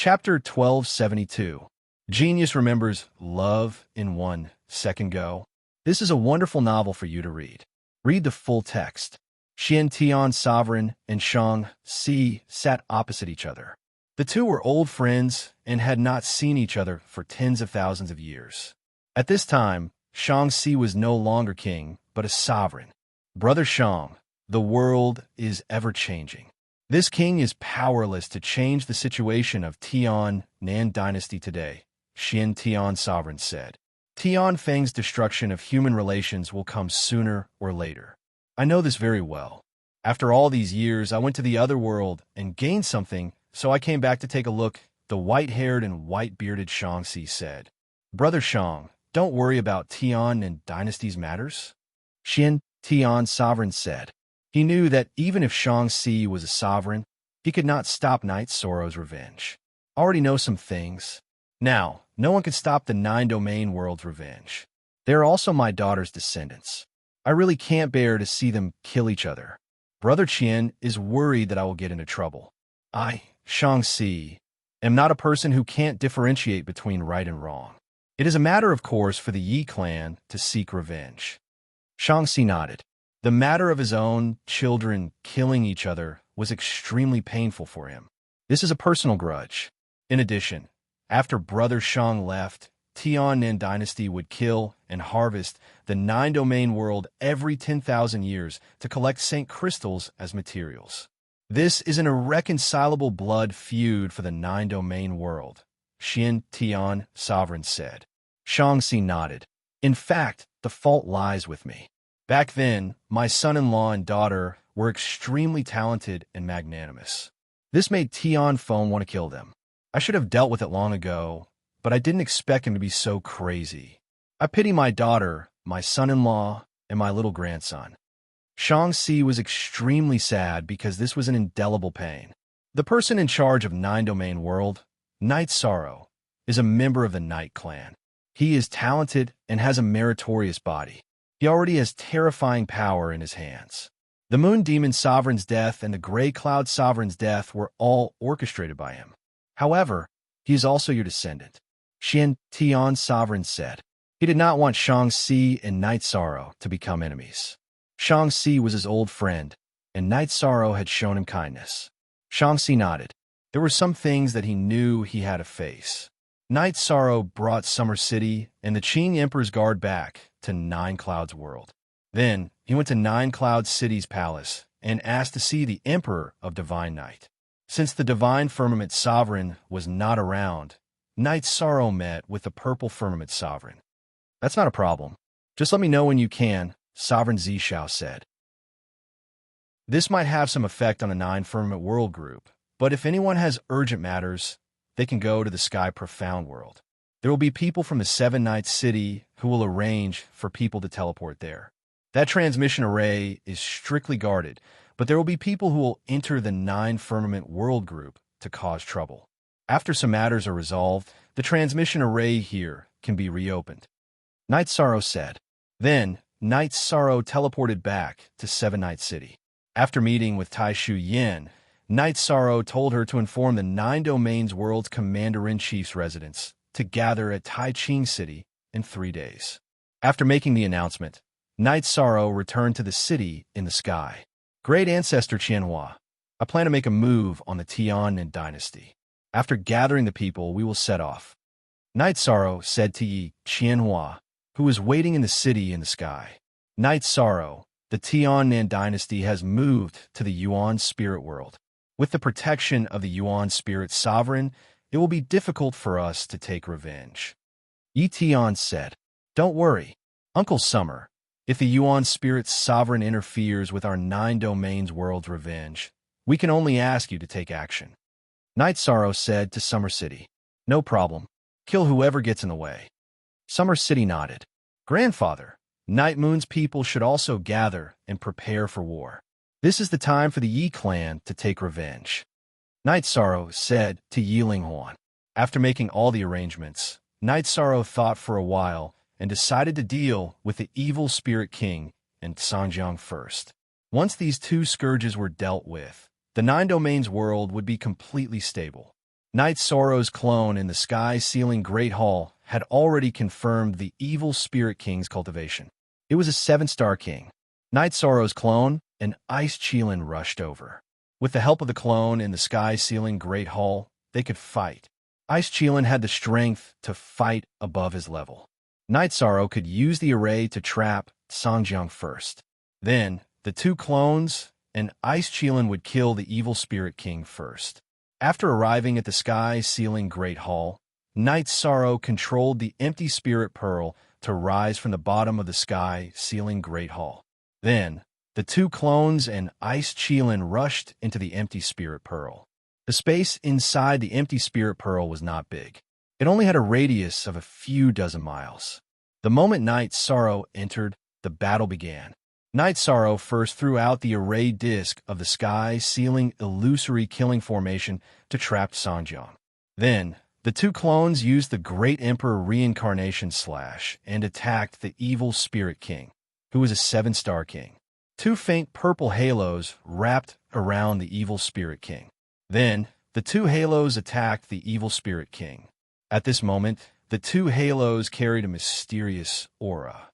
Chapter 1272. Genius remembers love in 1 second go. This is a wonderful novel for you to read. Read the full text. Xian Tian Sovereign and Shang Si sat opposite each other. The two were old friends and had not seen each other for tens of thousands of years. At this time, Shang Si was no longer king, but a sovereign. Brother Shang, the world is ever-changing. This king is powerless to change the situation of Tian Nan dynasty today, Xian Tian Sovereign said. Tian Feng's destruction of human relations will come sooner or later. I know this very well. After all these years, I went to the other world and gained something, so I came back to take a look, the white-haired and white-bearded Shang Si said. Brother Shang, don't worry about Tian and dynasty's matters, Xian Tian Sovereign said. He knew that even if Shang Si was a sovereign, he could not stop Knight Sorrow's revenge. I already know some things. Now, no one can stop the Nine-Domain World's revenge. They are also my daughter's descendants. I really can't bear to see them kill each other. Brother Qian is worried that I will get into trouble. I, Shang Si, am not a person who can't differentiate between right and wrong. It is a matter, of course, for the Yi clan to seek revenge. Shang Si nodded. The matter of his own children killing each other was extremely painful for him. This is a personal grudge. In addition, after Brother Shang left, Tian Nan dynasty would kill and harvest the Nine-Domain World every 10,000 years to collect Saint Crystals as materials. This is an irreconcilable blood feud for the Nine-Domain World, Xian Tian Sovereign said. Shang Si nodded. In fact, the fault lies with me. Back then, my son-in-law and daughter were extremely talented and magnanimous. This made Tian Feng want to kill them. I should have dealt with it long ago, but I didn't expect him to be so crazy. I pity my daughter, my son-in-law, and my little grandson. Shang Si was extremely sad because this was an indelible pain. The person in charge of Nine-Domain World, Knight Sorrow, is a member of the Knight clan. He is talented and has a meritorious body. He already has terrifying power in his hands. The Moon Demon Sovereign's death and the Gray Cloud Sovereign's death were all orchestrated by him. However, he is also your descendant, Xian Tian Sovereign said. He did not want Shang Si and Knight Sorrow to become enemies. Shang Si was his old friend, and Knight Sorrow had shown him kindness. Shang Si nodded. There were some things that he knew he had to face. Knight Sorrow brought Summer City and the Qing Emperor's guard back to Nine Clouds World. Then, he went to Nine Cloud City's palace and asked to see the Emperor of Divine Night. Since the Divine Firmament Sovereign was not around, Knight Sorrow met with the Purple Firmament Sovereign. That's not a problem. Just let me know when you can, Sovereign Zishao said. This might have some effect on the Nine Firmament World group, but if anyone has urgent matters, they can go to the Sky Profound World. There will be people from the Seven Nights City who will arrange for people to teleport there. That transmission array is strictly guarded, but there will be people who will enter the Nine Firmament World group to cause trouble. After some matters are resolved, the transmission array here can be reopened. Knight Sorrow said. Then, Knight Sorrow teleported back to Seven Nights City. After meeting with Tai Shu Yin, Knight Sorrow told her to inform the Nine Domains World's Commander-in-Chief's residence to gather at Tai Ching City in 3 days. After making the announcement, Knight Sorrow returned to the city in the sky. Great Ancestor Qianhua, I plan to make a move on the Tian Nan dynasty. After gathering the people, we will set off. Knight Sorrow said to Yi Qianhua, who was waiting in the city in the sky. Knight Sorrow, the Tian Nan dynasty has moved to the Yuan Spirit World. With the protection of the Yuan Spirit Sovereign, it will be difficult for us to take revenge. Yi Tian said, Don't worry, Uncle Summer. If the Yuan Spirit Sovereign interferes with our Nine Domains World's revenge, we can only ask you to take action. Knight Sorrow said to Summer City, No problem. Kill whoever gets in the way. Summer City nodded. Grandfather, Night Moon's people should also gather and prepare for war. This is the time for the Yi clan to take revenge. Knight Sorrow said to Yi Linghuan. After making all the arrangements, Knight Sorrow thought for a while and decided to deal with the evil Spirit King and Sangjiang first. Once these two scourges were dealt with, the Nine Domains world would be completely stable. Night Sorrow's clone in the sky-sealing Great Hall had already confirmed the evil Spirit King's cultivation. It was a 7-star king. Night Sorrow's clone, an Ice Cheelin, rushed over. With the help of the clone in the sky-sealing Great Hall, they could fight. Ice Cheelin had the strength to fight above his level. Night Sorrow could use the array to trap Songjung first. Then, the two clones and Ice Cheelin would kill the evil Spirit King first. After arriving at the sky-sealing Great Hall, Night Sorrow controlled the empty Spirit Pearl to rise from the bottom of the sky-sealing Great Hall. Then, the two clones and Ice Cheelin rushed into the empty Spirit Pearl. The space inside the empty Spirit Pearl was not big. It only had a radius of a few dozen miles. The moment Night Sorrow entered, the battle began. Night Sorrow first threw out the array disc of the sky-sealing illusory killing formation to trap Songjung. Then, the two clones used the Great Emperor Reincarnation Slash and attacked the evil Spirit King, who was a 7-star king. Two faint purple halos wrapped around the evil Spirit King. Then, the two halos attacked the evil Spirit King. At this moment, the two halos carried a mysterious aura.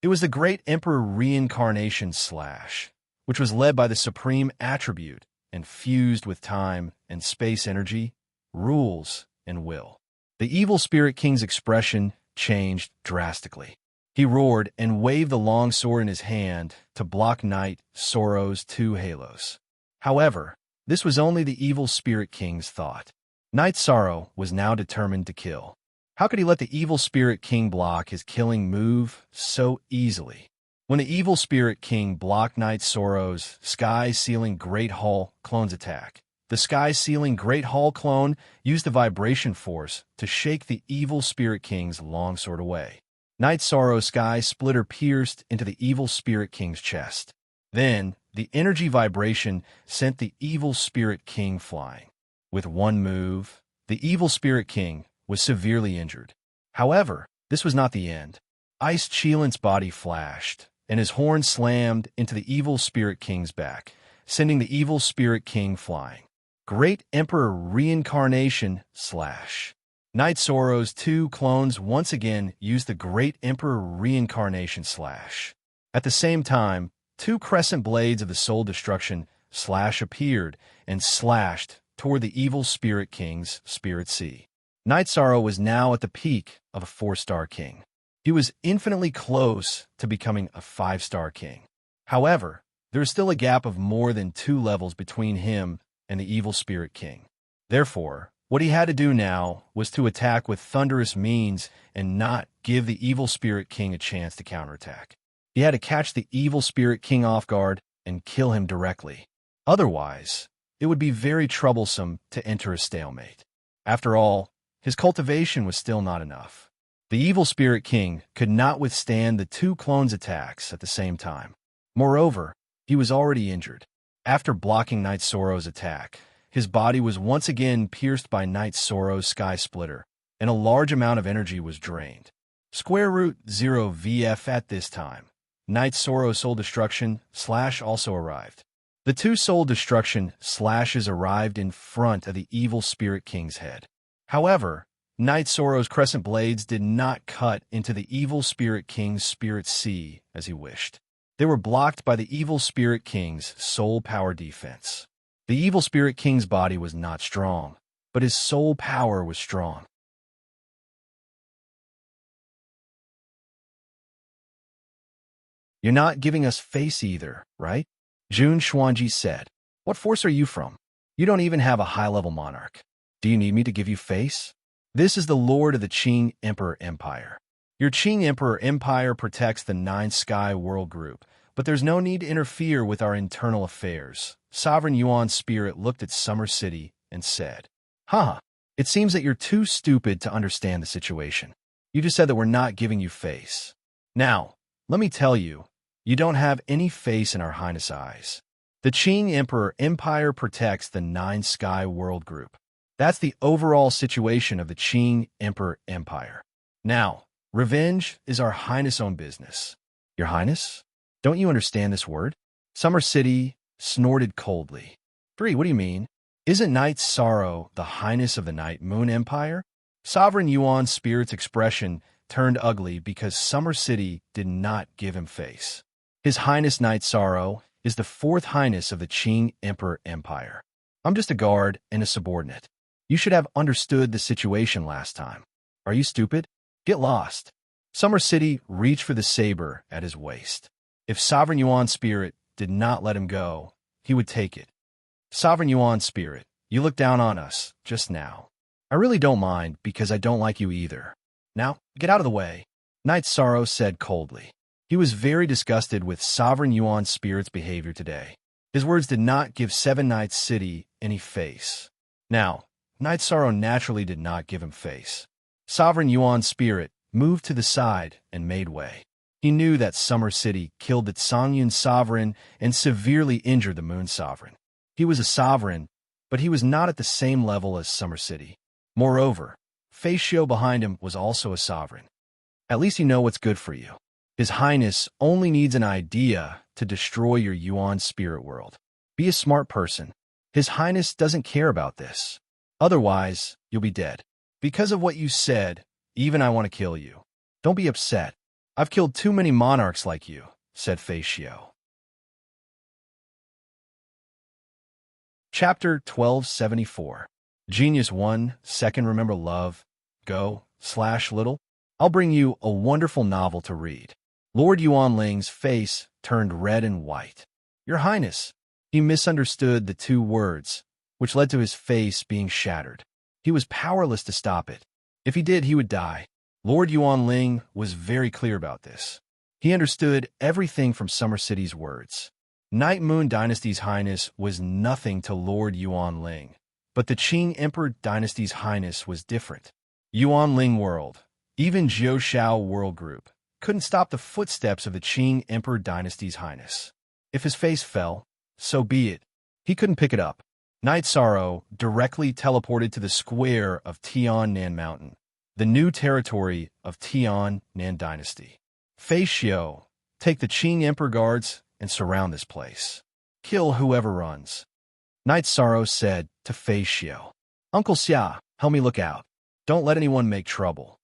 It was the Great Emperor Reincarnation Slash, which was led by the Supreme Attribute and fused with time and space energy, rules, and will. The evil Spirit King's expression changed drastically. He roared and waved the long sword in his hand to block Night Sorrow's two halos. However, this was only the evil Spirit King's thought. Night Sorrow was now determined to kill. How could he let the evil Spirit King block his killing move so easily? When the evil Spirit King blocked Night Sorrow's sky-sealing Great Hall clone's attack, the sky-sealing Great Hall clone used the vibration force to shake the evil Spirit King's longsword away. Night Sorrow's sky splitter pierced into the evil Spirit King's chest. Then, the energy vibration sent the evil Spirit King flying. With one move, the evil Spirit King was severely injured. However, this was not the end. Ice Cheelin's body flashed, and his horn slammed into the evil Spirit King's back, sending the evil Spirit King flying. Great Emperor Reincarnation Slash. Night Sorrow's two clones once again used the Great Emperor Reincarnation Slash. At the same time, two crescent blades of the Soul Destruction Slash appeared and slashed toward the evil Spirit King's Spirit Sea. Night Sorrow was now at the peak of a 4-star king. He was infinitely close to becoming a 5-star king. However, there is still a gap of more than 2 levels between him and the evil Spirit King. Therefore, what he had to do now was to attack with thunderous means and not give the evil Spirit King a chance to counterattack. He had to catch the evil Spirit King off guard and kill him directly. Otherwise, it would be very troublesome to enter a stalemate. After all, his cultivation was still not enough. The evil Spirit King could not withstand the two clones' attacks at the same time. Moreover, he was already injured. After blocking Night Sorrow's attack, his body was once again pierced by Night Sorrow's sky splitter, and a large amount of energy was drained. Square root 0 VF at this time. Night Sorrow's Soul Destruction Slash also arrived. The two Soul Destruction Slashes arrived in front of the evil Spirit King's head. However, Night Sorrow's crescent blades did not cut into the evil Spirit King's Spirit Sea as he wished. They were blocked by the evil Spirit King's soul power defense. The evil Spirit King's body was not strong, but his soul power was strong. You're not giving us face either, right? Jun Xuanji said. What force are you from? You don't even have a high-level monarch. Do you need me to give you face? This is the Lord of the Qing Emperor Empire. Your Qing Emperor Empire protects the 9 Sky World Group, but there's no need to interfere with our internal affairs. Sovereign Yuan Spirit looked at Summer City and said, Haha, it seems that you're too stupid to understand the situation. You just said that we're not giving you face. Now, let me tell you, you don't have any face in our Highness' eyes. The Qing Emperor Empire protects the 9 Sky World Group. That's the overall situation of the Qing Emperor Empire. Now, revenge is our Highness' own business. Your Highness? Don't you understand this word? Summer City snorted coldly. 3, what do you mean? Isn't Night Sorrow the highness of the Night Moon Empire? Sovereign Yuan's spirit's expression turned ugly because Summer City did not give him face. His Highness Night Sorrow is the fourth highness of the Qing Emperor Empire. I'm just a guard and a subordinate. You should have understood the situation last time. Are you stupid? Get lost. Summer City reached for the saber at his waist. If Sovereign Yuan's spirit did not let him go, he would take it. Sovereign Yuan's spirit, you looked down on us just now. I really don't mind because I don't like you either. Now, get out of the way, Night Sorrow said coldly. He was very disgusted with Sovereign Yuan's spirit's behavior today. His words did not give Seven Nights City any face. Now, Night Sorrow naturally did not give him face. Sovereign Yuan's spirit moved to the side and made way. He knew that Summer City killed the Songyun sovereign and severely injured the Moon sovereign. He was a sovereign, but he was not at the same level as Summer City. Moreover, Fei Xiu behind him was also a sovereign. At least you know what's good for you. His Highness only needs an idea to destroy your Yuan spirit world. Be a smart person. His Highness doesn't care about this. Otherwise, you'll be dead. Because of what you said, even I want to kill you. Don't be upset. I've killed too many monarchs like you, said Fei Xiu. Chapter 1274. Genius 1, Second Remember Love, Go/Little. I'll bring you a wonderful novel to read. Lord Yuanling's face turned red and white. Your Highness. He misunderstood the two words, which led to his face being shattered. He was powerless to stop it. If he did, he would die. Lord Yuanling was very clear about this. He understood everything from Summer City's words. Night Moon Dynasty's Highness was nothing to Lord Yuanling, but the Qing Emperor Dynasty's Highness was different. Yuanling World, even Jiu Shao World Group, couldn't stop the footsteps of the Qing Emperor Dynasty's Highness. If his face fell, so be it. He couldn't pick it up. Night Sorrow directly teleported to the square of Tian-Nan Mountain, the new territory of Tian-Nan Dynasty. Fei Xiu, take the Qing Emperor guards and surround this place. Kill whoever runs. Night Sorrow said to Fei Xiu. Uncle Xia, help me look out. Don't let anyone make trouble.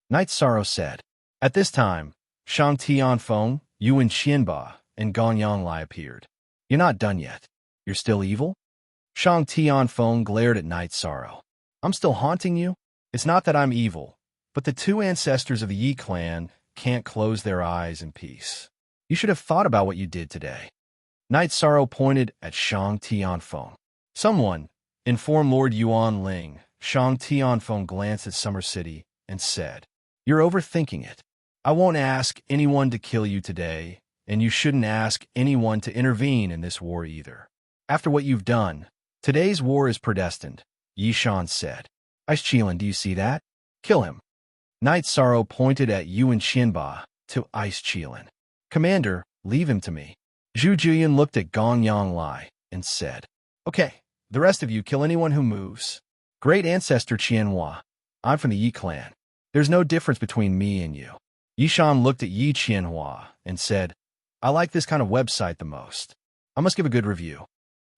Night Sorrow said. At this time, Shang Tianfeng, Yuan Qianba, and Gong Yanglai appeared. You're not done yet. You're still evil? Shang Tianfeng glared at Night Sorrow. I'm still haunting you? It's not that I'm evil, but the two ancestors of the Yi clan can't close their eyes in peace. You should have thought about what you did today. Night Sorrow pointed at Shang Tianfeng. Someone, inform Lord Yuanling. Shang Tianfeng glanced at Summer City and said, You're overthinking it. I won't ask anyone to kill you today, and you shouldn't ask anyone to intervene in this war either. After what you've done, today's war is predestined, Yishan said. Ice Qilin, do you see that? Kill him. Night Sorrow pointed at Yuan Qianba to Ice Qilin. Commander, leave him to me. Zhu Juyan looked at Gong Yanglai and said, Okay, the rest of you kill anyone who moves. Great Ancestor Qianhua, I'm from the Yi clan. There's no difference between me and you. Yishan looked at Yi Qianhua and said, I like this kind of website the most. I must give a good review.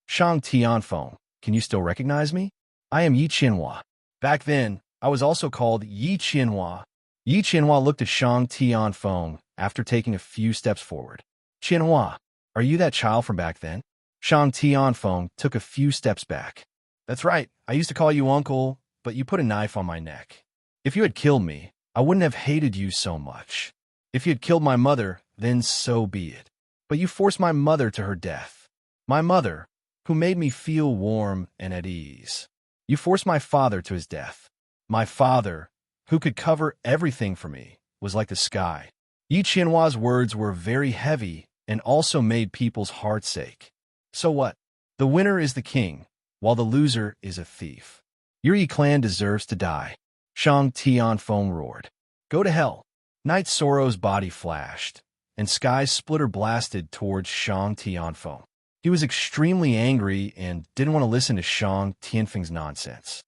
Shang Tianfeng, can you still recognize me? I am Yi Qianhua. Back then, I was also called Yi Qianhua. Yi Qianhua looked at Shang Tianfeng after taking a few steps forward. Qianhua, are you that child from back then? Shang Tianfeng took a few steps back. That's right, I used to call you uncle, but you put a knife on my neck. If you had killed me, I wouldn't have hated you so much. If you had killed my mother, then so be it. But you forced my mother to her death. My mother, who made me feel warm and at ease. You forced my father to his death. My father, who could cover everything for me, was like the sky. Yi Qianhua's words were very heavy and also made people's hearts ache. So what? The winner is the king, while the loser is a thief. Your Yi clan deserves to die. Shang Tianfeng roared. Go to hell. Night Sorrow's body flashed, and Sky Splitter blasted towards Shang Tianfeng. He was extremely angry and didn't want to listen to Shang Tianfeng's nonsense.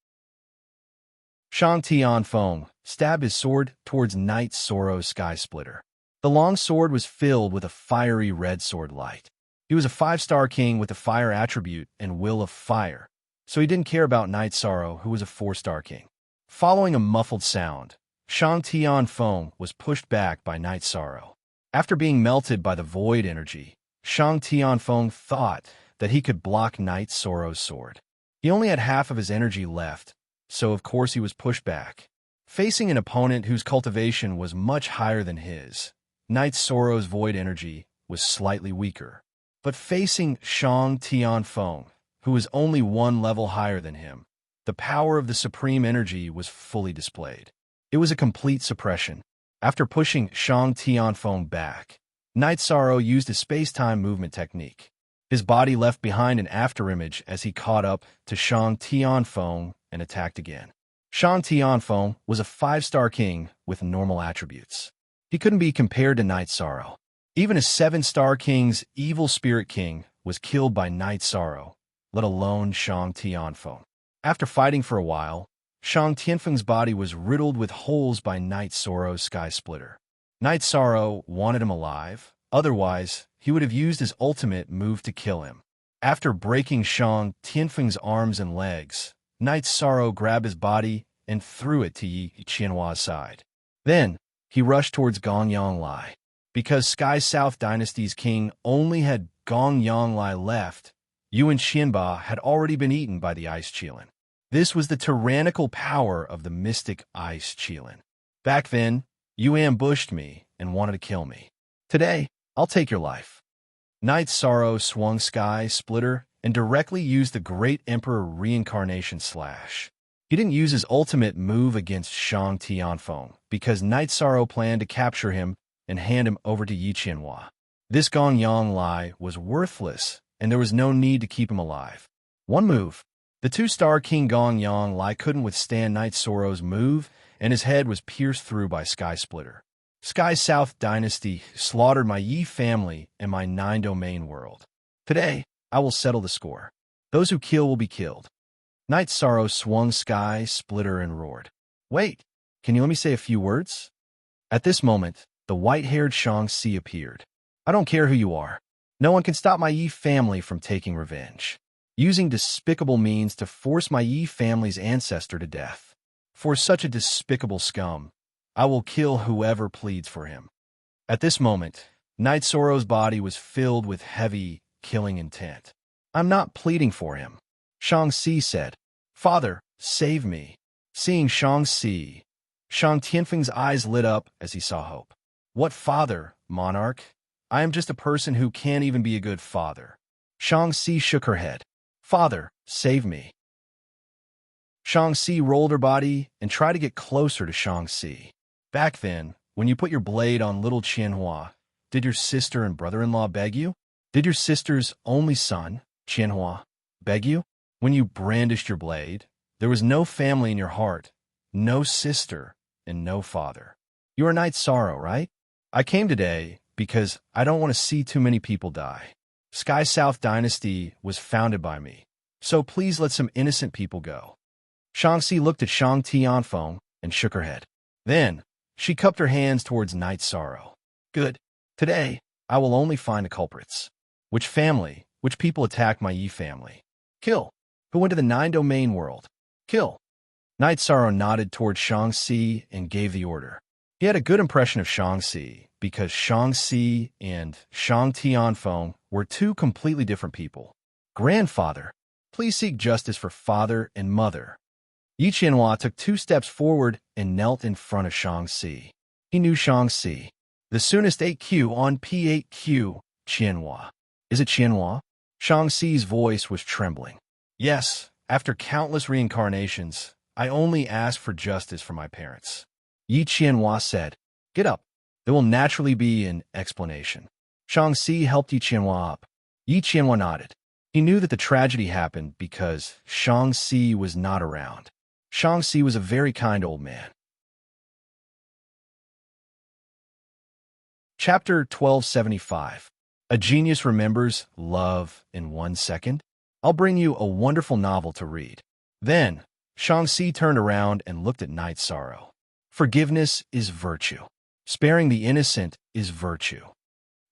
Shang Tianfeng stabbed his sword towards Night Sorrow's Sky Splitter. The long sword was filled with a fiery red sword light. He was a 5-star king with the fire attribute and will of fire, so he didn't care about Night Sorrow, who was a 4-star king. Following a muffled sound, Shang Tianfeng was pushed back by Night Sorrow. After being melted by the void energy, Shang Tianfeng thought that he could block Night Sorrow's sword. He only had half of his energy left, so of course he was pushed back. Facing an opponent whose cultivation was much higher than his, Night Sorrow's void energy was slightly weaker. But facing Shang Tianfeng, who was only 1 level higher than him, the power of the supreme energy was fully displayed. It was a complete suppression. After pushing Shang Tianfeng back, Night Sorrow used a space-time movement technique. His body left behind an afterimage as he caught up to Shang Tianfeng and attacked again. Shang Tianfeng was a 5-star king with normal attributes. He couldn't be compared to Night Sorrow. Even a 7-star king's evil spirit king was killed by Night Sorrow, let alone Shang Tianfeng. After fighting for a while, Shang Tianfeng's body was riddled with holes by Night Sorrow's Sky Splitter. Night Sorrow wanted him alive, otherwise he would have used his ultimate move to kill him. After breaking Shang Tianfeng's arms and legs, Night Sorrow grabbed his body and threw it to Yi Qianhua's side. Then, he rushed towards Gong Yonglai. Because Sky South Dynasty's king only had Gong Yonglai left, Yuan Xianba had already been eaten by the Ice Qilin. This was the tyrannical power of the mystic Ice Qilin. Back then, you ambushed me and wanted to kill me. Today, I'll take your life. Night Sorrow swung Sky Splitter and directly used the Great Emperor Reincarnation Slash. He didn't use his ultimate move against Shang Tianfeng because Night Sorrow planned to capture him and hand him over to Yi Qianhua. This Gong Yonglai was worthless, and there was no need to keep him alive. One move. The 2-star king Gong Yonglai couldn't withstand Night Sorrow's move, and his head was pierced through by Sky Splitter. Sky South Dynasty slaughtered my Yi family and my 9-domain world. Today, I will settle the score. Those who kill will be killed. Night Sorrow swung Sky Splitter and roared. Wait, can you let me say a few words? At this moment, the white-haired Shang-Chi appeared. I don't care who you are. No one can stop my Yi family from taking revenge, using despicable means to force my Yi family's ancestor to death. For such a despicable scum, I will kill whoever pleads for him. At this moment, Night Sorrow's body was filled with heavy, killing intent. I'm not pleading for him. Shang-Chi said, Father, save me. Seeing Shang-Chi, Shang Tianfeng's eyes lit up as he saw hope. What father, monarch? I am just a person who can't even be a good father. Shang-Chi shook her head. Father, save me. Shang-Chi rolled her body and tried to get closer to Shang-Chi. Back then, when you put your blade on little Qianhua, did your sister and brother-in-law beg you? Did your sister's only son, Qianhua, beg you? When you brandished your blade, there was no family in your heart, no sister, and no father. You are Night Sorrow, right? I came today because I don't want to see too many people die. Sky South Dynasty was founded by me, so please let some innocent people go. Shang-Chi looked at Shang Tianfeng and shook her head. Then, she cupped her hands towards Night Sorrow. Good. Today, I will only find the culprits. Which family, which people attacked my Yi family? Kill. Who went to the 9-domain world? Kill. Night Sorrow nodded towards Shang-Chi and gave the order. He had a good impression of Shang-Chi because Shang-Chi and Shang Tianfeng were 2 completely different people. Grandfather, please seek justice for father and mother. Yi Qianhua took 2 steps forward and knelt in front of Shang-Chi. He knew Shang-Chi. The soonest 8Q on P8Q, Qianhua. Is it Qianhua? Shang-Chi's voice was trembling. Yes, after countless reincarnations, I only ask for justice for my parents. Yi Qianhua said, Get up. There will naturally be an explanation. Shang-Chi helped Yi Qianhua up. Yi Qianhua nodded. He knew that the tragedy happened because Shang-Chi was not around. Shang-Chi was a very kind old man. Chapter 1275. A Genius Remembers Love in 1 Second. I'll bring you a wonderful novel to read. Then, Shang-Chi turned around and looked at Night Sorrow. Forgiveness is virtue. Sparing the innocent is virtue.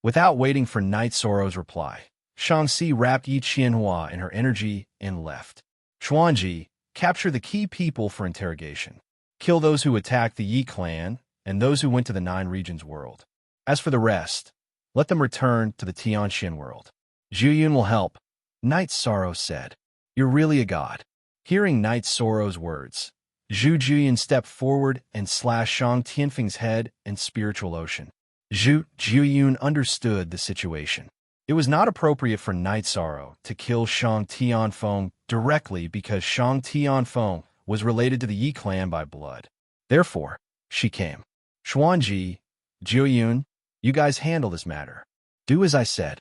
Without waiting for Night Sorrow's reply, Shang-Chi wrapped Yi Qianhua in her energy and left. Xuanji, capture the key people for interrogation. Kill those who attacked the Yi clan and those who went to the Nine Regions world. As for the rest, let them return to the Tianxian world. Zhu will help, Knight Sorrow said. You're really a god. Hearing Knight Sorrow's words, Zhu Juyin stepped forward and slashed Shang Tianfeng's head in spiritual ocean. Zhu Juyun understood the situation. It was not appropriate for Knight Sorrow to kill Shang Tianfeng directly because Shang Tianfeng was related to the Yi clan by blood. Therefore, she came. Xuanji, Juyun, you guys handle this matter. Do as I said.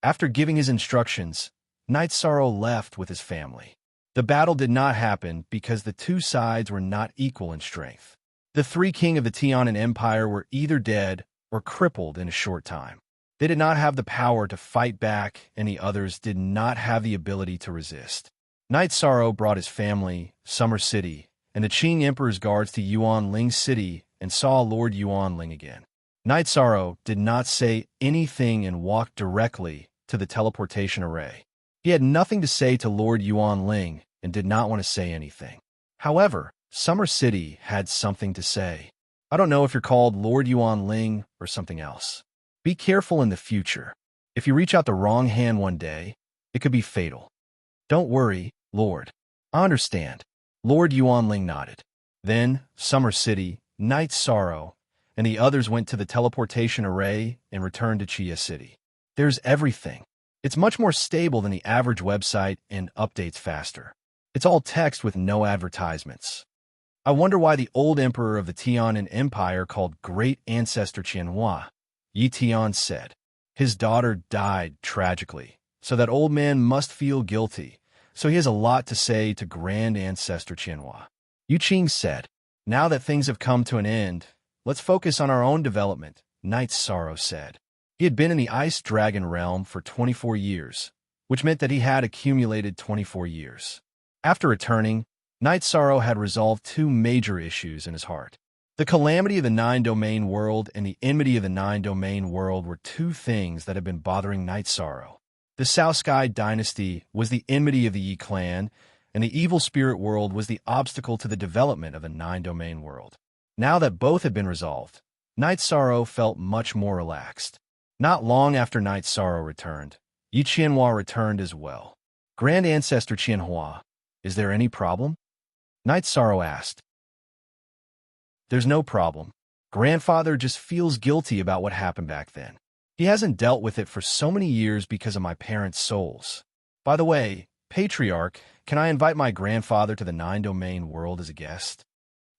After giving his instructions, Knight Sorrow left with his family. The battle did not happen because the two sides were not equal in strength. The three kings of the Tianan Empire were either dead or crippled in a short time. They did not have the power to fight back, and the others did not have the ability to resist. Knight Sorrow brought his family, Summer City, and the Qing Emperor's guards to Yuan Ling City and saw Lord Yuan Ling again. Knight Sorrow did not say anything and walked directly to the teleportation array. He had nothing to say to Lord Yuan Ling and did not want to say anything. However, Summer City had something to say. I don't know if you're called Lord Yuan Ling or something else. Be careful in the future. If you reach out the wrong hand one day, it could be fatal. Don't worry, Lord. I understand. Lord Yuan Ling nodded. Then, Summer City, Knight Sorrow, and the others went to the teleportation array and returned to Chia City. There's everything. It's much more stable than the average website and updates faster. It's all text with no advertisements. I wonder why the old emperor of the Tianan Empire called Great Ancestor Qianhua, Yi Tian said. His daughter died tragically, so that old man must feel guilty, so he has a lot to say to Grand Ancestor Qianhua. Yu Qing said, now that things have come to an end, let's focus on our own development, Knight Sorrow said. He had been in the Ice Dragon realm for 24 years, which meant that he had accumulated 24 years. After returning, Knight Sorrow had resolved two major issues in his heart. The calamity of the Nine-Domain world and the enmity of the Nine-Domain world were two things that had been bothering Knight Sorrow. The South Sky dynasty was the enmity of the Yi clan, and the evil spirit world was the obstacle to the development of the Nine-Domain world. Now that both had been resolved, Knight Sorrow felt much more relaxed. Not long after Knight Sorrow returned, Yi Qianhua returned as well. Grand Ancestor Qianhua, is there any problem? Knight Sorrow asked. There's no problem. Grandfather just feels guilty about what happened back then. He hasn't dealt with it for so many years because of my parents' souls. By the way, Patriarch, can I invite my grandfather to the Nine-Domain world as a guest?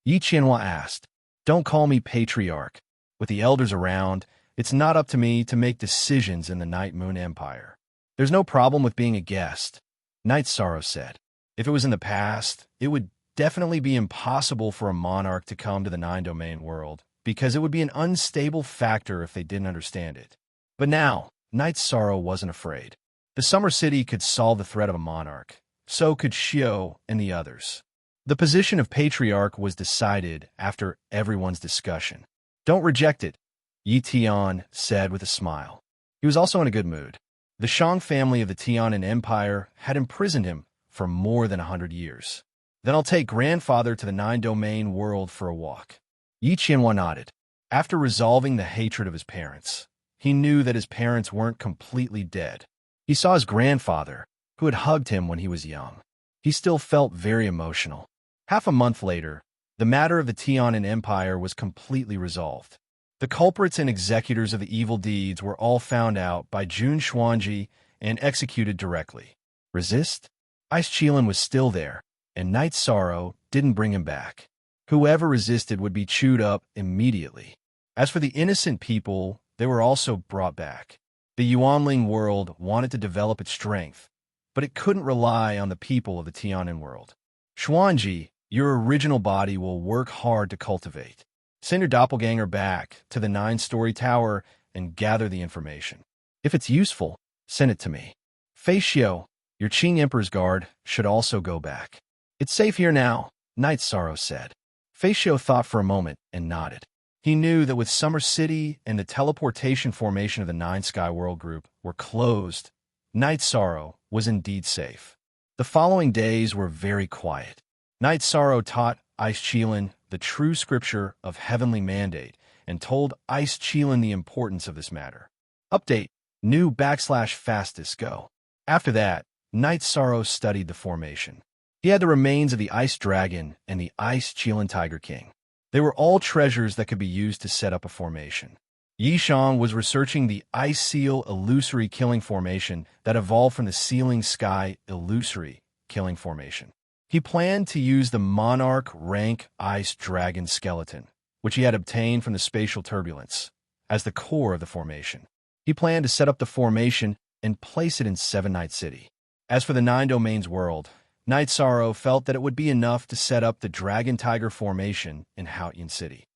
Yi Qianhua asked. Don't call me Patriarch. With the elders around, it's not up to me to make decisions in the Night Moon Empire. There's no problem with being a guest, Knight Sorrow said. If it was in the past, it would definitely be impossible for a monarch to come to the Nine-Domain world, because it would be an unstable factor if they didn't understand it. But now, Knight Sorrow wasn't afraid. The Summer City could solve the threat of a monarch. So could Xiao and the others. The position of Patriarch was decided after everyone's discussion. Don't reject it, Yi Tian said with a smile. He was also in a good mood. The Shang family of the Tianan Empire had imprisoned him for more than 100 years. Then I'll take grandfather to the Nine-Domain world for a walk. Yi Qianhua nodded. After resolving the hatred of his parents, he knew that his parents weren't completely dead. He saw his grandfather, who had hugged him when he was young. He still felt very emotional. Half a month later, the matter of the Tianan Empire was completely resolved. The culprits and executors of the evil deeds were all found out by Jun Xuanji and executed directly. Resist? Ice Qilin was still there, and Knight Sorrow didn't bring him back. Whoever resisted would be chewed up immediately. As for the innocent people, they were also brought back. The Yuanling world wanted to develop its strength, but it couldn't rely on the people of the Tianan world. Xuanji, your original body will work hard to cultivate. Send your doppelganger back to the 9-story tower and gather the information. If it's useful, send it to me. Fei Xiao, your Qing Emperor's guard, should also go back. It's safe here now, Knight Sorrow said. Fei Xiao thought for a moment and nodded. He knew that with Summer City and the teleportation formation of the Nine Sky World Group were closed, Knight Sorrow was indeed safe. The following days were very quiet. Night Sorrow taught Ice Cheelin the true scripture of heavenly mandate and told Ice Cheelin the importance of this matter. Update: new /fastest go. After that, Night Sorrow studied the formation. He had the remains of the Ice Dragon and the Ice Cheelin Tiger King. They were all treasures that could be used to set up a formation. Yishang was researching the Ice Seal Illusory Killing Formation that evolved from the Sealing Sky Illusory Killing Formation. He planned to use the Monarch rank Ice Dragon skeleton, which he had obtained from the spatial turbulence, as the core of the formation. He planned to set up the formation and place it in Seven Night City. As for the Nine Domains world, Night Sorrow felt that it would be enough to set up the Dragon Tiger formation in Haotian City.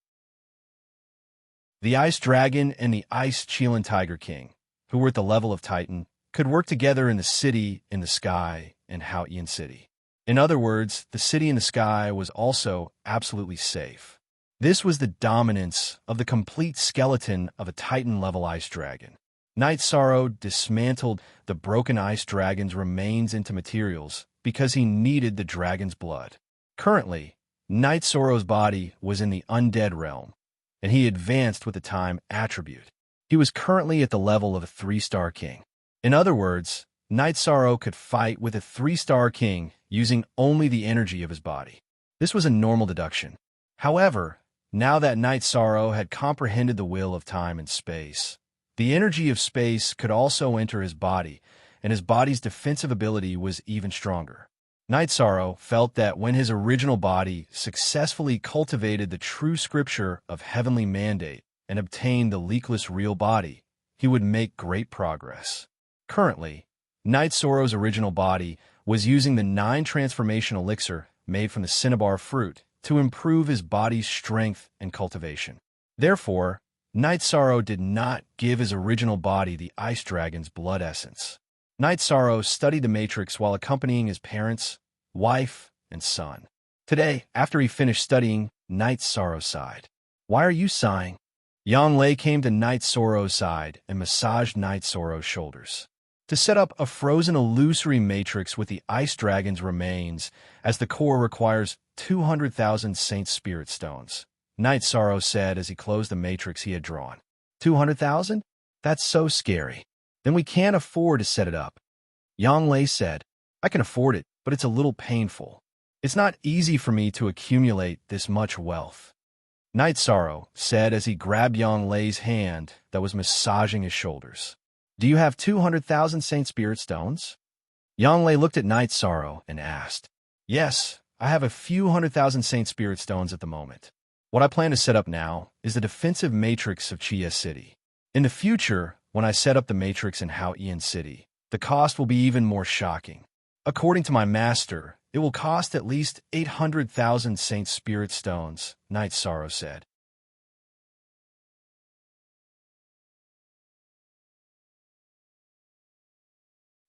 The Ice Dragon and the Ice Cheelin Tiger King, who were at the level of Titan, could work together in the city in the sky in Haotian City. In other words, the city in the sky was also absolutely safe. This was the dominance of the complete skeleton of a Titan-level Ice Dragon. Night Sorrow dismantled the broken Ice Dragon's remains into materials because he needed the dragon's blood. Currently, Night Sorrow's body was in the undead realm, and he advanced with the time attribute. He was currently at the level of a 3-star king. In other words, Night Sorrow could fight with a 3-star king using only the energy of his body. This was a normal deduction. However, now that Night Sorrow had comprehended the will of time and space, the energy of space could also enter his body, and his body's defensive ability was even stronger. Night Sorrow felt that when his original body successfully cultivated the true scripture of heavenly mandate and obtained the leakless real body, he would make great progress. Currently, Night Sorrow's original body was using the 9 transformation elixir made from the cinnabar fruit to improve his body's strength and cultivation. Therefore, Night Sorrow did not give his original body the Ice Dragon's blood essence. Night Sorrow studied the Matrix while accompanying his parents, wife, and son. Today, after he finished studying, Night Sorrow sighed. "Why are you sighing?" Yang Lei came to Night Sorrow's side and massaged Night Sorrow's shoulders. To set up a frozen illusory matrix with the Ice Dragon's remains, as the core requires 200,000 Saint Spirit Stones, Night Sorrow said as he closed the matrix he had drawn. 200,000? That's so scary. Then we can't afford to set it up. Yang Lei said, "I can afford it, but it's a little painful. It's not easy for me to accumulate this much wealth." Night Sorrow said as he grabbed Yang Lei's hand that was massaging his shoulders. "Do you have 200,000 Saint Spirit Stones?" Yang Lei looked at Night Sorrow and asked, "Yes, I have a few 100,000 Saint Spirit Stones at the moment. What I plan to set up now is the defensive matrix of Chia City. In the future, when I set up the matrix in Haotian City, the cost will be even more shocking. According to my master, it will cost at least 800,000 Saint Spirit Stones," Night Sorrow said.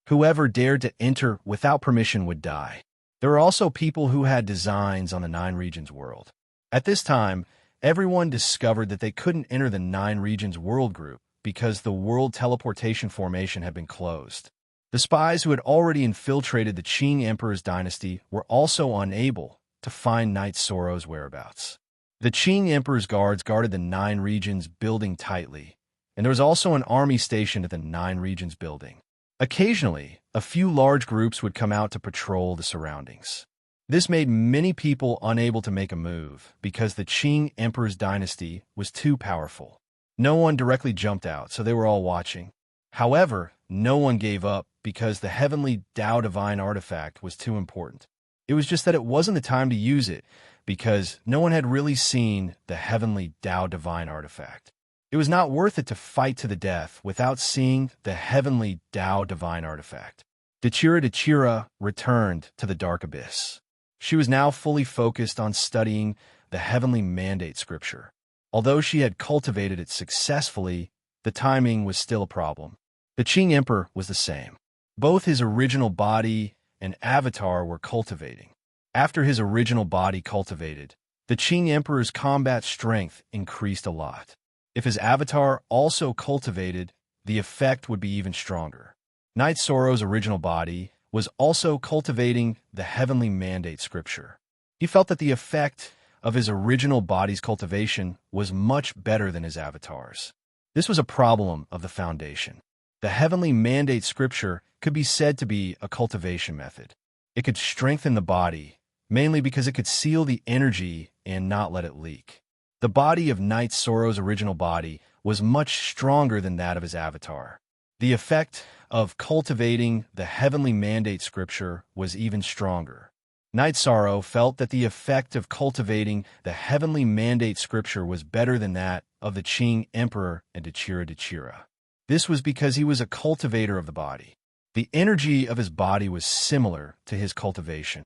Whoever dared to enter without permission would die. There were also people who had designs on the Nine Regions world. At this time, everyone discovered that they couldn't enter the Nine Regions world group because the world teleportation formation had been closed. The spies who had already infiltrated the Qing Emperor's dynasty were also unable to find Night Sorrow's whereabouts. The Qing Emperor's guards guarded the Nine Regions building tightly, and there was also an army stationed at the Nine Regions building. Occasionally, a few large groups would come out to patrol the surroundings. This made many people unable to make a move because the Qing Emperor's dynasty was too powerful. No one directly jumped out, so they were all watching. However, no one gave up because the heavenly Tao Divine artifact was too important. It was just that it wasn't the time to use it because no one had really seen the heavenly Tao Divine artifact. It was not worth it to fight to the death without seeing the heavenly Tao Divine artifact. Dechira returned to the Dark Abyss. She was now fully focused on studying the heavenly mandate scripture. Although she had cultivated it successfully, the timing was still a problem. The Qing Emperor was the same. Both his original body and avatar were cultivating. After his original body cultivated, the Qing Emperor's combat strength increased a lot. If his avatar also cultivated, the effect would be even stronger. Night Sorrow's original body was also cultivating the heavenly mandate scripture. He felt that the effect of his original body's cultivation was much better than his avatar's. This was a problem of the foundation. The heavenly mandate scripture could be said to be a cultivation method. It could strengthen the body, mainly because it could seal the energy and not let it leak. The body of Knight Sorrow's original body was much stronger than that of his avatar. The effect of cultivating the heavenly mandate scripture was even stronger. Knight Sorrow felt that the effect of cultivating the heavenly mandate scripture was better than that of the Qing Emperor and Dechira. This was because he was a cultivator of the body. The energy of his body was similar to his cultivation.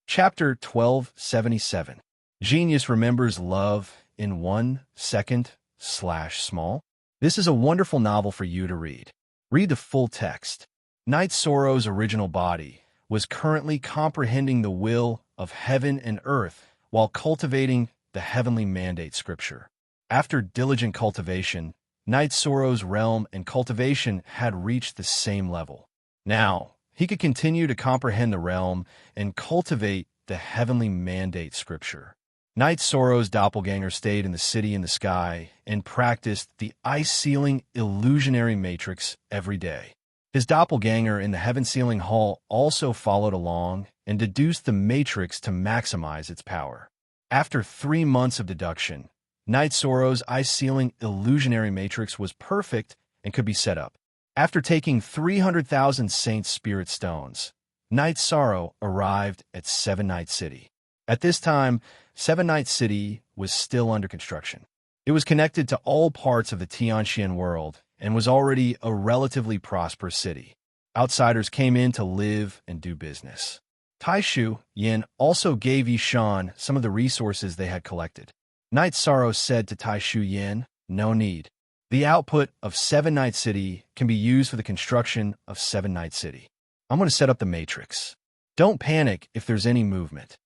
Chapter 1277. Genius Remembers Love in 1 Second /small. This is a wonderful novel for you to read. Read the full text. Knight Sorrow's original body was currently comprehending the will of heaven and earth while cultivating the heavenly mandate scripture. After diligent cultivation, Knight Sorrow's realm and cultivation had reached the same level. Now, he could continue to comprehend the realm and cultivate the heavenly mandate scripture. Knight Sorrow's doppelganger stayed in the city in the sky and practiced the ice-sealing illusionary matrix every day. His doppelganger in the heaven-sealing hall also followed along and deduced the matrix to maximize its power. After 3 months of deduction, Knight Sorrow's ice-sealing illusionary matrix was perfect and could be set up. After taking 300,000 Saint Spirit Stones, Knight Sorrow arrived at Seven Night City. At this time, Seven Night City was still under construction. It was connected to all parts of the Tianxian world and was already a relatively prosperous city. Outsiders came in to live and do business. Taishu Yin also gave Yishan some of the resources they had collected. Knight Sorrow said to Taishu Yin, "No need. The output of Seven Night City can be used for the construction of Seven Night City. I'm going to set up the matrix. Don't panic if there's any movement."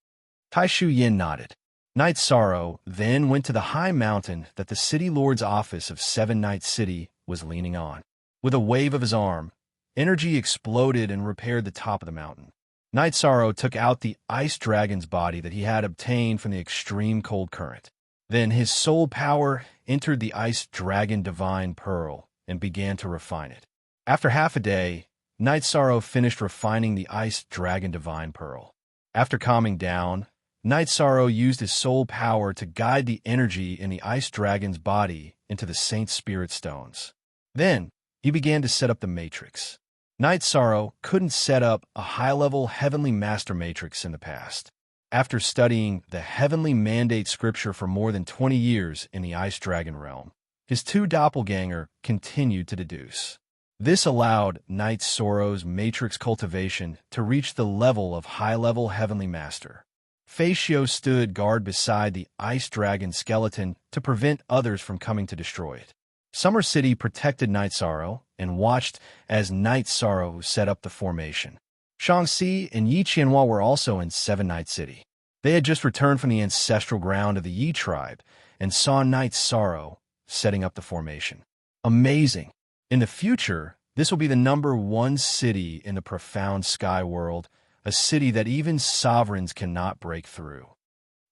Taishu Yin nodded. Knight Sorrow then went to the high mountain that the city lord's office of Seven Night City was leaning on. With a wave of his arm, energy exploded and repaired the top of the mountain. Knight Sorrow took out the ice dragon's body that he had obtained from the extreme cold current. Then his soul power entered the ice dragon divine pearl and began to refine it. After half a day, Knight Sorrow finished refining the ice dragon divine pearl. After calming down, Knight Sorrow used his soul power to guide the energy in the ice dragon's body into the Saint Spirit Stones. Then, he began to set up the matrix. Knight Sorrow couldn't set up a high-level heavenly master matrix in the past. After studying the heavenly mandate scripture for more than 20 years in the ice dragon realm, his 2 doppelganger continued to deduce. This allowed Knight Sorrow's matrix cultivation to reach the level of high-level heavenly master. Facio stood guard beside the ice dragon skeleton to prevent others from coming to destroy it. Summer City protected Knight Sorrow and watched as Knight Sorrow set up the formation. Shaanxi and Yi Qianhua were also in Seven Night City. They had just returned from the ancestral ground of the Yi tribe and saw Knight Sorrow setting up the formation. Amazing! In the future, this will be the #1 city in the profound sky world, a city that even sovereigns cannot break through.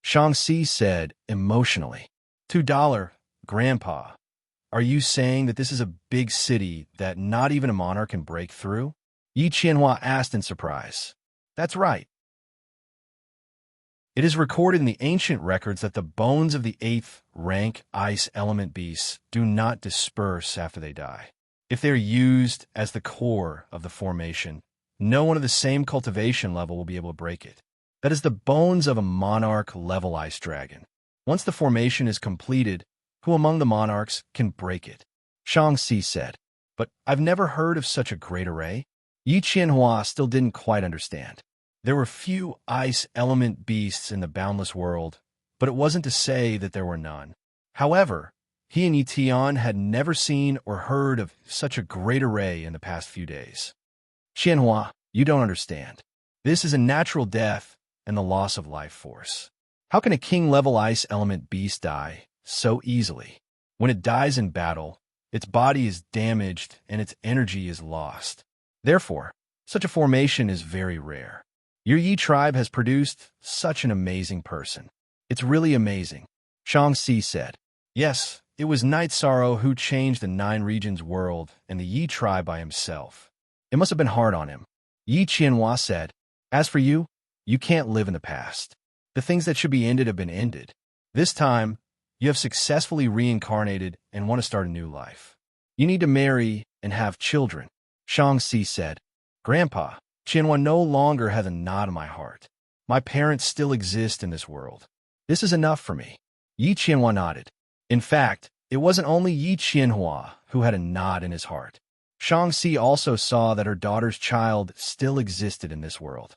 Shaanxi said emotionally, $2, Grandpa. Are you saying that this is a big city that not even a monarch can break through? Yi Qianhua asked in surprise. That's right. It is recorded in the ancient records that the bones of the 8th rank ice element beasts do not disperse after they die. If they are used as the core of the formation, no one of the same cultivation level will be able to break it. That is the bones of a monarch-level ice dragon. Once the formation is completed, who among the monarchs can break it? Shaanxi said. But I've never heard of such a great array. Yi Qianhua still didn't quite understand. There were few ice element beasts in the boundless world, but it wasn't to say that there were none. However, he and Yi Tian had never seen or heard of such a great array in the past few days. Qianhua, you don't understand. This is a natural death and the loss of life force. How can a king-level ice element beast die so easily? When it dies in battle, its body is damaged and its energy is lost. Therefore, such a formation is very rare. Your Yi tribe has produced such an amazing person. It's really amazing, Shang-Chi said. Yes, it was Night Sorrow who changed the Nine Regions world and the Yi tribe by himself. It must have been hard on him. Yi Qianhua said, as for you, you can't live in the past. The things that should be ended have been ended. This time, you have successfully reincarnated and want to start a new life. You need to marry and have children, Shang-Chi said. Grandpa, Qianhua no longer has a knot in my heart. My parents still exist in this world. This is enough for me. Yi Qianhua nodded. In fact, it wasn't only Yi Qianhua who had a knot in his heart. Shang-Chi also saw that her daughter's child still existed in this world.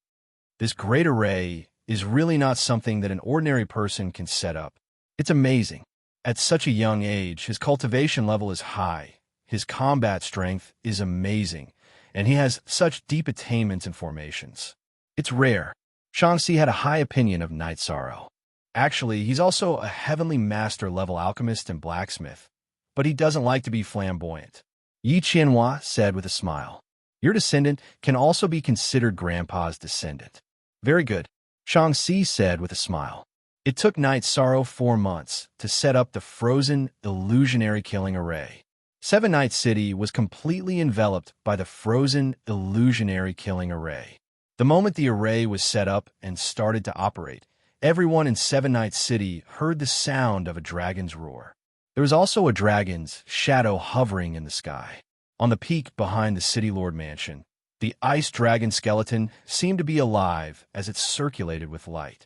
This great array is really not something that an ordinary person can set up. It's amazing. At such a young age, his cultivation level is high, his combat strength is amazing, and he has such deep attainments and formations. It's rare. Shang-Chi had a high opinion of Night Sorrow. Actually, he's also a heavenly master-level alchemist and blacksmith, but he doesn't like to be flamboyant. Yi Qianhua said with a smile. Your descendant can also be considered Grandpa's descendant. Very good, Shang-Chi said with a smile. It took Night Sorrow 4 months to set up the frozen, illusionary killing array. Seven Night City was completely enveloped by the frozen, illusionary killing array. The moment the array was set up and started to operate, everyone in Seven Night City heard the sound of a dragon's roar. There was also a dragon's shadow hovering in the sky. On the peak behind the City Lord Mansion, the ice dragon skeleton seemed to be alive as it circulated with light.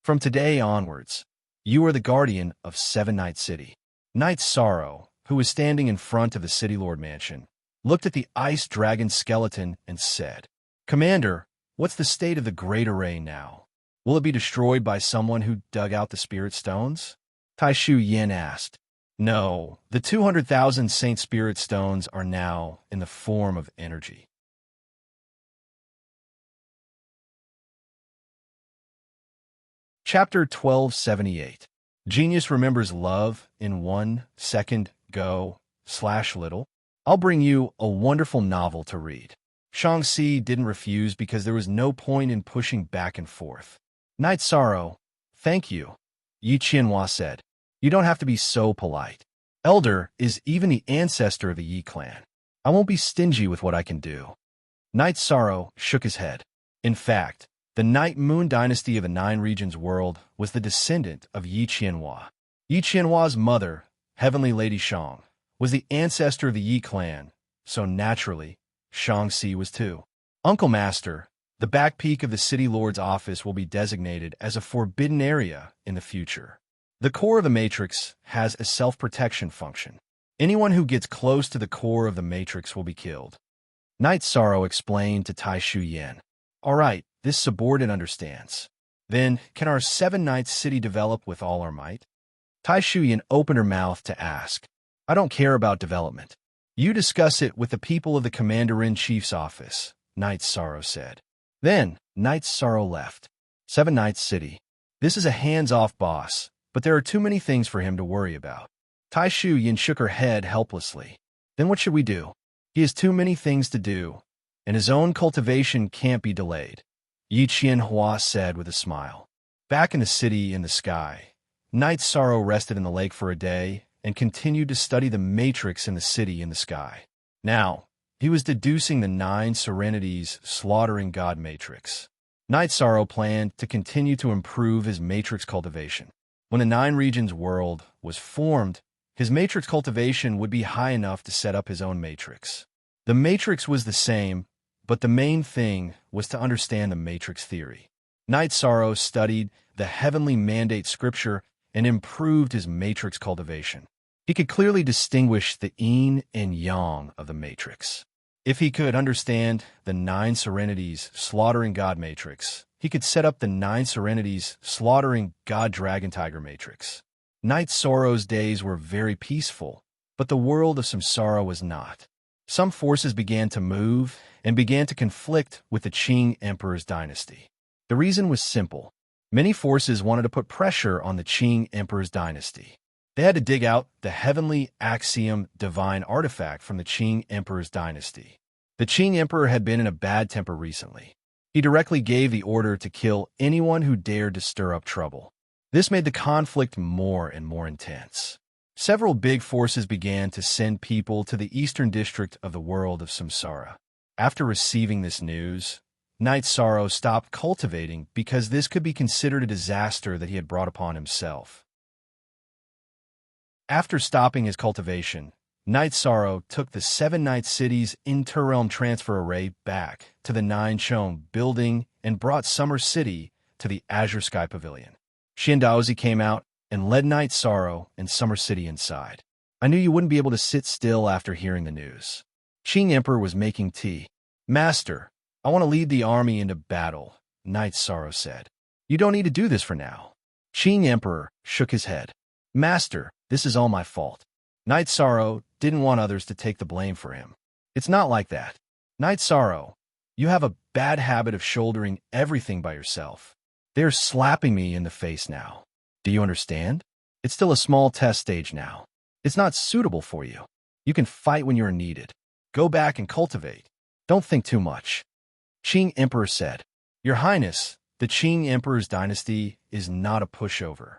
From today onwards, you are the guardian of Seven Night City. Night Sorrow, who was standing in front of the City Lord Mansion, looked at the ice dragon skeleton and said, Commander, what's the state of the Great Array now? Will it be destroyed by someone who dug out the Spirit Stones? Taishu Yin asked. No, the 200,000 Saint Spirit Stones are now in the form of energy. Chapter 1278. Genius remembers love in 1 second go/little. I'll bring you a wonderful novel to read. Shang-Chi didn't refuse because there was no point in pushing back and forth. Night Sorrow, thank you, Yi Qianhua said. You don't have to be so polite. Elder is even the ancestor of the Yi clan. I won't be stingy with what I can do. Night Sorrow shook his head. In fact, the Night Moon dynasty of the Nine Regions world was the descendant of Yi Qianhua. Yi Qianhua's mother, Heavenly Lady Shang, was the ancestor of the Yi clan, so naturally, Shang-Chi was too. Uncle Master, the back peak of the City Lord's office will be designated as a forbidden area in the future. The core of the matrix has a self-protection function. Anyone who gets close to the core of the matrix will be killed. Night Sorrow explained to Taishu Yin. All right, this subordinate understands. Then, can our Seven Nights City develop with all our might? Taishu Yin opened her mouth to ask. I don't care about development. You discuss it with the people of the Commander-in-Chief's office, Night Sorrow said. Then, Night Sorrow left. Seven Nights City. This is a hands-off boss, but there are too many things for him to worry about. Taishu Yin shook her head helplessly. Then what should we do? He has too many things to do, and his own cultivation can't be delayed, Yi Qianhua said with a smile. Back in the city in the sky, Night Sorrow rested in the lake for a day and continued to study the matrix in the city in the sky. Now, he was deducing the 9 serenities slaughtering God matrix. Night Sorrow planned to continue to improve his matrix cultivation. When the Nine Regions world was formed, his matrix cultivation would be high enough to set up his own matrix. The matrix was the same, but the main thing was to understand the matrix theory. Night Sorrow studied the heavenly mandate scripture and improved his matrix cultivation. He could clearly distinguish the yin and yang of the matrix. If he could understand the 9 serenities slaughtering God matrix, he could set up the 9 serenities slaughtering God Dragon Tiger matrix. Night Sorrow's days were very peaceful, but the world of Samsara was not. Some forces began to move and began to conflict with the Qing Emperor's dynasty. The reason was simple. Many forces wanted to put pressure on the Qing Emperor's dynasty. They had to dig out the heavenly axiom divine artifact from the Qing Emperor's dynasty. The Qing Emperor had been in a bad temper recently. He directly gave the order to kill anyone who dared to stir up trouble. This made the conflict more and more intense. Several big forces began to send people to the eastern district of the world of Samsara. After receiving this news, Knight Sorrow stopped cultivating because this could be considered a disaster that he had brought upon himself. After stopping his cultivation, Knight Sorrow took the 7 Night Cities Interrealm Transfer Array back to the 9 Chong building and brought Summer City to the Azure Sky Pavilion. Xiandaozi came out and led Knight Sorrow and Summer City inside. I knew you wouldn't be able to sit still after hearing the news. Qing Emperor was making tea. Master, I want to lead the army into battle, Knight Sorrow said. You don't need to do this for now. Qing Emperor shook his head. Master, this is all my fault. Knight Sorrow didn't want others to take the blame for him. It's not like that. Knight Sorrow, you have a bad habit of shouldering everything by yourself. They're slapping me in the face now. Do you understand? It's still a small test stage now. It's not suitable for you. You can fight when you're needed. Go back and cultivate. Don't think too much. Qing Emperor said, Your Highness, the Qing Emperor's dynasty is not a pushover.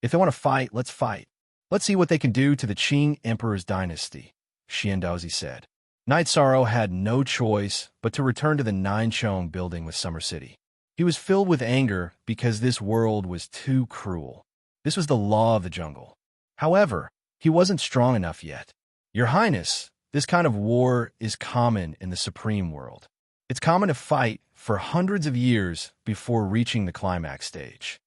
If they want to fight, let's fight. Let's see what they can do to the Qing Emperor's dynasty, Xiandaozi said. Knight Sorrow had no choice but to return to the 9 Chong building with Summer City. He was filled with anger because this world was too cruel. This was the law of the jungle. However, he wasn't strong enough yet. Your Highness, this kind of war is common in the Supreme World. It's common to fight for hundreds of years before reaching the climax stage.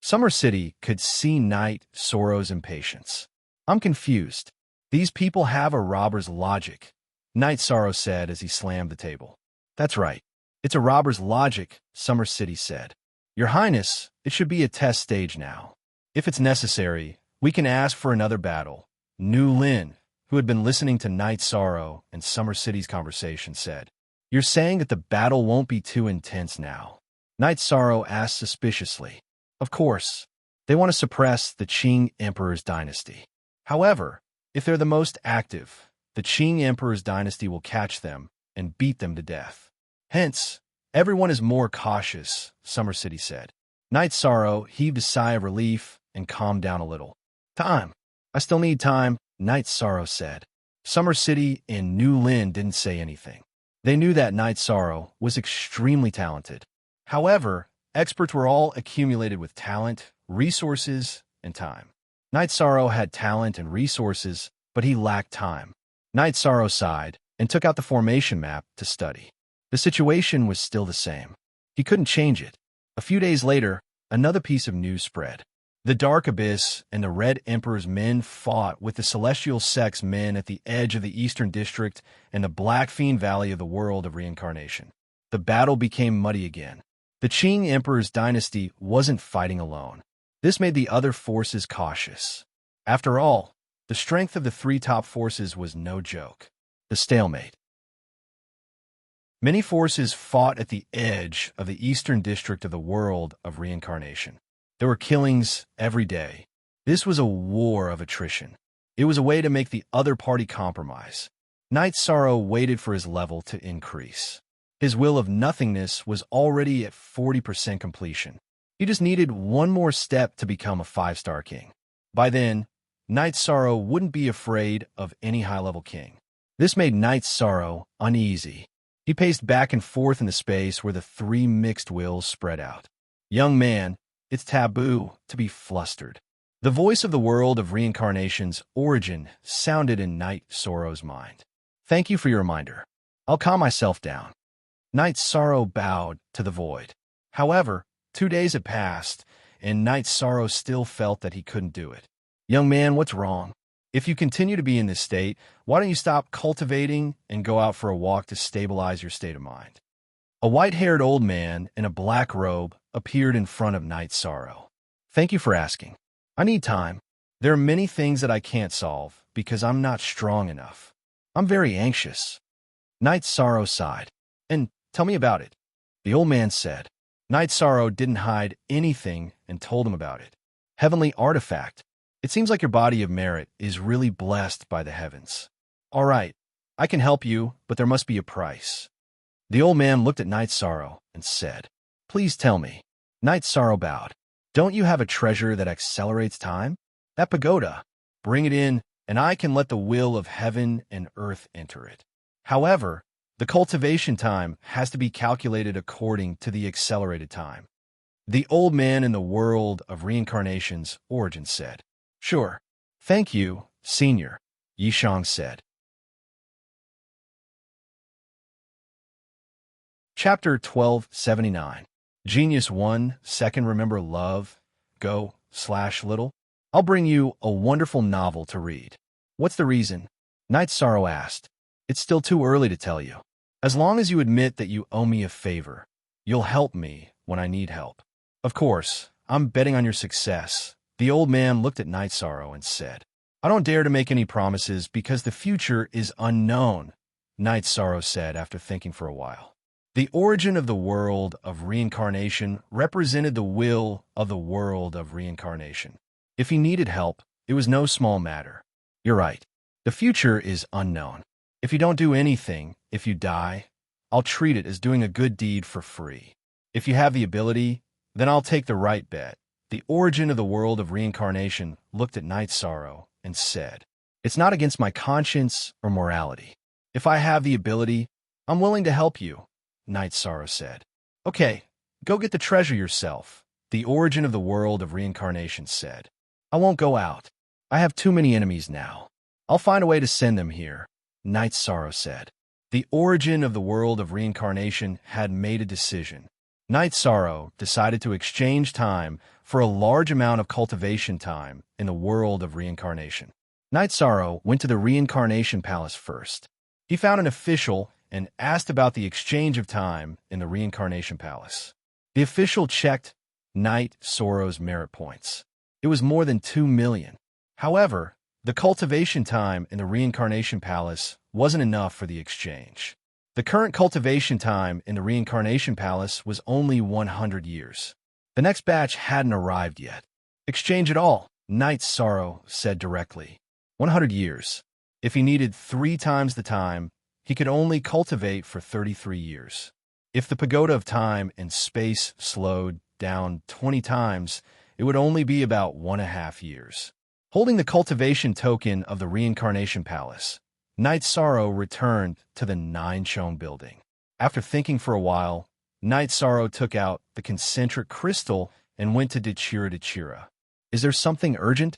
Summer City could see Knight Sorrow's impatience. I'm confused. These people have a robber's logic, Knight Sorrow said as he slammed the table. That's right. It's a robber's logic, Summer City said. Your Highness, it should be a test stage now. If it's necessary, we can ask for another battle. Nu Lin, who had been listening to Knight Sorrow and Summer City's conversation, said, You're saying that the battle won't be too intense now? Knight Sorrow asked suspiciously. Of course, they want to suppress the Qing Emperor's dynasty. However, if they're the most active, the Qing Emperor's dynasty will catch them and beat them to death. Hence, everyone is more cautious, Summer City said. Knight Sorrow heaved a sigh of relief and calmed down a little. Time. I still need time, Knight Sorrow said. Summer City and Nu Lin didn't say anything. They knew that Knight Sorrow was extremely talented. However, experts were all accumulated with talent, resources, and time. Knight Sorrow had talent and resources, but he lacked time. Knight Sorrow sighed and took out the formation map to study. The situation was still the same. He couldn't change it. A few days later, another piece of news spread. The Dark Abyss and the Red Emperor's men fought with the Celestial Sect's men at the edge of the Eastern District and the Black Fiend Valley of the World of Reincarnation. The battle became muddy again. The Qing Emperor's dynasty wasn't fighting alone. This made the other forces cautious. After all, the strength of the 3 top forces was no joke. The stalemate. Many forces fought at the edge of the Eastern District of the World of Reincarnation. There were killings every day. This was a war of attrition. It was a way to make the other party compromise. Knight Sorrow waited for his level to increase. His will of nothingness was already at 40% completion. He just needed one more step to become a 5-star king. By then, Knight Sorrow wouldn't be afraid of any high-level king. This made Knight Sorrow uneasy. He paced back and forth in the space where the 3 mixed wills spread out. Young man, it's taboo to be flustered. The voice of the world of reincarnation's origin sounded in Knight Sorrow's mind. Thank you for your reminder. I'll calm myself down. Knight Sorrow bowed to the void. However, 2 days had passed, and Knight Sorrow still felt that he couldn't do it. Young man, what's wrong? If you continue to be in this state, why don't you stop cultivating and go out for a walk to stabilize your state of mind? A white-haired old man in a black robe appeared in front of Knight Sorrow. Thank you for asking. I need time. There are many things that I can't solve because I'm not strong enough. I'm very anxious. Knight Sorrow sighed. And tell me about it, the old man said. Knight Sorrow didn't hide anything and told him about it. Heavenly artifact. It seems like your body of merit is really blessed by the heavens. All right, I can help you, but there must be a price. The old man looked at Night Sorrow and said, Please tell me. Night Sorrow bowed. Don't you have a treasure that accelerates time? That pagoda. Bring it in, and I can let the will of heaven and earth enter it. However, the cultivation time has to be calculated according to the accelerated time. The old man in the world of reincarnation's origin said, Sure. Thank you, Senior, Yishang said. Chapter 1279. Genius 1, Second Remember Love, Go/Little. I'll bring you a wonderful novel to read. What's the reason? Night Sorrow asked. It's still too early to tell you. As long as you admit that you owe me a favor, you'll help me when I need help. Of course, I'm betting on your success. The old man looked at Night Sorrow and said, I don't dare to make any promises because the future is unknown, Night Sorrow said after thinking for a while. The origin of the world of reincarnation represented the will of the world of reincarnation. If he needed help, it was no small matter. You're right. The future is unknown. If you don't do anything, if you die, I'll treat it as doing a good deed for free. If you have the ability, then I'll take the right bet. The origin of the world of reincarnation looked at Night Sorrow and said, It's not against my conscience or morality. If I have the ability, I'm willing to help you, Night Sorrow said. Okay, go get the treasure yourself, the origin of the world of reincarnation said. I won't go out. I have too many enemies now. I'll find a way to send them here, Night Sorrow said. The origin of the world of reincarnation had made a decision. Night Sorrow decided to exchange time for a large amount of cultivation time in the world of reincarnation. Night Sorrow went to the reincarnation palace first. He found an official and asked about the exchange of time in the reincarnation palace. The official checked Night Sorrow's merit points. It was more than 2 million. However, the cultivation time in the reincarnation palace wasn't enough for the exchange. The current cultivation time in the reincarnation palace was only 100 years. The next batch hadn't arrived yet. Exchange it all, Night Sorrow said directly. 100 years. If he needed 3 times the time, he could only cultivate for 33 years. If the pagoda of time and space slowed down 20 times, it would only be about 1.5 years. Holding the cultivation token of the reincarnation palace, Night Sorrow returned to the 9-Chong building. After thinking for a while, Night Sorrow took out the concentric crystal and went to Dechira. Is there something urgent?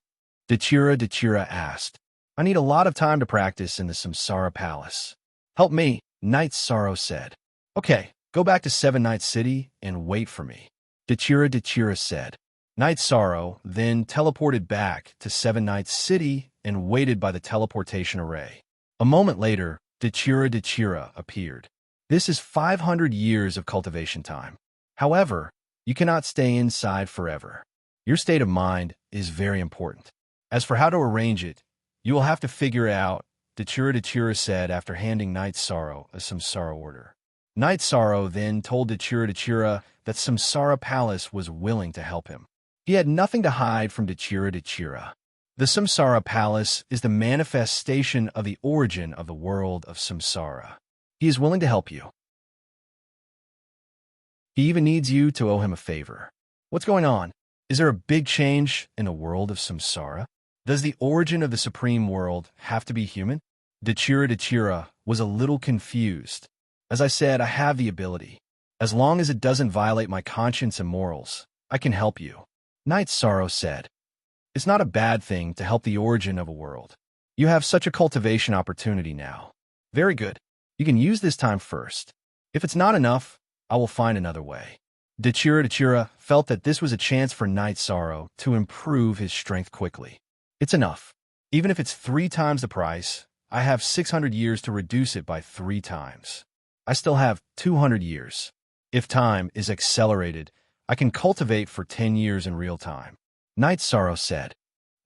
Dechira asked. I need a lot of time to practice in the Samsara Palace. Help me, Night Sorrow said. Okay, go back to 7 Night City and wait for me, Dechira said. Night Sorrow then teleported back to 7 Night City and waited by the teleportation array. A moment later, Dechira appeared. This is 500 years of cultivation time. However, you cannot stay inside forever. Your state of mind is very important. As for how to arrange it, you will have to figure it out, Dechira said after handing Night Sorrow a Samsara order. Night Sorrow then told Dechira that Samsara Palace was willing to help him. He had nothing to hide from Dechira. The Samsara Palace is the manifestation of the origin of the world of Samsara. He is willing to help you. He even needs you to owe him a favor. What's going on? Is there a big change in the world of Samsara? Does the origin of the supreme world have to be human? Dechira was a little confused. As I said, I have the ability. As long as it doesn't violate my conscience and morals, I can help you, Night Sorrow said. It's not a bad thing to help the origin of a world. You have such a cultivation opportunity now. Very good. You can use this time first. If it's not enough, I will find another way. Dechira felt that this was a chance for Night Sorrow to improve his strength quickly. It's enough. Even if it's 3 times the price, I have 600 years to reduce it by 3 times. I still have 200 years. If time is accelerated, I can cultivate for 10 years in real time. Night Sorrow said,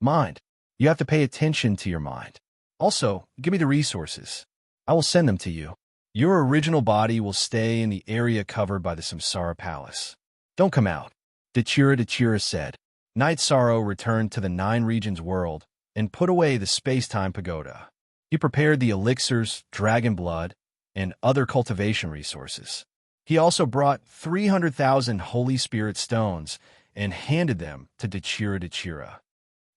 Mind. You have to pay attention to your mind. Also, give me the resources. I will send them to you. Your original body will stay in the area covered by the Samsara Palace. Don't come out, Dechira said. Night Sorrow returned to the Nine Regions world and put away the space-time pagoda. He prepared the elixirs, dragon blood, and other cultivation resources. He also brought 300,000 Holy Spirit stones and handed them to Dechira.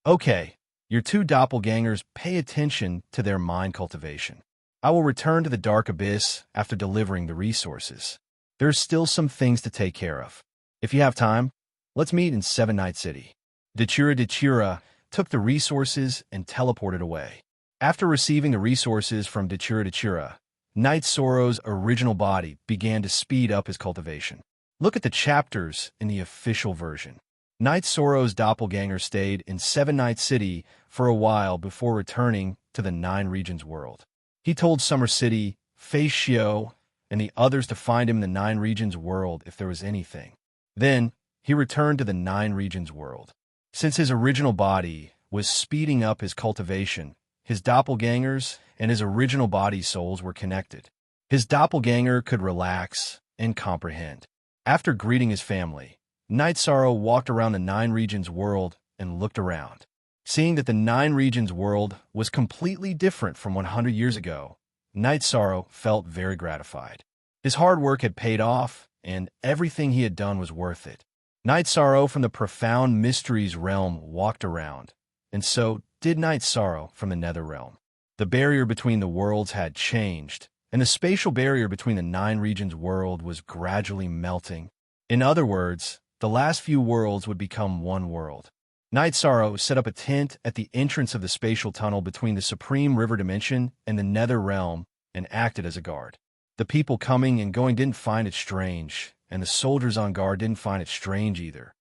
Okay, your two doppelgangers pay attention to their mind cultivation. I will return to the Dark Abyss after delivering the resources. There's still some things to take care of. If you have time, let's meet in Seven Night City. Dechira took the resources and teleported away. After receiving the resources from Dechira, Night Sorrow's original body began to speed up his cultivation. Look at the chapters in the official version. Night Sorrow's doppelganger stayed in Seven Night City for a while before returning to the Nine Regions world. He told Summer City, Fei Xiao, and the others to find him in the Nine Regions world if there was anything. Then, he returned to the Nine Regions world. Since his original body was speeding up his cultivation, his doppelgangers and his original body souls were connected. His doppelganger could relax and comprehend. After greeting his family, Night Sorrow walked around the Nine Regions world and looked around. Seeing that the Nine Regions world was completely different from 100 years ago, Night Sorrow felt very gratified. His hard work had paid off, and everything he had done was worth it. Night Sorrow from the profound mysteries realm walked around, and so did Night Sorrow from the Nether realm. The barrier between the worlds had changed, and the spatial barrier between the Nine Regions world was gradually melting. In other words, the last few worlds would become one world. Night Sorrow set up a tent at the entrance of the spatial tunnel between the Supreme River Dimension and the Nether realm and acted as a guard. The people coming and going didn't find it strange, and the soldiers on guard didn't find it strange either.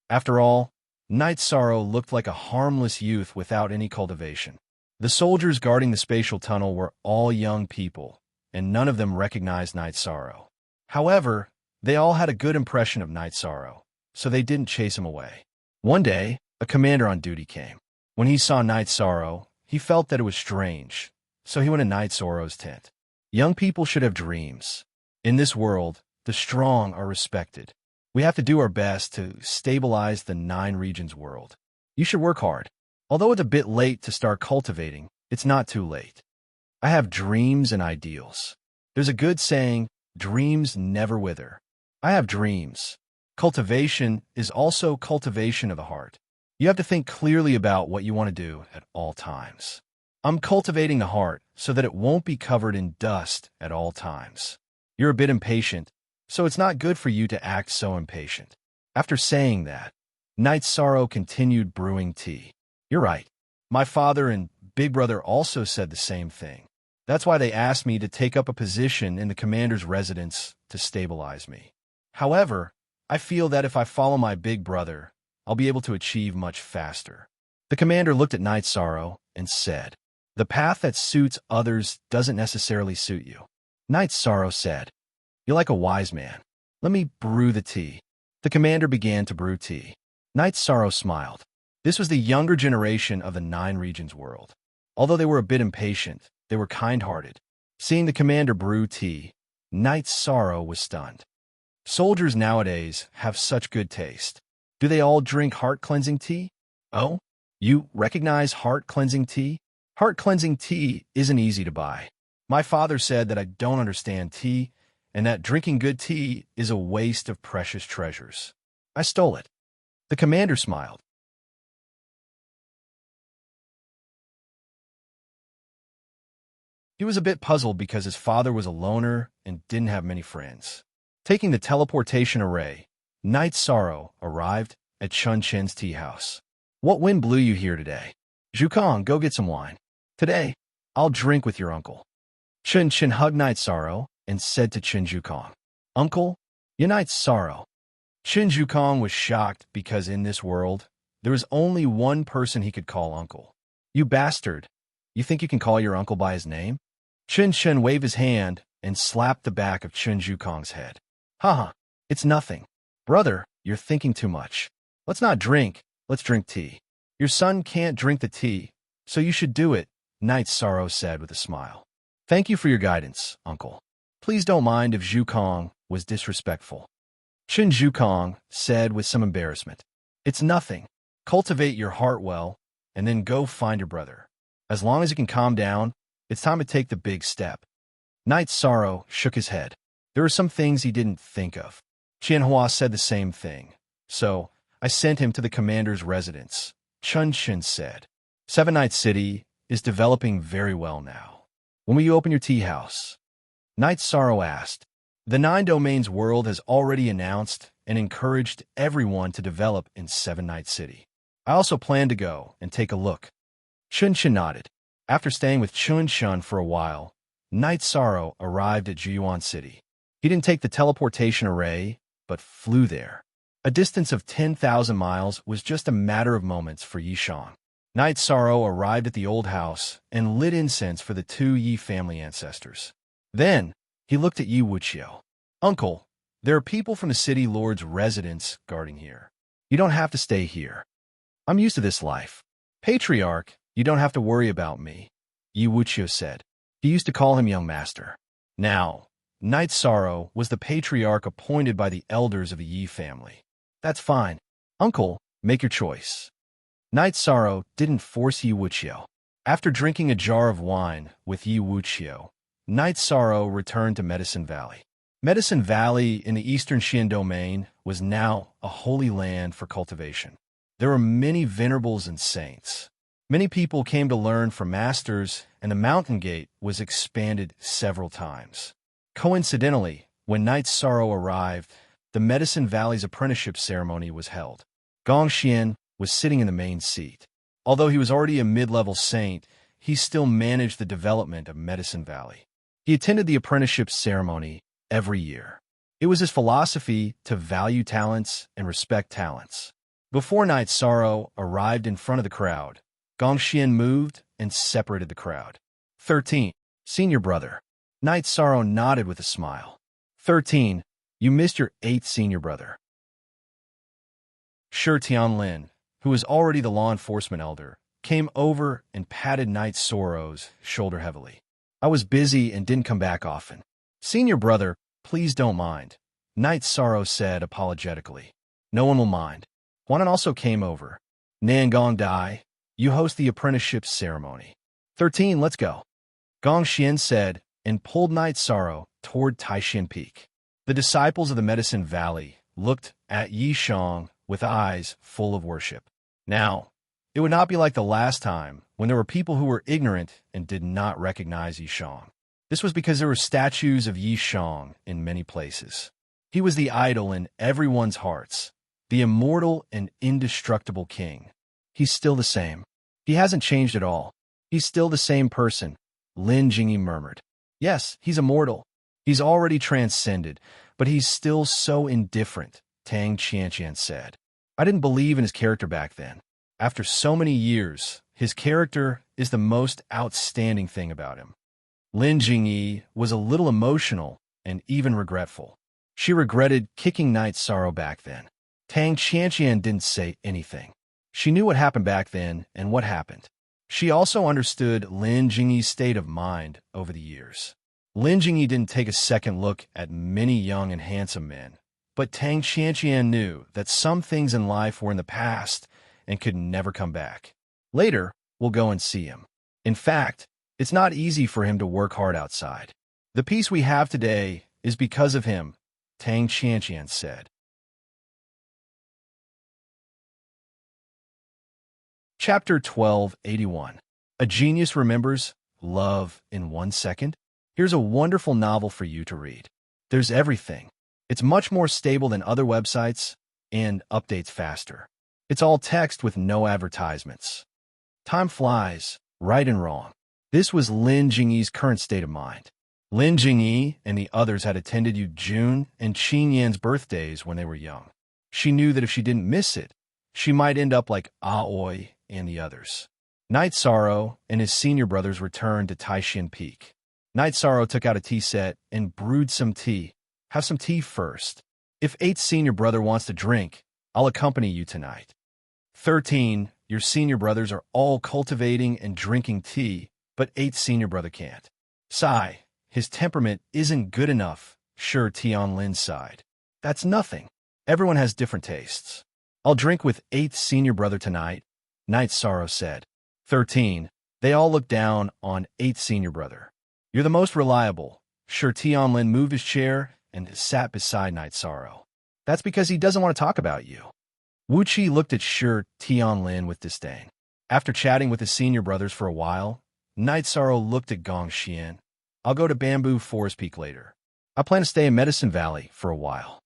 After all, Night Sorrow looked like a harmless youth without any cultivation. The soldiers guarding the spatial tunnel were all young people, and none of them recognized Night Sorrow. However, they all had a good impression of Night Sorrow, so they didn't chase him away. One day, a commander on duty came. When he saw Night Sorrow, he felt that it was strange, so he went to Night Sorrow's tent. Young people should have dreams. In this world, the strong are respected. We have to do our best to stabilize the Nine Regions world. You should work hard. Although it's a bit late to start cultivating, it's not too late. I have dreams and ideals. There's a good saying, dreams never wither. I have dreams. Cultivation is also cultivation of the heart. You have to think clearly about what you want to do at all times. I'm cultivating the heart so that it won't be covered in dust at all times. You're a bit impatient, so it's not good for you to act so impatient. After saying that, Night Sorrow continued brewing tea. You're right. My father and big brother also said the same thing. That's why they asked me to take up a position in the commander's residence to stabilize me. However, I feel that if I follow my big brother, I'll be able to achieve much faster. The commander looked at Night Sorrow and said, The path that suits others doesn't necessarily suit you. Night Sorrow said, You're like a wise man. Let me brew the tea. The commander began to brew tea. Night Sorrow smiled. This was the younger generation of the Nine Regions world. Although they were a bit impatient, they were kind-hearted. Seeing the commander brew tea, Night Sorrow was stunned. Soldiers nowadays have such good taste. Do they all drink heart-cleansing tea? Oh, you recognize heart-cleansing tea? Heart-cleansing tea isn't easy to buy. My father said that I don't understand tea, and that drinking good tea is a waste of precious treasures. I stole it. The commander smiled. He was a bit puzzled because his father was a loner and didn't have many friends. Taking the teleportation array, Night Sorrow arrived at Chun Chen's tea house. What wind blew you here today? Zhukong, go get some wine. Today, I'll drink with your uncle. Chun Chen hugged Night Sorrow and said to Chen Zhukong, Uncle, you Night Sorrow. Chen Zhukong was shocked because in this world, there was only one person he could call uncle. You bastard. You think you can call your uncle by his name? Chen Chen waved his hand and slapped the back of Chen Zhukong's head. Haha, it's nothing. Brother, you're thinking too much. Let's not drink, let's drink tea. Your son can't drink the tea, so you should do it, Night Sorrow said with a smile. Thank you for your guidance, uncle. Please don't mind if Zhukong was disrespectful. Chun Zhukong said with some embarrassment. It's nothing. Cultivate your heart well, and then go find your brother. As long as you can calm down, it's time to take the big step. Knight Sorrow shook his head. There were some things he didn't think of. Qianhua said the same thing. So, I sent him to the commander's residence. Chun Shin said. Seven Night City is developing very well now. When will you open your tea house? Knight Sorrow asked. The Nine Domains world has already announced and encouraged everyone to develop in Seven Night City. I also plan to go and take a look. Chun Shin nodded. After staying with Chun Shun for a while, Knight Sorrow arrived at Juyuan City. He didn't take the teleportation array, but flew there. A distance of 10,000 miles was just a matter of moments for Yishang. Knight Sorrow arrived at the old house and lit incense for the two Yi family ancestors. Then, he looked at Yi Wuqiu. Uncle, there are people from the city lord's residence guarding here. You don't have to stay here. I'm used to this life. Patriarch, you don't have to worry about me, Yi Wuqiu said. He used to call him young master. Now, Knight Sorrow was the patriarch appointed by the elders of the Yi family. That's fine. Uncle, make your choice. Knight Sorrow didn't force Yi Wuqiu. After drinking a jar of wine with Yi Wuqiu, Knight Sorrow returned to Medicine Valley. Medicine Valley in the eastern Xian domain was now a holy land for cultivation. There were many venerables and saints. Many people came to learn from masters, and the mountain gate was expanded several times. Coincidentally, when Knight Sorrow arrived, the Medicine Valley's apprenticeship ceremony was held. Gong Xian was sitting in the main seat. Although he was already a mid-level saint, he still managed the development of Medicine Valley. He attended the apprenticeship ceremony every year. It was his philosophy to value talents and respect talents. Before Knight Sorrow arrived in front of the crowd, Gong Xian moved and separated the crowd. 13. Senior brother. Knight Sorrow nodded with a smile. 13. You missed your 8th senior brother. Shi Tianlin, who was already the law enforcement elder, came over and patted Knight Sorrow's shoulder heavily. I was busy and didn't come back often. Senior brother, please don't mind, Knight Sorrow said apologetically. No one will mind. Huanan also came over. Nangong Dai, you host the apprenticeship ceremony. 13, let's go. Gong Xian said and pulled Knight Sorrow toward Taishan Peak. The disciples of the Medicine Valley looked at Yishang with eyes full of worship. Now, it would not be like the last time when there were people who were ignorant and did not recognize Yishang. This was because there were statues of Yishang in many places. He was the idol in everyone's hearts, the immortal and indestructible king. He's still the same. He hasn't changed at all. He's still the same person, Lin Jingyi murmured. Yes, he's immortal. He's already transcended, but he's still so indifferent, Tang Qianqian said. I didn't believe in his character back then. After so many years, his character is the most outstanding thing about him. Lin Jingyi was a little emotional and even regretful. She regretted kicking Knight Sorrow back then. Tang Qianqian didn't say anything. She knew what happened back then and what happened. She also understood Lin Jingyi's state of mind over the years. Lin Jingyi didn't take a second look at many young and handsome men, but Tang Qianqian knew that some things in life were in the past and could never come back. Later, we'll go and see him. In fact, it's not easy for him to work hard outside. The peace we have today is because of him, Tang Qianqian said. Chapter 1281. A Genius Remembers Love in 1 Second? Here's a wonderful novel for you to read. There's everything. It's much more stable than other websites and updates faster. It's all text with no advertisements. Time flies, right and wrong. This was Lin Jingyi's current state of mind. Lin Jingyi and the others had attended Yu Jun and Qin Yan's birthdays when they were young. She knew that if she didn't miss it, she might end up like Aoi and the others. Knight Sorrow and his senior brothers returned to Taishan Peak. Knight Sorrow took out a tea set and brewed some tea. Have some tea first. If 8th senior brother wants to drink, I'll accompany you tonight. 13, your senior brothers are all cultivating and drinking tea, but 8th senior brother can't. Sigh, his temperament isn't good enough, Shi Tianlin sighed. That's nothing. Everyone has different tastes. I'll drink with 8th senior brother tonight, Knight's Sorrow said. 13. They all looked down on 8th senior brother. You're the most reliable. Sure, Tionlin moved his chair and sat beside Knight's Sorrow. That's because he doesn't want to talk about you. Wu Qi looked at Shi Tianlin with disdain. After chatting with his senior brothers for a while, Knight's Sorrow looked at Gong Xian. I'll go to Bamboo Forest Peak later. I plan to stay in Medicine Valley for a while.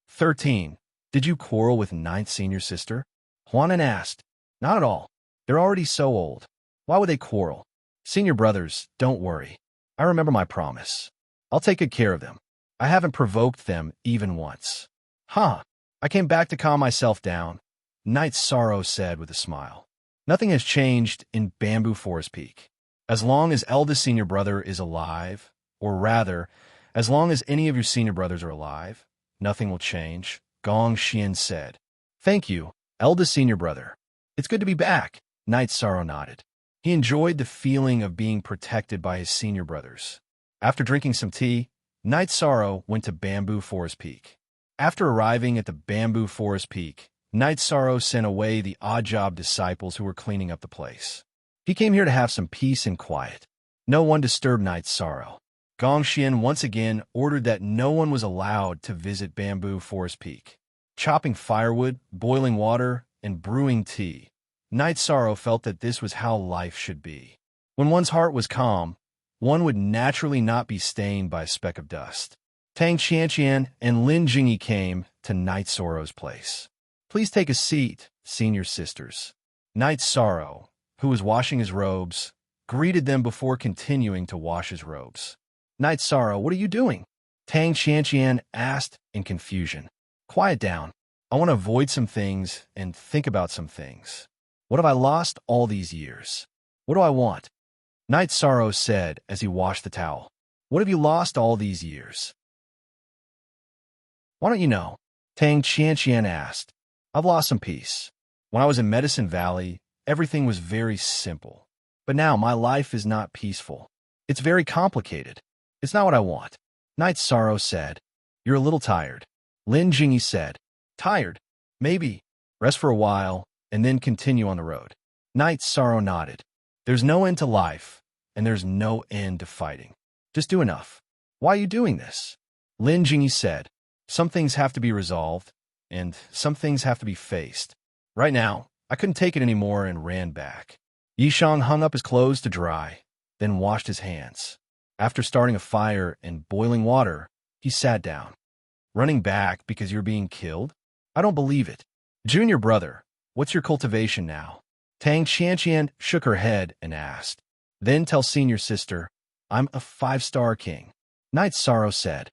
13. Did you quarrel with 9th senior sister? Huanan asked. Not at all. They're already so old. Why would they quarrel? Senior brothers, don't worry. I remember my promise. I'll take good care of them. I haven't provoked them even once. Huh. I came back to calm myself down, Knight's Sorrow said with a smile. Nothing has changed in Bamboo Forest Peak. As long as eldest senior brother is alive, or rather, as long as any of your senior brothers are alive, nothing will change, Gong Xian said. Thank you, eldest senior brother. It's good to be back, Knight's Sorrow nodded. He enjoyed the feeling of being protected by his senior brothers. After drinking some tea, Knight's Sorrow went to Bamboo Forest Peak. After arriving at the Bamboo Forest Peak, Knight's Sorrow sent away the odd-job disciples who were cleaning up the place. He came here to have some peace and quiet. No one disturbed Knight's Sorrow. Gong Xian once again ordered that no one was allowed to visit Bamboo Forest Peak. Chopping firewood, boiling water, and brewing tea, Knight's Sorrow felt that this was how life should be. When one's heart was calm, one would naturally not be stained by a speck of dust. Tang Qianqian and Lin Jingyi came to Knight's Sorrow's place. Please take a seat, senior sisters. Knight's Sorrow, who was washing his robes, greeted them before continuing to wash his robes. Knight's Sorrow, what are you doing? Tang Qianqian asked in confusion. Quiet down. I want to avoid some things and think about some things. What have I lost all these years? What do I want? Knight's Sorrow said as he washed the towel. What have you lost all these years? Why don't you know? Tang Qianqian asked. I've lost some peace. When I was in Medicine Valley, everything was very simple. But now my life is not peaceful. It's very complicated. It's not what I want. Knight's Sorrow said. You're a little tired. Lin Jingyi said. Tired? Maybe. Rest for a while, and then continue on the road. Knight's Sorrow nodded. There's no end to life, and there's no end to fighting. Just do enough. Why are you doing this? Lin Jingyi said. Some things have to be resolved, and some things have to be faced. Right now, I couldn't take it anymore and ran back. Yishang hung up his clothes to dry, then washed his hands. After starting a fire and boiling water, he sat down. Running back because you're being killed? I don't believe it. Junior brother, what's your cultivation now? Tang Qianqian shook her head and asked. Then tell senior sister, I'm a 5-star king. Knight's Sorrow said.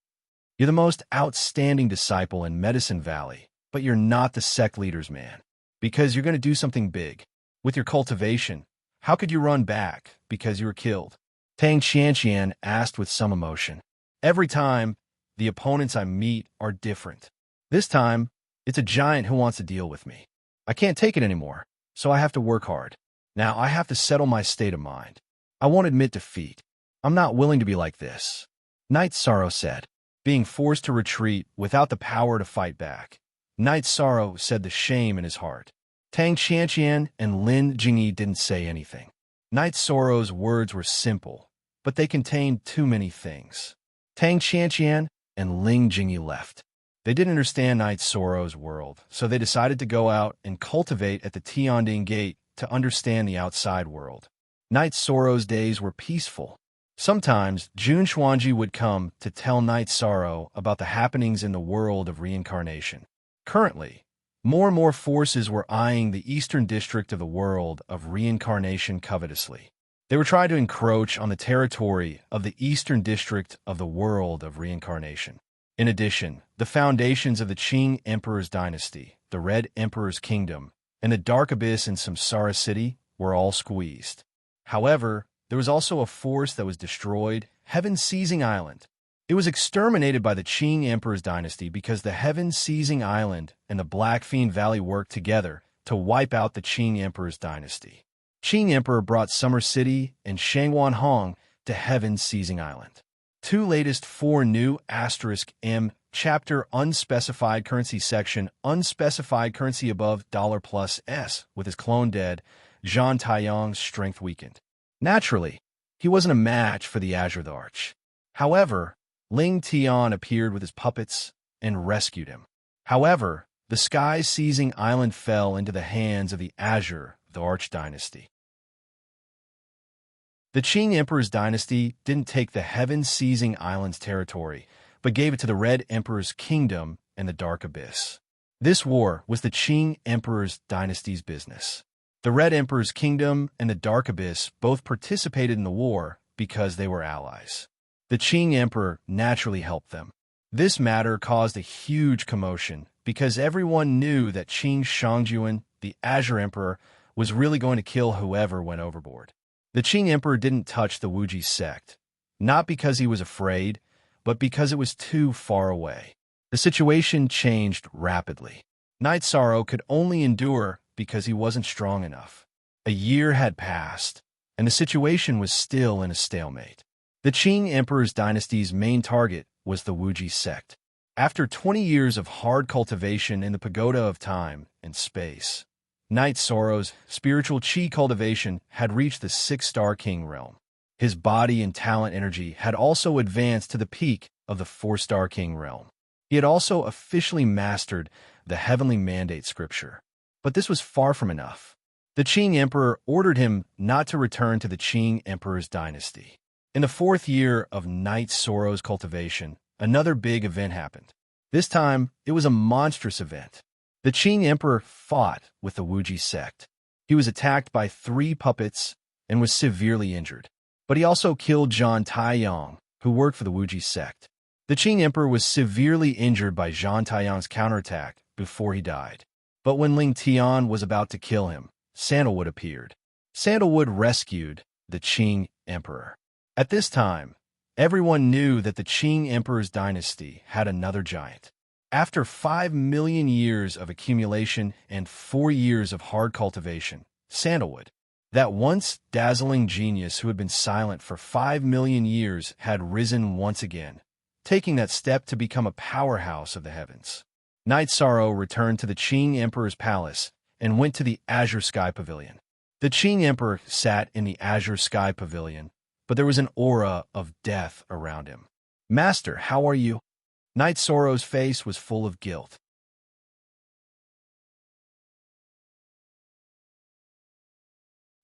You're the most outstanding disciple in Medicine Valley, but you're not the sect leader's man. Because you're going to do something big. With your cultivation, how could you run back because you were killed? Tang Qianqian asked with some emotion. Every time, the opponents I meet are different. This time, it's a giant who wants to deal with me. I can't take it anymore, so I have to work hard. Now I have to settle my state of mind. I won't admit defeat. I'm not willing to be like this. Knight's Sorrow said. Being forced to retreat without the power to fight back. Knight's Sorrow said the shame in his heart. Tang Qianqian and Lin Jingyi didn't say anything. Knight's Sorrow's words were simple, but they contained too many things. Tang Qianqian and Lin Jingyi left. They didn't understand Knight's Sorrow's world, so they decided to go out and cultivate at the Tianding Gate to understand the outside world. Knight's Sorrow's days were peaceful. Sometimes, Jun Xuanji would come to tell Knight's Sorrow about the happenings in the world of reincarnation. Currently, more and more forces were eyeing the eastern district of the world of reincarnation covetously. They were trying to encroach on the territory of the eastern district of the world of reincarnation. In addition, the foundations of the Qing Emperor's dynasty, the Red Emperor's kingdom, and the Dark Abyss in Samsara City were all squeezed. However, there was also a force that was destroyed, Heaven-Seizing Island. It was exterminated by the Qing Emperor's dynasty because the Heaven-Seizing Island and the Blackfean Valley worked together to wipe out the Qing Emperor's dynasty. Qing Emperor brought Summer City and Shangwan Hong to Heaven-Seizing Island. Two latest 4 new *M Chapter Unspecified Currency Section Unspecified Currency above $+S. With his clone dead, Zhang Taiyang's strength weakened. Naturally, he wasn't a match for the Azure Arch. However, Ling Tian appeared with his puppets and rescued him. However, the sky-seizing island fell into the hands of the Azure, the Arch dynasty. The Qing Emperor's dynasty didn't take the heaven-seizing island's territory, but gave it to the Red Emperor's kingdom and the Dark Abyss. This war was the Qing Emperor's dynasty's business. The Red Emperor's kingdom and the Dark Abyss both participated in the war because they were allies. The Qing Emperor naturally helped them. This matter caused a huge commotion because everyone knew that Qing Shangjuan, the Azure Emperor, was really going to kill whoever went overboard. The Qing Emperor didn't touch the Wuji sect, not because he was afraid, but because it was too far away. The situation changed rapidly. Night Sorrow could only endure because he wasn't strong enough. A year had passed, and the situation was still in a stalemate. The Qing Emperor's dynasty's main target was the Wuji sect. After 20 years of hard cultivation in the pagoda of time and space, Night Sorrow's spiritual chi cultivation had reached the 6-star king realm. His body and talent energy had also advanced to the peak of the 4-star king realm. He had also officially mastered the heavenly mandate scripture. But this was far from enough. The Qing Emperor ordered him not to return to the Qing Emperor's dynasty. In the 4th year of Night Sorrow's cultivation, another big event happened. This time, it was a monstrous event. The Qing Emperor fought with the Wuji sect. He was attacked by 3 puppets and was severely injured. But he also killed Zhang Taiyang, who worked for the Wuji sect. The Qing Emperor was severely injured by Zhang Taiyang's counterattack before he died. But when Ling Tian was about to kill him, Sandalwood appeared. Sandalwood rescued the Qing Emperor. At this time, everyone knew that the Qing Emperor's dynasty had another giant. After 5 million years of accumulation and 4 years of hard cultivation, Sandalwood, that once dazzling genius who had been silent for 5 million years, had risen once again, taking that step to become a powerhouse of the heavens. Night Sorrow returned to the Qing Emperor's palace and went to the Azure Sky Pavilion. The Qing Emperor sat in the Azure Sky Pavilion, but there was an aura of death around him. "Master, how are you?" Night Sorrow's face was full of guilt.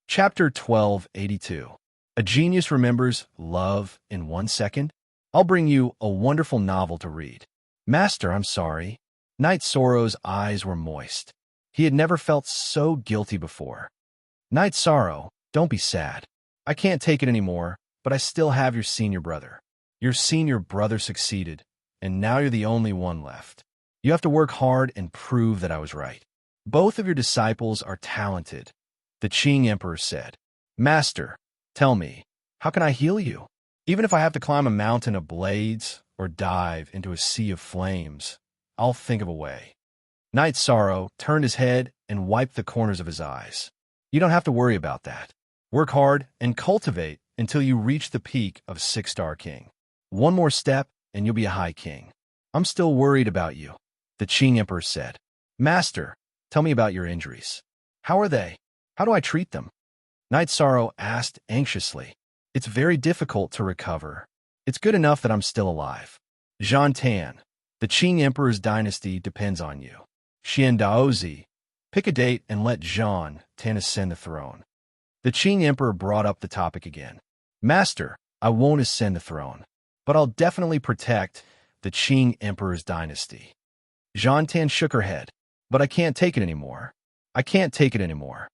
Chapter 1282. A Genius Remembers Love in 1 Second? I'll bring you a wonderful novel to read. "Master, I'm sorry." Night Sorrow's eyes were moist. He had never felt so guilty before. "Night Sorrow, don't be sad. I can't take it anymore, but I still have your senior brother. Your senior brother succeeded, and now you're the only one left. You have to work hard and prove that I was right. Both of your disciples are talented," the Qing Emperor said. "Master, tell me, how can I heal you? Even if I have to climb a mountain of blades or dive into a sea of flames, I'll think of a way." Night Sorrow turned his head and wiped the corners of his eyes. "You don't have to worry about that. Work hard and cultivate until you reach the peak of 6-star king. One more step and you'll be a high king. I'm still worried about you," the Qing Emperor said. "Master, tell me about your injuries. How are they? How do I treat them?" Night Sorrow asked anxiously. "It's very difficult to recover. It's good enough that I'm still alive. Zhan Tan, the Qing Emperor's dynasty depends on you. Xian Daozi, pick a date and let Zhan Tan ascend the throne." The Qing Emperor brought up the topic again. "Master, I won't ascend the throne, but I'll definitely protect the Qing Emperor's dynasty." Zhan Tan shook her head. "But I can't take it anymore. I can't take it anymore."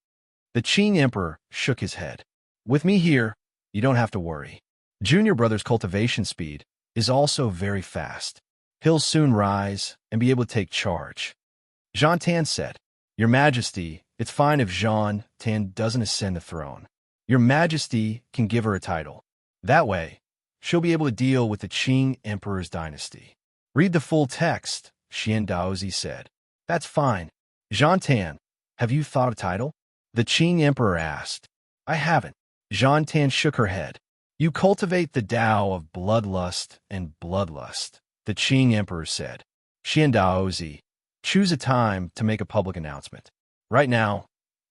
The Qing Emperor shook his head. "With me here, you don't have to worry. Junior brother's cultivation speed is also very fast. He'll soon rise and be able to take charge." Zhan Tan said, "Your Majesty, it's fine if Zhan Tan doesn't ascend the throne. Your Majesty can give her a title. That way, she'll be able to deal with the Qing Emperor's dynasty." "Read the full text," Xian Daozi said. "That's fine. Zhan Tan, have you thought of a title?" the Qing Emperor asked. "I haven't." Zhan Tan shook her head. "You cultivate the Tao of bloodlust and bloodlust. the Qing Emperor said. Xian Daozi, choose a time to make a public announcement. Right now,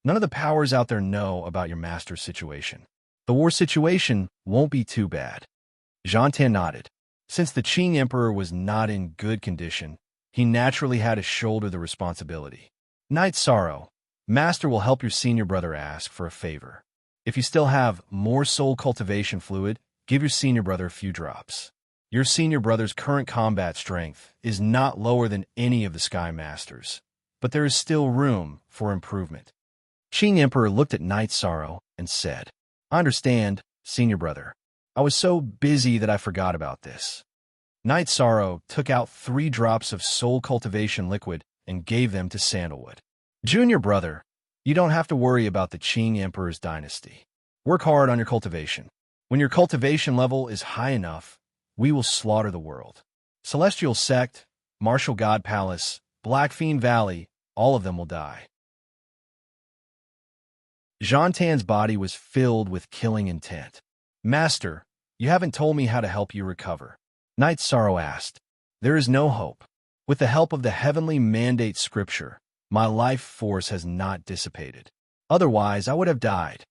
none of the powers out there know about your master's situation. The war situation won't be too bad. Zhang Tan nodded. Since the Qing Emperor was not in good condition, he naturally had to shoulder the responsibility. Knight Sorrow, Master will help your senior brother ask for a favor. If you still have more soul cultivation fluid, give your senior brother a few drops. Your senior brother's current combat strength is not lower than any of the Sky Masters, but there is still room for improvement. Qing Emperor looked at Knight Sorrow and said, I understand, senior brother. I was so busy that I forgot about this. Knight Sorrow took out 3 drops of soul cultivation liquid and gave them to Sandalwood. Junior brother, you don't have to worry about the Qing Emperor's dynasty. Work hard on your cultivation. When your cultivation level is high enough, we will slaughter the world. Celestial Sect, Martial God Palace, Black Fiend Valley, all of them will die. Zhang Tan's body was filled with killing intent. Master, you haven't told me how to help you recover. Knight Sorrow asked. There is no hope. With the help of the heavenly mandate scripture, my life force has not dissipated. Otherwise, I would have died.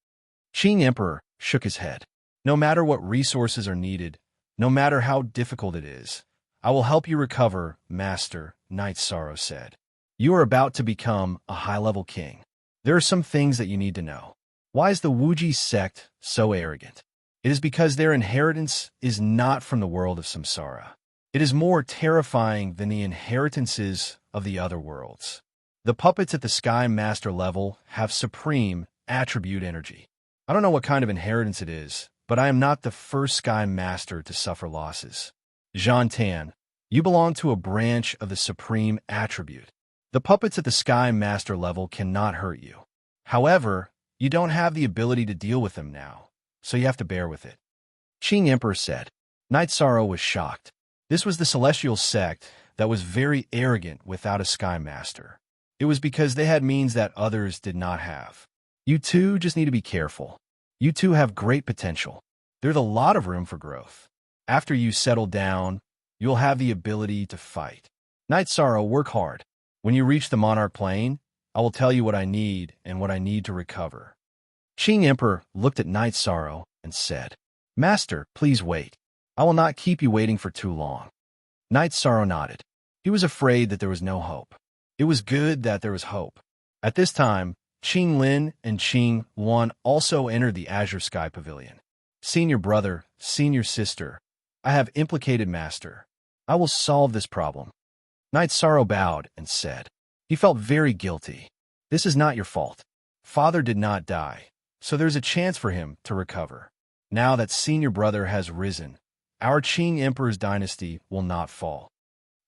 Qing Emperor shook his head. No matter what resources are needed, no matter how difficult it is, I will help you recover, Master, Knight Sorrow said. You are about to become a high-level king. There are some things that you need to know. Why is the Wuji sect so arrogant? It is because their inheritance is not from the world of samsara. It is more terrifying than the inheritances of the other worlds. The puppets at the Sky Master level have supreme attribute energy. I don't know what kind of inheritance it is, but I am not the first Sky Master to suffer losses. Zhang Tan, you belong to a branch of the supreme attribute. The puppets at the Sky Master level cannot hurt you. However, you don't have the ability to deal with them now, so you have to bear with it. Qing Emperor said. Knight Sorrow was shocked. This was the Celestial Sect that was very arrogant without a Sky Master. It was because they had means that others did not have. You two just need to be careful. You two have great potential. There's a lot of room for growth. After you settle down, you'll have the ability to fight. Knight Sorrow, work hard. When you reach the Monarch Plane, I will tell you what I need and what I need to recover. Qing Emperor looked at Knight Sorrow and said, Master, please wait. I will not keep you waiting for too long. Knight Sorrow nodded. He was afraid that there was no hope. It was good that there was hope. At this time, Qing Lin and Qing Wan also entered the Azure Sky Pavilion. Senior brother, senior sister, I have implicated Master. I will solve this problem. Knight Sorrow bowed and said. He felt very guilty. This is not your fault. Father did not die, so there's a chance for him to recover. Now that senior brother has risen, our Qing Emperor's dynasty will not fall.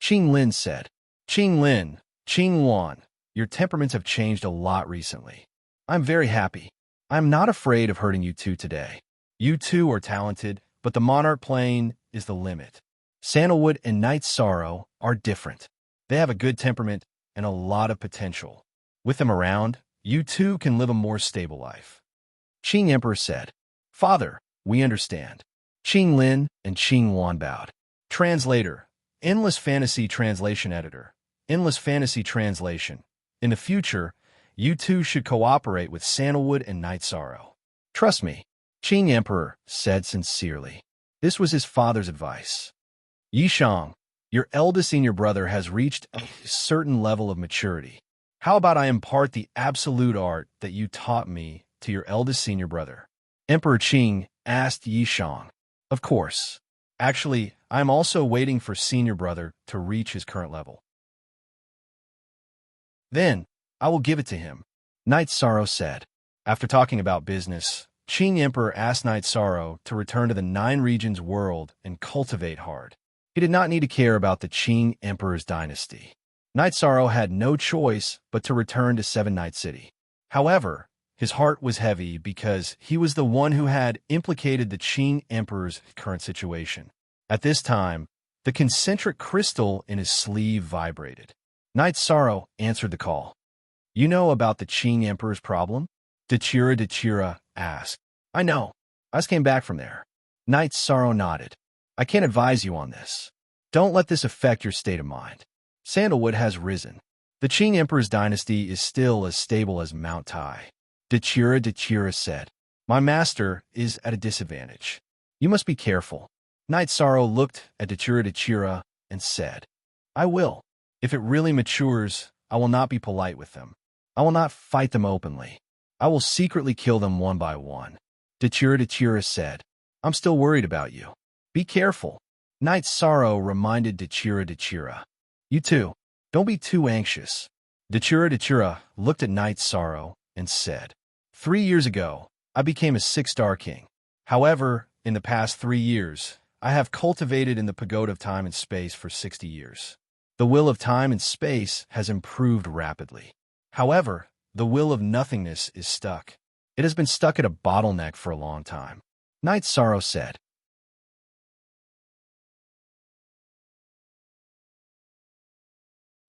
Qing Lin said. Qing Lin, Qing Wan, your temperaments have changed a lot recently. I'm very happy. I'm not afraid of hurting you two today. You two are talented, but the Monarch Plane is the limit. Sandalwood and Knight Sorrow are different. They have a good temperament and a lot of potential. With them around, you two can live a more stable life. Qing Emperor said, Father, we understand. Qing Lin and Qing Wan bowed. Translator, Endless Fantasy Translation Editor, Endless Fantasy Translation. In the future, you two should cooperate with Sandalwood and Knight Sorrow. Trust me, Qing Emperor said sincerely. This was his father's advice. Yishang, your eldest senior brother has reached a certain level of maturity. How about I impart the absolute art that you taught me to your eldest senior brother? Emperor Qing asked Yishang. Of course. Actually, I'm also waiting for senior brother to reach his current level. Then, I will give it to him, Knight Sorrow said. After talking about business, Qing Emperor asked Knight Sorrow to return to the 9 regions world and cultivate hard. He did not need to care about the Qing Emperor's dynasty. Knight Sorrow had no choice but to return to Seven Night City. However, his heart was heavy because he was the one who had implicated the Qing Emperor's current situation. At this time, the concentric crystal in his sleeve vibrated. Knight Sorrow answered the call. You know about the Qing Emperor's problem? Dechira asked. I know. I just came back from there. Knight Sorrow nodded. I can't advise you on this. Don't let this affect your state of mind. Sandalwood has risen. The Qing Emperor's dynasty is still as stable as Mount Tai. Dechira said, "My master is at a disadvantage. You must be careful." Knight Sorrow looked at Dechira and said, "I will. If it really matures, I will not be polite with them. I will not fight them openly. I will secretly kill them one by one." Dechira said, "I'm still worried about you. Be careful." Knight Sorrow reminded Dechira, "You too. Don't be too anxious." Dechira looked at Knight Sorrow and said, 3 years ago, I became a 6-star king. However, in the past 3 years, I have cultivated in the pagoda of time and space for 60 years. The will of time and space has improved rapidly. However, the will of nothingness is stuck. It has been stuck at a bottleneck for a long time. Knight Sorrow said.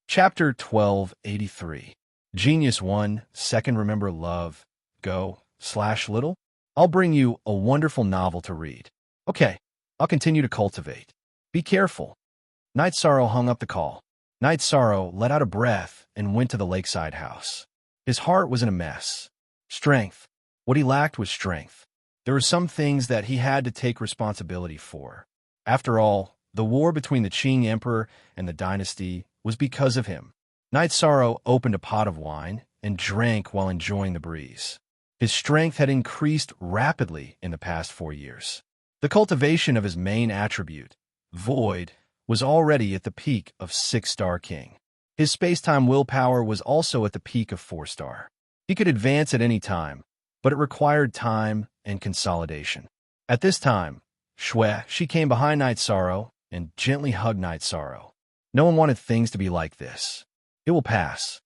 Chapter 1283. Genius 1, Second Remember Love, Go/Little? I'll bring you a wonderful novel to read. Okay, I'll continue to cultivate. Be careful. Knight Sorrow hung up the call. Knight Sorrow let out a breath and went to the lakeside house. His heart was in a mess. Strength. What he lacked was strength. There were some things that he had to take responsibility for. After all, the war between the Qing Emperor and the dynasty was because of him. Knight Sorrow opened a pot of wine and drank while enjoying the breeze. His strength had increased rapidly in the past 4 years. The cultivation of his main attribute, Void, was already at the peak of 6-star king. His space-time willpower was also at the peak of 4-star. He could advance at any time, but it required time and consolidation. At this time, she came behind Knight Sorrow and gently hugged Knight Sorrow. No one wanted things to be like this. It will pass.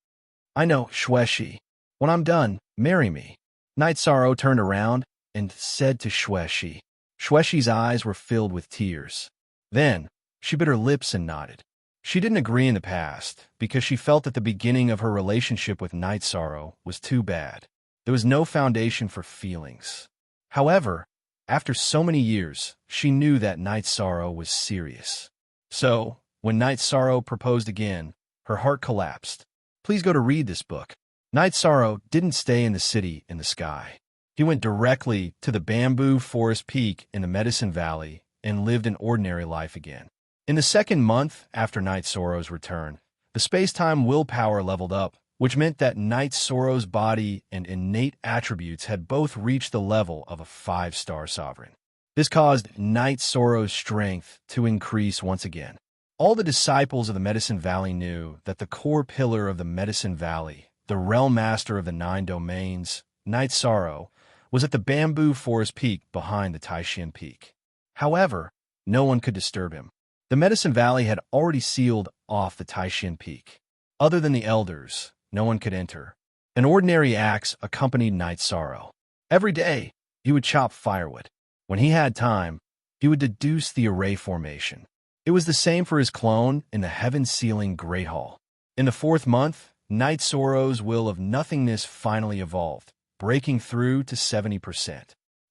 I know, she. When I'm done, marry me. Knight Sorrow turned around and said to she. She's eyes were filled with tears. Then, she bit her lips and nodded. She didn't agree in the past because she felt that the beginning of her relationship with Knight Sorrow was too bad. There was no foundation for feelings. However, after so many years, she knew that Knight Sorrow was serious. So, when Knight Sorrow proposed again, her heart collapsed. Please go to read this book. Knight Sorrow didn't stay in the city in the sky. He went directly to the bamboo forest peak in the Medicine Valley and lived an ordinary life again. In the second month after Knight Sorrow's return, the space-time willpower leveled up, which meant that Knight Sorrow's body and innate attributes had both reached the level of a 5-star sovereign. This caused Knight Sorrow's strength to increase once again. All the disciples of the Medicine Valley knew that the core pillar of the Medicine Valley, the realm master of the 9 domains, Knight Sorrow, was at the bamboo forest peak behind the Taishan Peak. However, no one could disturb him. The Medicine Valley had already sealed off the Taishan Peak. Other than the elders, no one could enter. An ordinary axe accompanied Knight Sorrow. Every day, he would chop firewood. When he had time, he would deduce the array formation. It was the same for his clone in the heaven-sealing Great Hall. In the 4th month, Knight Sorrow's will of nothingness finally evolved, breaking through to 70%.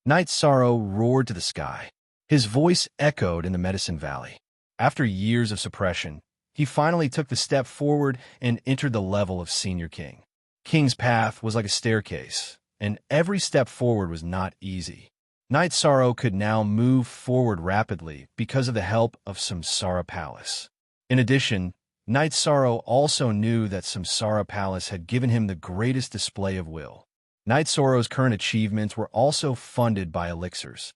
Knight Sorrow roared to the sky. His voice echoed in the Medicine Valley. After years of suppression, he finally took the step forward and entered the level of Senior King. King's path was like a staircase, and every step forward was not easy. Knight Sorrow could now move forward rapidly because of the help of Samsara Palace. In addition, Knight Sorrow also knew that Samsara Palace had given him the greatest display of will. Knight Sorrow's current achievements were also funded by elixirs.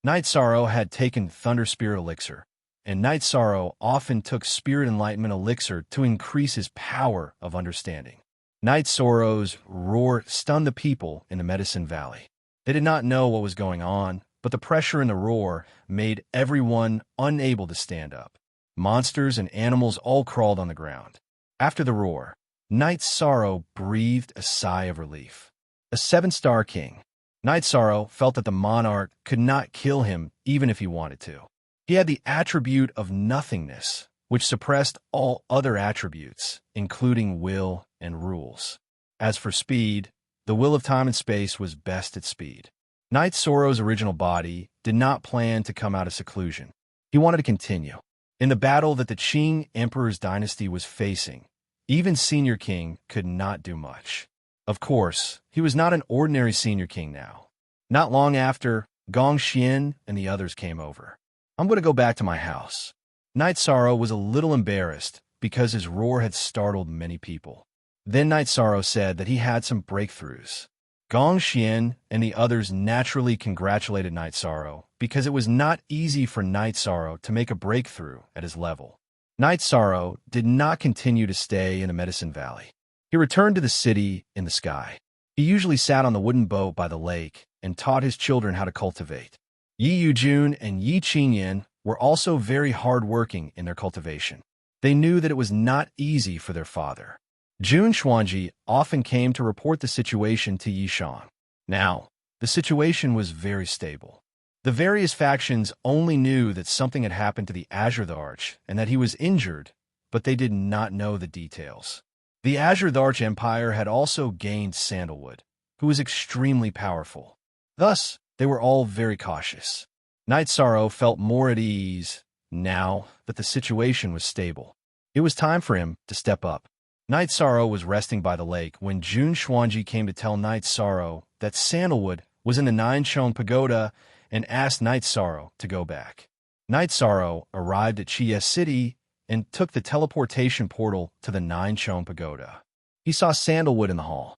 Knight Sorrow had taken Thunder Spirit Elixir, and Knight Sorrow often took Spirit Enlightenment Elixir to increase his power of understanding. Knight Sorrow's roar stunned the people in the Medicine Valley. They did not know what was going on, but the pressure in the roar made everyone unable to stand up. Monsters and animals all crawled on the ground. After the roar, Knight Sorrow breathed a sigh of relief. A 7-star king. Knight Sorrow felt that the monarch could not kill him even if he wanted to. He had the attribute of nothingness, which suppressed all other attributes, including will and rules. As for speed, the will of time and space was best at speed. Knight Sorrow's original body did not plan to come out of seclusion. He wanted to continue. In the battle that the Qing Emperor's dynasty was facing, even Senior King could not do much. Of course, he was not an ordinary Senior King now. Not long after, Gong Xian and the others came over. I'm going to go back to my house. Knight Sorrow was a little embarrassed because his roar had startled many people. Then Knight Sorrow said that he had some breakthroughs. Gong Xian and the others naturally congratulated Knight Sorrow because it was not easy for Knight Sorrow to make a breakthrough at his level. Knight Sorrow did not continue to stay in the Medicine Valley. He returned to the city in the sky. He usually sat on the wooden boat by the lake and taught his children how to cultivate. Yi Yujun and Yi Qingyan were also very hard-working in their cultivation. They knew that it was not easy for their father. Jun Xuanji often came to report the situation to Yi Shan. Now, the situation was very stable. The various factions only knew that something had happened to the Azure the Arch and that he was injured, but they did not know the details. The Azure the Arch Empire had also gained Sandalwood, who was extremely powerful. Thus, they were all very cautious. Knight Sorrow felt more at ease now that the situation was stable. It was time for him to step up. Knight Sorrow was resting by the lake when Jun Xuanji came to tell Knight Sorrow that Sandalwood was in the Ninechong Pagoda and asked Knight Sorrow to go back. Knight Sorrow arrived at Chiye City and took the teleportation portal to the Ninechong Pagoda. He saw Sandalwood in the hall.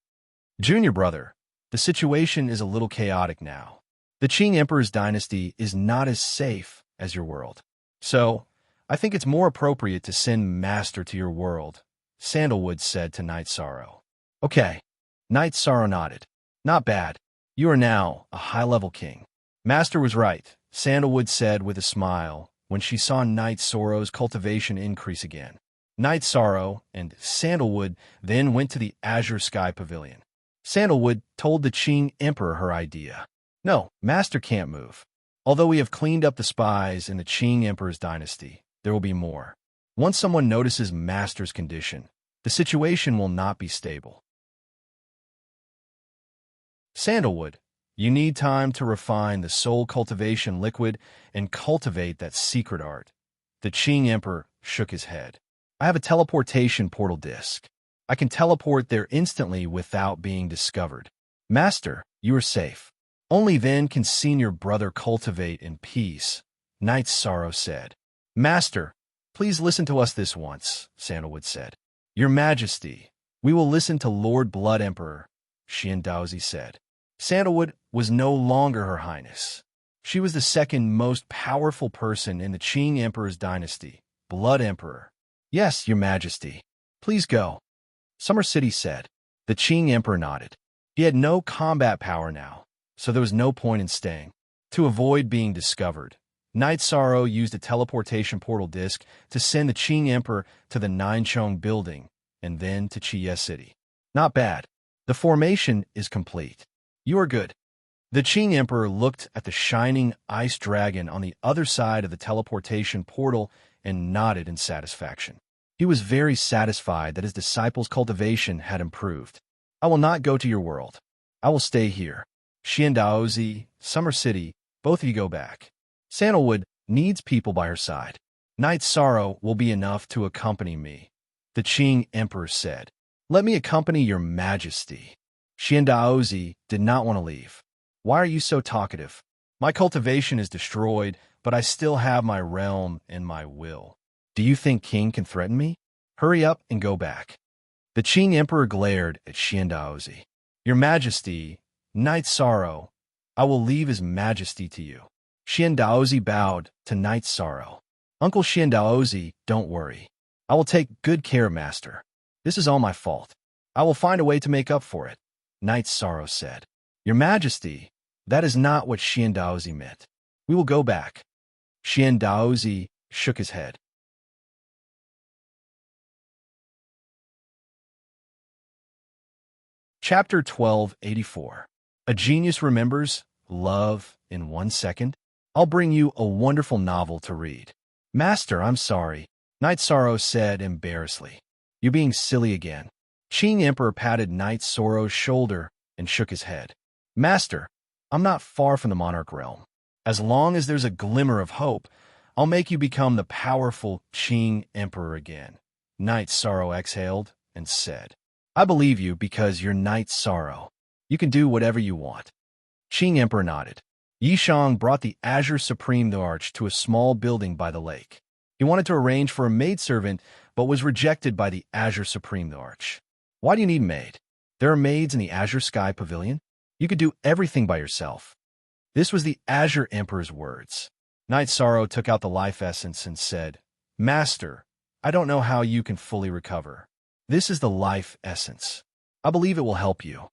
Junior brother, the situation is a little chaotic now. The Qing Emperor's dynasty is not as safe as your world. So, I think it's more appropriate to send Master to your world, Sandalwood said to Knight Sorrow. Okay. Knight Sorrow nodded. Not bad. You are now a high-level king. Master was right, Sandalwood said with a smile when she saw Knight Sorrow's cultivation increase again. Knight Sorrow and Sandalwood then went to the Azure Sky Pavilion. Sandalwood told the Qing Emperor her idea. No, Master can't move. Although we have cleaned up the spies in the Qing Emperor's dynasty, there will be more. Once someone notices Master's condition, the situation will not be stable. Sandalwood, you need time to refine the soul cultivation liquid and cultivate that secret art. The Qing Emperor shook his head. I have a teleportation portal disc. I can teleport there instantly without being discovered. Master, you are safe. Only then can Senior Brother cultivate in peace, Knight Sorrow said. Master, please listen to us this once, Sandalwood said. Your Majesty, we will listen to Lord Blood Emperor, Xian Daozi said. Sandalwood was no longer Her Highness. She was the second most powerful person in the Qing Emperor's dynasty, Blood Emperor. Yes, Your Majesty. Please go. Summer City said. The Qing Emperor nodded. He had no combat power now, so there was no point in staying. To avoid being discovered, Knight Sorrow used a teleportation portal disc to send the Qing Emperor to the Ninechong building and then to Chiye City. Not bad. The formation is complete. You are good. The Qing Emperor looked at the shining ice dragon on the other side of the teleportation portal and nodded in satisfaction. He was very satisfied that his disciples' cultivation had improved. I will not go to your world. I will stay here. Xian Daozi, Summer City, both of you go back. Sandalwood needs people by her side. Knight Sorrow will be enough to accompany me, the Qing Emperor said. Let me accompany your Majesty. Xian Daozi did not want to leave. Why are you so talkative? My cultivation is destroyed, but I still have my realm and my will. Do you think King can threaten me? Hurry up and go back. The Qing Emperor glared at Xian Daozi. Your Majesty, Knight Sorrow, I will leave His Majesty to you. Xian Daozi bowed to Knight Sorrow. Uncle Xian Daozi, don't worry. I will take good care of Master. This is all my fault. I will find a way to make up for it, Knight Sorrow said. Your Majesty, that is not what Xian Daozi meant. We will go back. Xian Daozi shook his head. Chapter 1284. A Genius Remembers Love in 1 Second. I'll bring you a wonderful novel to read. Master, I'm sorry, Knight Sorrow said embarrassedly. You're being silly again. Qing Emperor patted Knight Sorrow's shoulder and shook his head. Master, I'm not far from the monarch realm. As long as there's a glimmer of hope, I'll make you become the powerful Qing Emperor again. Knight Sorrow exhaled and said, I believe you because you're Knight Sorrow. You can do whatever you want. Qing Emperor nodded. Yishang brought the Azure Supreme Arch to a small building by the lake. He wanted to arrange for a maidservant, but was rejected by the Azure Supreme Arch. Why do you need a maid? There are maids in the Azure Sky Pavilion. You could do everything by yourself. This was the Azure Emperor's words. Knight Sorrow took out the life essence and said, Master, I don't know how you can fully recover. This is the life essence. I believe it will help you.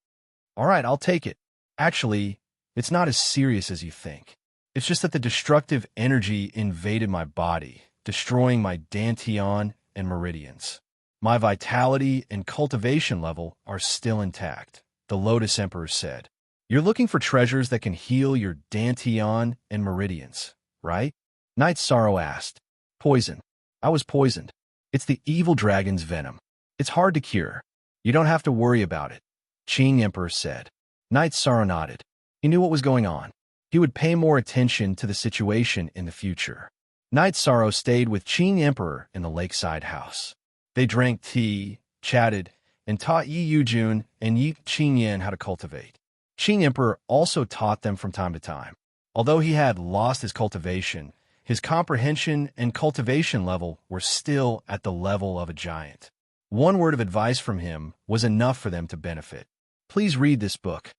All right, I'll take it. Actually, it's not as serious as you think. It's just that the destructive energy invaded my body, destroying my dantian and meridians. My vitality and cultivation level are still intact, the Lotus Emperor said. You're looking for treasures that can heal your dantian and meridians, right? Knight Sorrow asked. Poison. I was poisoned. It's the evil dragon's venom. It's hard to cure. You don't have to worry about it, Qing Emperor said. Knight Sorrow nodded. He knew what was going on. He would pay more attention to the situation in the future. Knight Sorrow stayed with Qing Emperor in the lakeside house. They drank tea, chatted, and taught Yi Yujun and Yi Qingyan how to cultivate. Qing Emperor also taught them from time to time. Although he had lost his cultivation, his comprehension and cultivation level were still at the level of a giant. One word of advice from him was enough for them to benefit. Please read this book.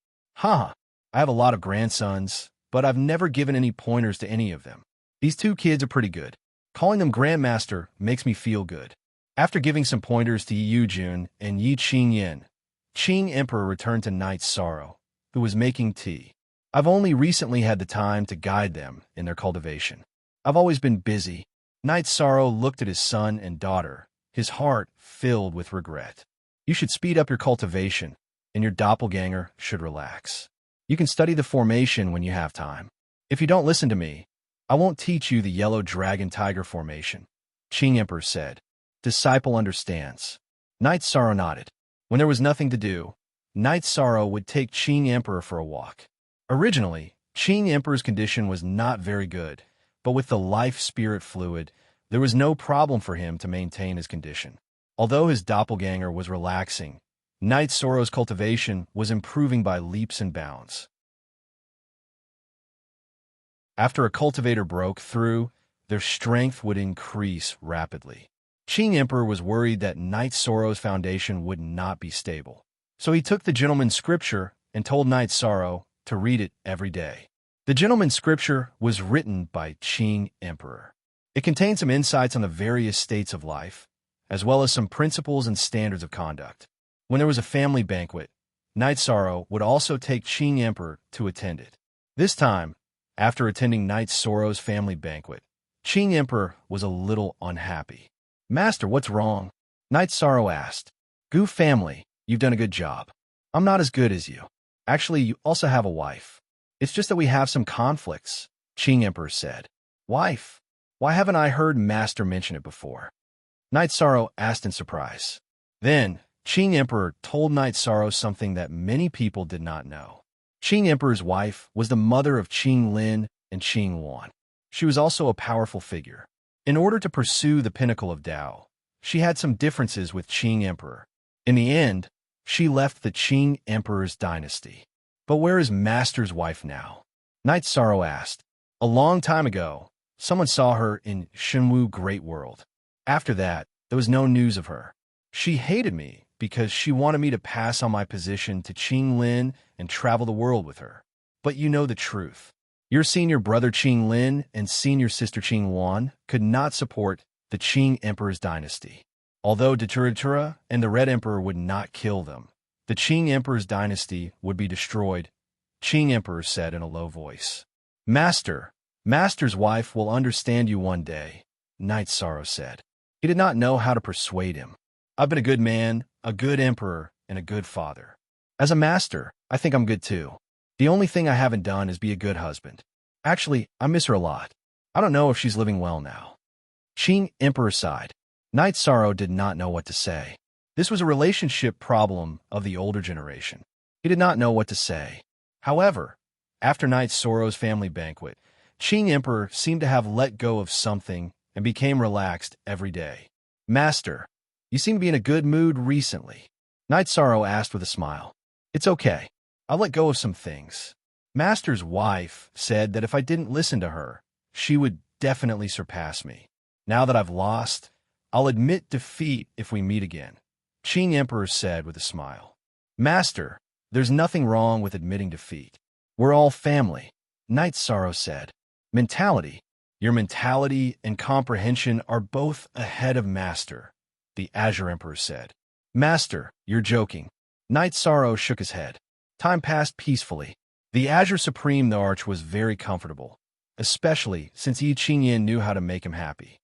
I have a lot of grandsons, but I've never given any pointers to any of them. These two kids are pretty good. Calling them Grandmaster makes me feel good. After giving some pointers to Yi Yujun and Yi Qingyan, Qing Emperor returned to Knight Sorrow, who was making tea. I've only recently had the time to guide them in their cultivation. I've always been busy. Knight Sorrow looked at his son and daughter, his heart filled with regret. You should speed up your cultivation, and your doppelganger should relax. You can study the formation when you have time. If you don't listen to me, I won't teach you the yellow dragon tiger formation, Qing Emperor said. Disciple understands. Knight Sorrow nodded. When there was nothing to do, Knight Sorrow would take Qing Emperor for a walk. Originally, Qing Emperor's condition was not very good, but with the life spirit fluid, there was no problem for him to maintain his condition. Although his doppelganger was relaxing, Knight Sorrow's cultivation was improving by leaps and bounds. After a cultivator broke through, their strength would increase rapidly. Qing Emperor was worried that Knight Sorrow's foundation would not be stable. So he took the Gentleman's Scripture and told Knight Sorrow to read it every day. The Gentleman's Scripture was written by Qing Emperor. It contained some insights on the various states of life, as well as some principles and standards of conduct. When there was a family banquet, Knight Sorrow would also take Qing Emperor to attend it. This time, after attending Knight Sorrow's family banquet, Qing Emperor was a little unhappy. Master, what's wrong? Knight Sorrow asked. Gu family, you've done a good job. I'm not as good as you. Actually, you also have a wife. It's just that we have some conflicts, Qing Emperor said. Wife? Why haven't I heard Master mention it before? Knight Sorrow asked in surprise. Then, Qing Emperor told Knight Sorrow something that many people did not know. Qing Emperor's wife was the mother of Qing Lin and Qing Wan. She was also a powerful figure. In order to pursue the pinnacle of Tao, she had some differences with Qing Emperor. In the end, she left the Qing Emperor's dynasty. But where is Master's wife now? Knight Sorrow asked. A long time ago, someone saw her in Shenwu Great World. After that, there was no news of her. She hated me because she wanted me to pass on my position to Qing Lin and travel the world with her. But you know the truth. Your senior brother Qing Lin and senior sister Qing Wan could not support the Qing Emperor's dynasty. Although Datura and the Red Emperor would not kill them, the Qing Emperor's dynasty would be destroyed, Qing Emperor said in a low voice. Master's wife will understand you one day, Knight Sorrow said. He did not know how to persuade him. I've been a good man, a good emperor, and a good father. As a master, I think I'm good too. The only thing I haven't done is be a good husband. Actually, I miss her a lot. I don't know if she's living well now. Qing Emperor sighed. Knight Sorrow did not know what to say. This was a relationship problem of the older generation. He did not know what to say. However, after Knight Sorrow's family banquet, Qing Emperor seemed to have let go of something and became relaxed every day. Master, you seem to be in a good mood recently. Night Sorrow asked with a smile. It's okay. I'll let go of some things. Master's wife said that if I didn't listen to her, she would definitely surpass me. Now that I've lost, I'll admit defeat if we meet again, Qing Emperor said with a smile. Master, there's nothing wrong with admitting defeat. We're all family, Night Sorrow said. Mentality. Your mentality and comprehension are both ahead of Master, the Azure Emperor said. Master, you're joking. Night Sorrow shook his head. Time passed peacefully. The Azure Supreme, the Arch, was very comfortable, especially since Yi Qingyan knew how to make him happy.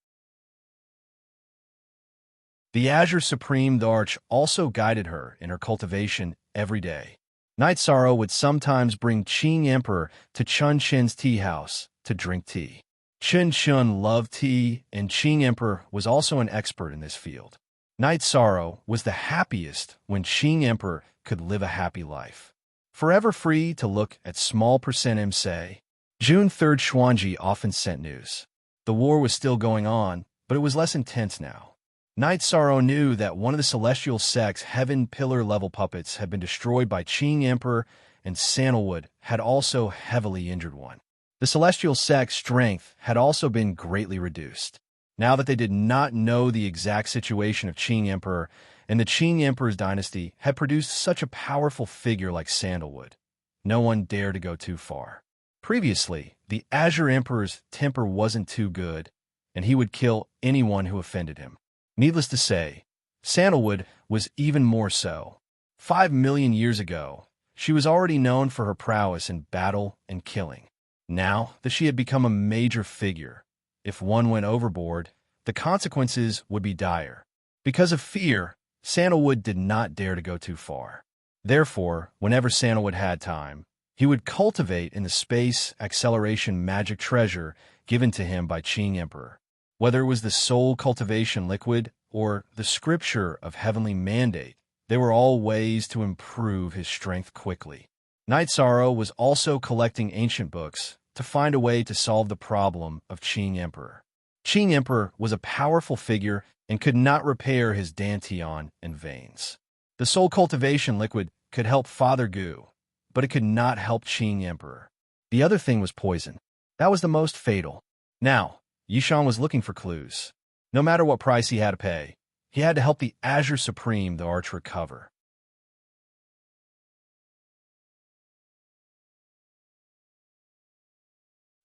The Azure Supreme, the Arch, also guided her in her cultivation every day. Night Sorrow would sometimes bring Qing Emperor to Chun Chen's tea house to drink tea. Chen Shun loved tea, and Qing Emperor was also an expert in this field. Night Sorrow was the happiest when Qing Emperor could live a happy life. Forever free to look at small percent M say. June 3rd, Xuanji often sent news. The war was still going on, but it was less intense now. Night Sorrow knew that one of the celestial sect's heaven pillar-level puppets had been destroyed by Qing Emperor, and Sandalwood had also heavily injured one. The celestial sect's strength had also been greatly reduced. Now that they did not know the exact situation of Qing Emperor, and the Qing Emperor's dynasty had produced such a powerful figure like Sandalwood, no one dared to go too far. Previously, the Azure Emperor's temper wasn't too good, and he would kill anyone who offended him. Needless to say, Sandalwood was even more so. 5 million years ago, she was already known for her prowess in battle and killing. Now that she had become a major figure, if one went overboard, the consequences would be dire. Because of fear, Sandalwood did not dare to go too far. Therefore, whenever Sandalwood had time, he would cultivate in the space acceleration magic treasure given to him by Qing Emperor. Whether it was the soul cultivation liquid or the scripture of heavenly mandate, they were all ways to improve his strength quickly. Night Sorrow was also collecting ancient books to find a way to solve the problem of Qing Emperor. Qing Emperor was a powerful figure and could not repair his dantian and veins. The soul cultivation liquid could help Father Gu, but it could not help Qing Emperor. The other thing was poison. That was the most fatal. Now, Yishan was looking for clues. No matter what price he had to pay, he had to help the Azure Supreme, the Arch, recover.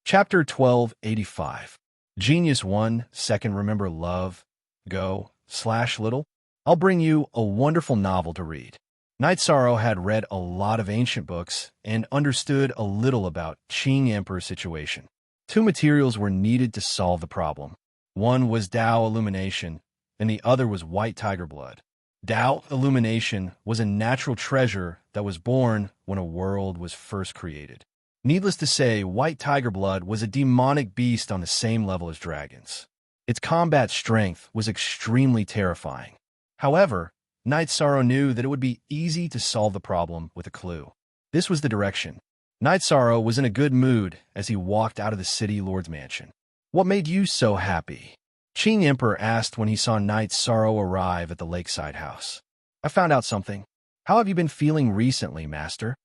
Chapter 1285. Genius 1, Second Remember Love, Go, /little. I'll bring you a wonderful novel to read. Night Sorrow had read a lot of ancient books and understood a little about Qing Emperor's situation. 2 materials were needed to solve the problem. One was Tao Illumination, and the other was White Tiger Blood. Tao Illumination was a natural treasure that was born when a world was first created. Needless to say, White Tiger Blood was a demonic beast on the same level as dragons. Its combat strength was extremely terrifying. However, Night Sorrow knew that it would be easy to solve the problem with a clue. This was the direction. Night Sorrow was in a good mood as he walked out of the city lord's mansion. What made you so happy? Qing Emperor asked when he saw Night Sorrow arrive at the lakeside house. I found out something. How have you been feeling recently, Master?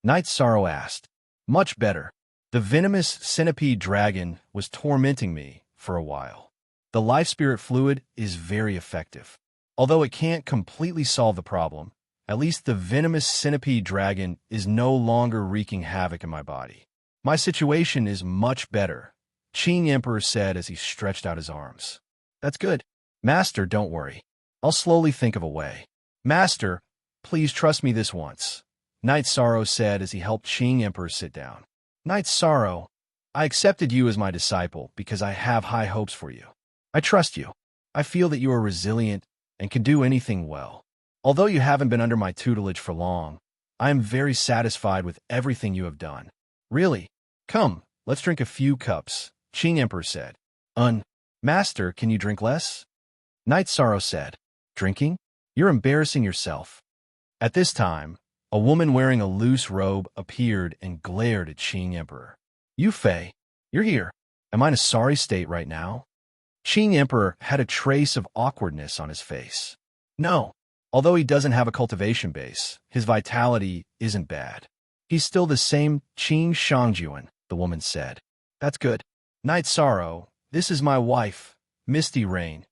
Night Sorrow asked. Much better. The venomous centipede dragon was tormenting me for a while. The life spirit fluid is very effective. Although it can't completely solve the problem, at least the venomous centipede dragon is no longer wreaking havoc in my body. My situation is much better, Qing Emperor said as he stretched out his arms. That's good. Master, don't worry. I'll slowly think of a way. Master, please trust me this once, Night Sorrow said as he helped Qing Emperor sit down. Night Sorrow, I accepted you as my disciple because I have high hopes for you. I trust you. I feel that you are resilient and can do anything well. Although you haven't been under my tutelage for long, I am very satisfied with everything you have done. Really? Come, let's drink a few cups, Qing Emperor said. Master, can you drink less? Night Sorrow said. Drinking? You're embarrassing yourself. At this time, a woman wearing a loose robe appeared and glared at Qing Emperor. You Fei, You're here. Am I in a sorry state right now? Qing Emperor had a trace of awkwardness on his face. No. Although he doesn't have a cultivation base, his vitality isn't bad. He's still the same Qing Shangjuan, the woman said. That's good. Night Sorrow, this is my wife, Misty Rain,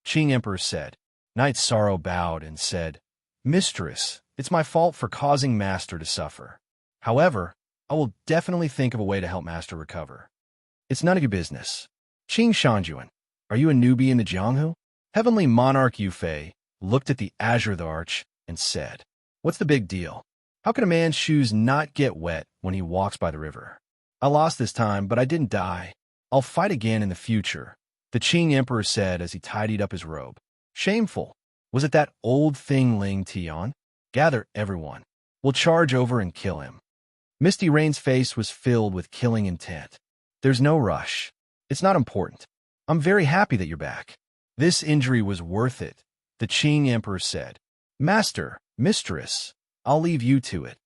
Qing Emperor said. Night Sorrow bowed and said, Mistress, it's my fault for causing Master to suffer. However, I will definitely think of a way to help Master recover. It's none of your business. Qing Shangjuan, are you a newbie in the Jianghu? Heavenly Monarch Yufei looked at the azure of the arch and said, What's the big deal? How can a man's shoes not get wet when he walks by the river? I lost this time, but I didn't die. I'll fight again in the future, the Qing Emperor said as he tidied up his robe. Shameful. Was it that old thing Ling Tian? Gather everyone. We'll charge over and kill him. Misty Rain's face was filled with killing intent. There's no rush. It's not important. I'm very happy that you're back. This injury was worth it, the Qing Emperor said. Master, Mistress, I'll leave you to it.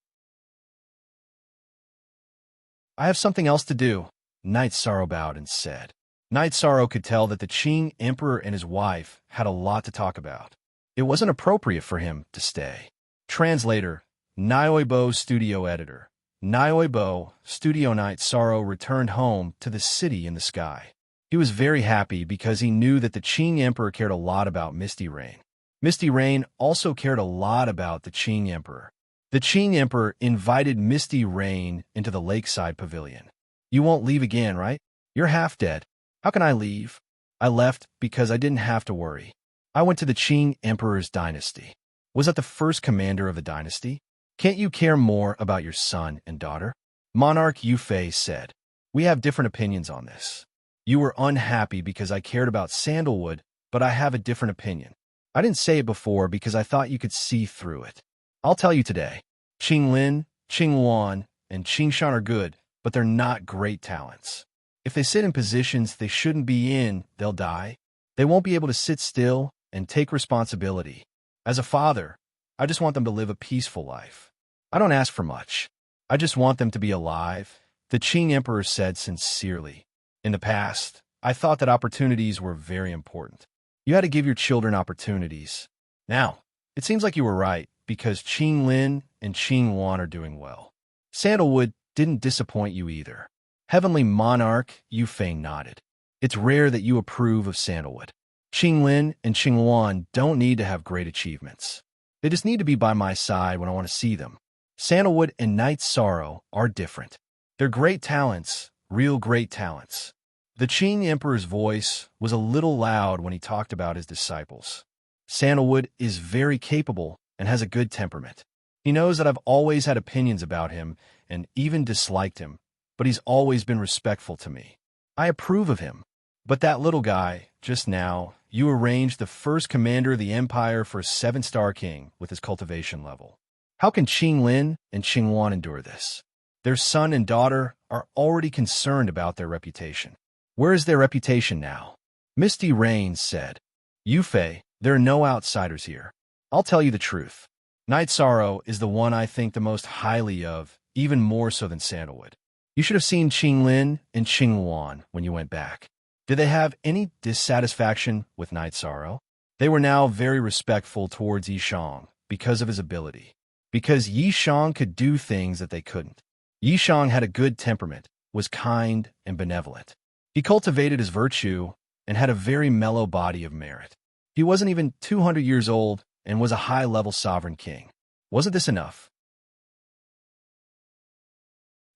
I have something else to do, Night Sorrow bowed and said. Night Sorrow could tell that the Qing Emperor and his wife had a lot to talk about. It wasn't appropriate for him to stay. Translator, Nioibo Studio Editor. Nioibo, Studio Night Sorrow returned home to the city in the sky. He was very happy because he knew that the Qing Emperor cared a lot about Misty Rain. Misty Rain also cared a lot about the Qing Emperor. The Qing Emperor invited Misty Rain into the lakeside pavilion. You won't leave again, right? You're half dead. How can I leave? I left because I didn't have to worry. I went to the Qing Emperor's dynasty. Was that the first commander of the dynasty? Can't you care more about your son and daughter? Monarch Yufei said. We have different opinions on this. You were unhappy because I cared about sandalwood, but I have a different opinion. I didn't say it before because I thought you could see through it. I'll tell you today. Qing Lin, Qing Wan, and Qing Shan are good, but they're not great talents. If they sit in positions they shouldn't be in, they'll die. They won't be able to sit still and take responsibility. As a father, I just want them to live a peaceful life. I don't ask for much. I just want them to be alive, the Qing Emperor said sincerely. In the past, I thought that opportunities were very important. You had to give your children opportunities. Now, it seems like you were right, because Qing Lin and Qing Wan are doing well. Sandalwood didn't disappoint you either. Heavenly Monarch Yufei nodded. It's rare that you approve of sandalwood. Qing Lin and Qing Wan don't need to have great achievements. They just need to be by my side when I want to see them. Sandalwood and Night Sorrow are different. They're great talents, real great talents. The Qing Emperor's voice was a little loud when he talked about his disciples. Sandalwood is very capable and has a good temperament. He knows that I've always had opinions about him and even disliked him, but he's always been respectful to me. I approve of him. But that little guy, just now, you arranged the first commander of the empire for a 7-star king with his cultivation level. How can Qing Lin and Qing Wan endure this? Their son and daughter are already concerned about their reputation. Where is their reputation now? Misty Rain said, Yufei, there are no outsiders here. I'll tell you the truth. Night Sorrow is the one I think the most highly of, even more so than Sandalwood. You should have seen Qing Lin and Qing Wan when you went back. Did they have any dissatisfaction with Night Sorrow? They were now very respectful towards Yishang because of his ability. Because Yishang could do things that they couldn't. Yishang had a good temperament, was kind and benevolent. He cultivated his virtue and had a very mellow body of merit. He wasn't even 200 years old and was a high-level sovereign king. Wasn't this enough?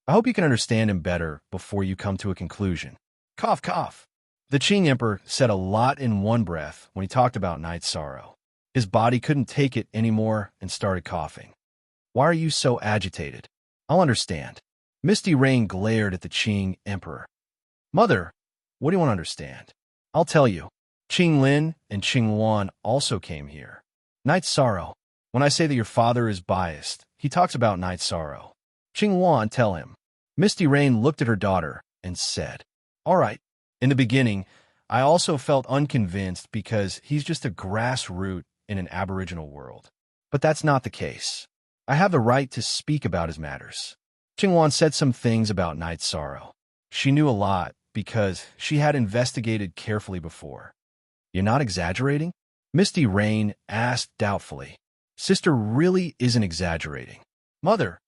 I hope you can understand him better before you come to a conclusion. Cough, cough. The Qing Emperor said a lot in one breath when he talked about Night Sorrow. His body couldn't take it anymore and started coughing. Why are you so agitated? I'll understand. Misty Rain glared at the Qing Emperor. Mother, what do you want to understand? I'll tell you. Qing Lin and Qing Wan also came here. Night Sorrow. When I say that your father is biased, he talks about Night Sorrow. Qing Wan, tell him. Misty Rain looked at her daughter and said, All right. In the beginning, I also felt unconvinced because he's just a grassroot in an aboriginal world. But that's not the case. I have the right to speak about his matters. Qing Wan said some things about Night Sorrow. She knew a lot because she had investigated carefully before. You're not exaggerating? Misty Rain asked doubtfully. Sister really isn't exaggerating. Mother,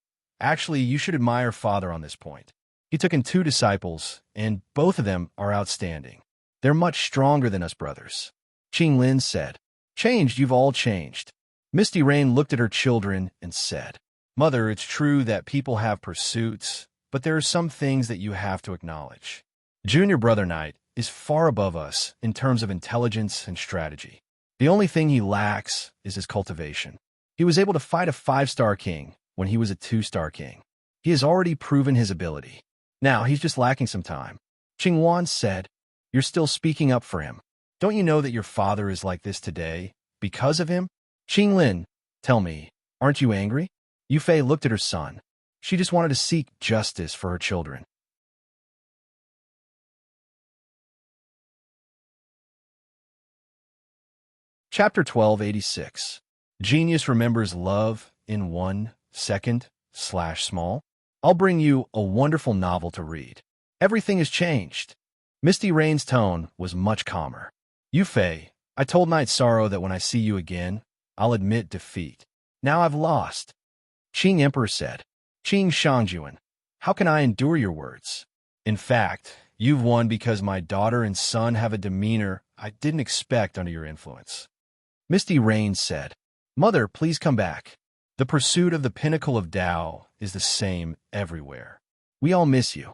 actually, you should admire Father on this point. He took in 2 disciples, and both of them are outstanding. They're much stronger than us brothers. Qing Lin said. Changed, you've all changed. Misty Rain looked at her children and said, Mother, it's true that people have pursuits, but there are some things that you have to acknowledge. Junior Brother Knight is far above us in terms of intelligence and strategy. The only thing he lacks is his cultivation. He was able to fight a 5-star king when he was a 2-star king. He has already proven his ability. Now he's just lacking some time. Qing Wan said, You're still speaking up for him. Don't you know that your father is like this today because of him? Qing Lin, tell me, aren't you angry? Yu Fei looked at her son. She just wanted to seek justice for her children. Chapter 1286. Genius remembers love in 1 second/small. I'll bring you a wonderful novel to read. Everything has changed. Misty Rain's tone was much calmer. Yu Fei, I told Night Sorrow that when I see you again, I'll admit defeat. Now I've lost. Qing Emperor said. Qing Shangjuan, how can I endure your words? In fact, you've won because my daughter and son have a demeanor I didn't expect under your influence. Misty Rain said, Mother, please come back. The pursuit of the pinnacle of Tao is the same everywhere. We all miss you.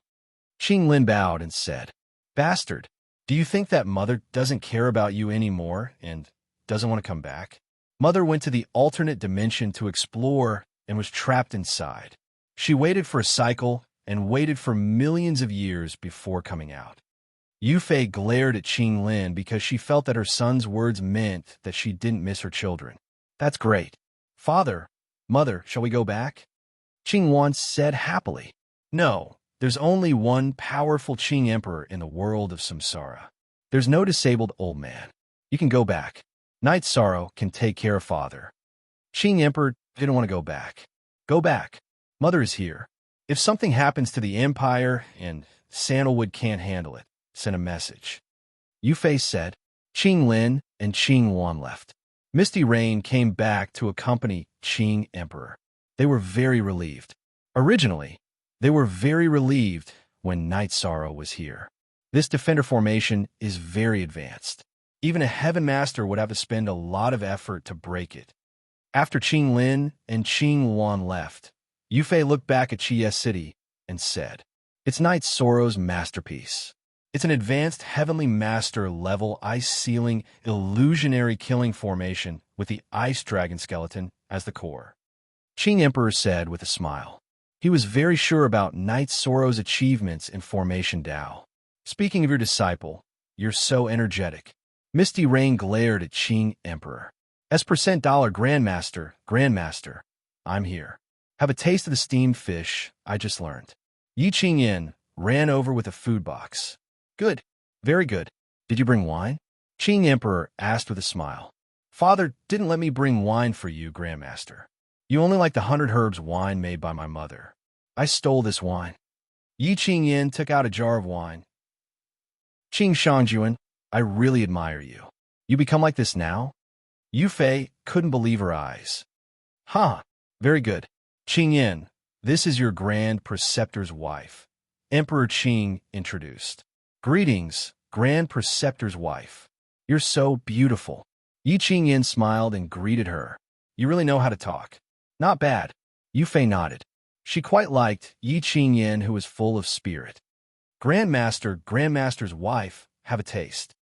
Qing Lin bowed and said, Bastard, do you think that Mother doesn't care about you anymore and doesn't want to come back? Mother went to the alternate dimension to explore and was trapped inside. She waited for a cycle and waited for millions of years before coming out. Yu Fei glared at Qing Lin because she felt that her son's words meant that she didn't miss her children. That's great. Father, Mother, shall we go back? Qing Wan said happily. No, there's only one powerful Qing Emperor in the world of Samsara. There's no disabled old man. You can go back. Night Sorrow can take care of Father. Qing Emperor didn't want to go back. Go back. Mother is here. If something happens to the Empire and Sandalwood can't handle it, send a message. Yu Fei said. Qing Lin and Qing Wan left. Misty Rain came back to accompany Qing Emperor. They were very relieved. Originally, they were very relieved when Night Sorrow was here. This defender formation is very advanced. Even a Heaven Master would have to spend a lot of effort to break it. After Qing Lin and Qing Wan left, Yu Fei looked back at Chiye City and said, It's Night Sorrow's masterpiece. It's an advanced Heavenly Master level ice-sealing illusionary killing formation with the Ice Dragon skeleton as the core. Qing Emperor said with a smile. He was very sure about Night Sorrow's achievements in Formation Tao. Speaking of your disciple, you're so energetic. Misty Rain glared at Qing Emperor. S% dollar Grandmaster, I'm here. Have a taste of the steamed fish I just learned. Yi Qing Yin ran over with a food box. Good. Very good. Did you bring wine? Qing Emperor asked with a smile. Father didn't let me bring wine for you, Grandmaster. You only like the 100 herbs wine made by my mother. I stole this wine. Yi Qing Yin took out a jar of wine. Qing Shangjuan, I really admire you. You become like this now? Yu Fei couldn't believe her eyes. Huh. Very good. Qing Yin, this is your Grand Preceptor's wife. Emperor Qing introduced. Greetings, Grand Preceptor's wife. You're so beautiful. Yi Qing Yin smiled and greeted her. You really know how to talk. Not bad. Yu Fei nodded. She quite liked Yi Qing Yin, who was full of spirit. Grandmaster's wife, have a taste.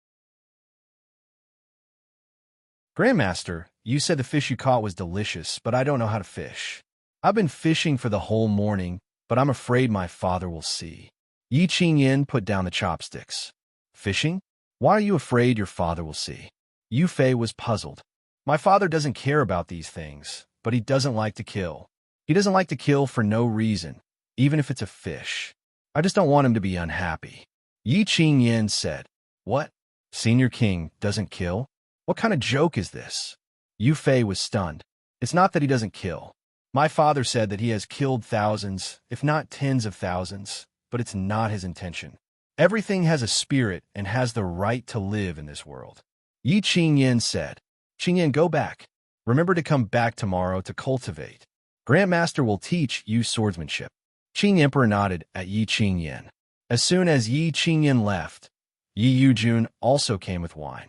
Grandmaster, you said the fish you caught was delicious, but I don't know how to fish. I've been fishing for the whole morning, but I'm afraid my father will see. Yi Qing Yin put down the chopsticks. Fishing? Why are you afraid your father will see? Yu Fei was puzzled. My father doesn't care about these things, but he doesn't like to kill. He doesn't like to kill for no reason, even if it's a fish. I just don't want him to be unhappy. Yi Qing Yin said, What? Senior King doesn't kill? What kind of joke is this? Yu Fei was stunned. It's not that he doesn't kill. My father said that he has killed thousands, if not tens of thousands, but it's not his intention. Everything has a spirit and has the right to live in this world. Yi Qingyan said, Qingyan, go back. Remember to come back tomorrow to cultivate. Grandmaster will teach you swordsmanship. Qing Emperor nodded at Yi Qingyan. As soon as Yi Qingyan left, Yi Yujun also came with wine.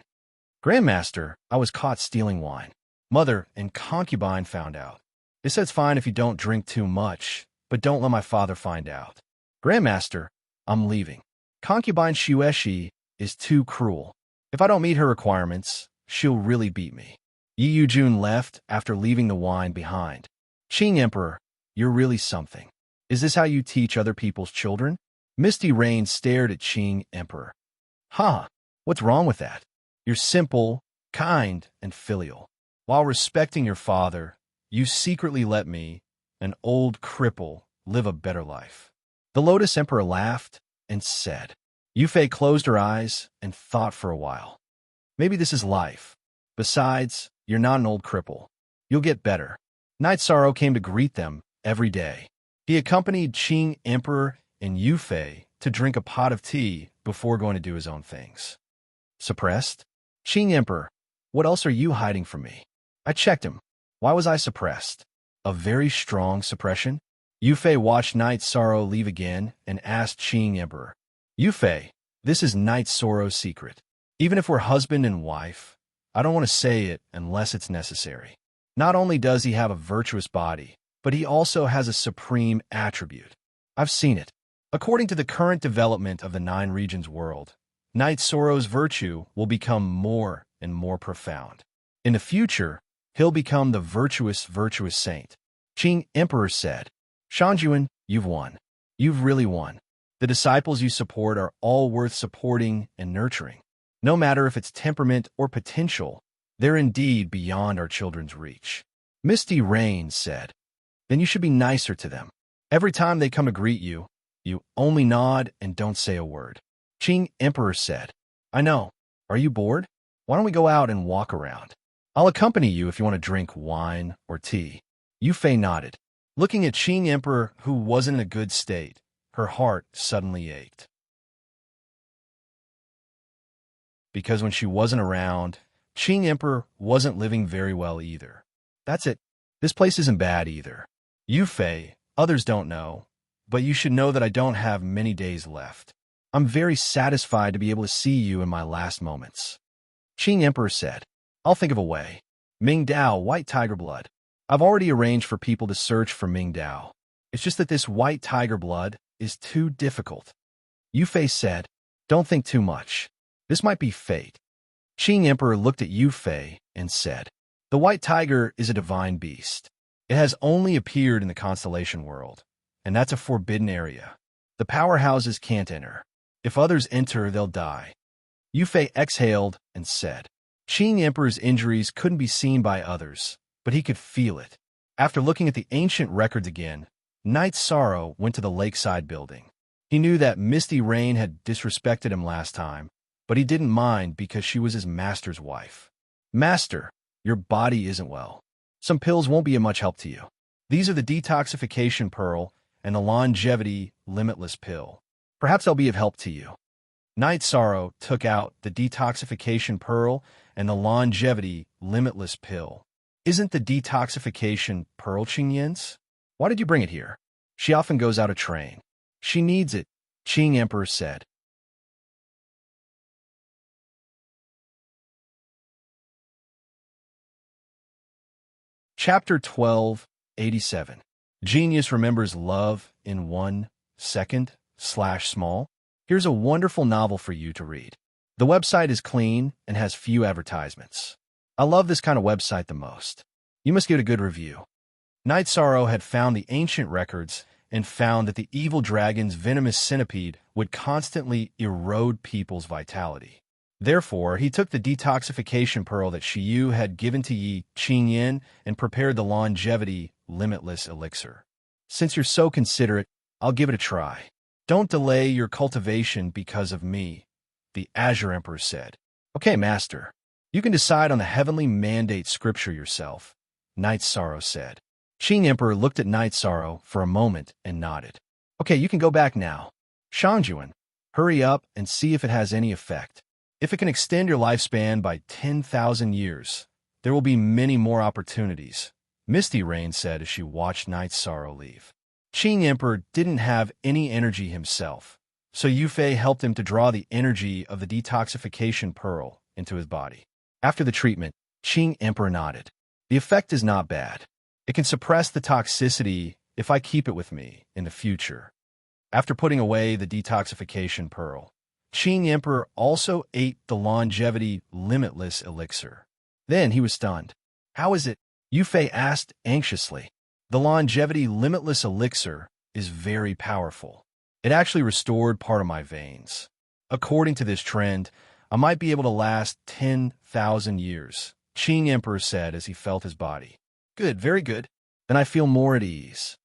Grandmaster, I was caught stealing wine. Mother and concubine found out. They said it's fine if you don't drink too much, but don't let my father find out. Grandmaster, I'm leaving. Concubine Xueshi is too cruel. If I don't meet her requirements, she'll really beat me. Yi Yujun left after leaving the wine behind. Qing Emperor, you're really something. Is this how you teach other people's children? Misty Rain stared at Qing Emperor. Ha! What's wrong with that? You're simple, kind, and filial. While respecting your father, you secretly let me, an old cripple, live a better life. The Lotus Emperor laughed and said. Yufei closed her eyes and thought for a while. Maybe this is life. Besides, you're not an old cripple. You'll get better. Night Sorrow came to greet them every day. He accompanied Qing Emperor and Yufei to drink a pot of tea before going to do his own things. Suppressed? Qing Emperor, what else are you hiding from me? I checked him. Why was I suppressed? A very strong suppression? Yufei watched Night Sorrow leave again and asked Qing Emperor. Yufei, this is Night Sorrow's secret. Even if we're husband and wife, I don't want to say it unless it's necessary. Not only does he have a virtuous body, but he also has a supreme attribute. I've seen it. According to the current development of the Nine Regions world, Night Sorrow's virtue will become more and more profound. In the future, he'll become the virtuous saint. Qing Emperor said, Shanjuan, you've won. You've really won. The disciples you support are all worth supporting and nurturing. No matter if it's temperament or potential, they're indeed beyond our children's reach. Misty Rain said, then you should be nicer to them. Every time they come to greet you, you only nod and don't say a word. Qing Emperor said, I know. Are you bored? Why don't we go out and walk around? I'll accompany you if you want to drink wine or tea. Yufei nodded. Looking at Qing Emperor, who wasn't in a good state, her heart suddenly ached. Because when she wasn't around, Qing Emperor wasn't living very well either. That's it. This place isn't bad either. Yufei, others don't know, but you should know that I don't have many days left. I'm very satisfied to be able to see you in my last moments. Qing Emperor said, I'll think of a way. Ming Dao, White Tiger Blood. I've already arranged for people to search for Ming Dao. It's just that this White Tiger Blood is too difficult. Yufei said, don't think too much. This might be fate. Qing Emperor looked at Yufei and said, the White Tiger is a divine beast. It has only appeared in the constellation world, and that's a forbidden area. The powerhouses can't enter. If others enter, they'll die. Yufei exhaled and said, Qing Emperor's injuries couldn't be seen by others, but he could feel it. After looking at the ancient records again, Night Sorrow went to the lakeside building. He knew that Misty Rain had disrespected him last time, but he didn't mind because she was his master's wife. Master, your body isn't well. Some pills won't be of much help to you. These are the detoxification pearl and the longevity limitless pill. Perhaps they'll be of help to you. Night Sorrow took out the detoxification pearl and the longevity limitless pill. Isn't the detoxification pearl Qingyan's? Why did you bring it here? She often goes out of train. She needs it, Qing Emperor said. Chapter 1287. Genius remembers love in 1 second /small. Here's a wonderful novel for you to read. The website is clean and has few advertisements. I love this kind of website the most. You must give it a good review. Night Sorrow had found the ancient records and found that the evil dragon's venomous centipede would constantly erode people's vitality. Therefore, he took the detoxification pearl that Shiyu had given to Yi Qingyan and prepared the longevity limitless elixir. Since you're so considerate, I'll give it a try. Don't delay your cultivation because of me, the Azure Emperor said. Okay, Master. You can decide on the heavenly mandate scripture yourself, Night Sorrow said. Qing Emperor looked at Night Sorrow for a moment and nodded. Okay, you can go back now. Shangjuan, hurry up and see if it has any effect. If it can extend your lifespan by 10,000 years, there will be many more opportunities, Misty Rain said as she watched Night Sorrow leave. Qing Emperor didn't have any energy himself, so Yufei helped him to draw the energy of the detoxification pearl into his body. After the treatment, Qing Emperor nodded. The effect is not bad. It can suppress the toxicity if I keep it with me in the future. After putting away the detoxification pearl, Qing Emperor also ate the longevity limitless elixir. Then he was stunned. How is it? Yufei asked anxiously. The longevity limitless elixir is very powerful. It actually restored part of my veins. According to this trend, I might be able to last 10,000 years, Qing Emperor said as he felt his body. Good, very good. Then I feel more at ease.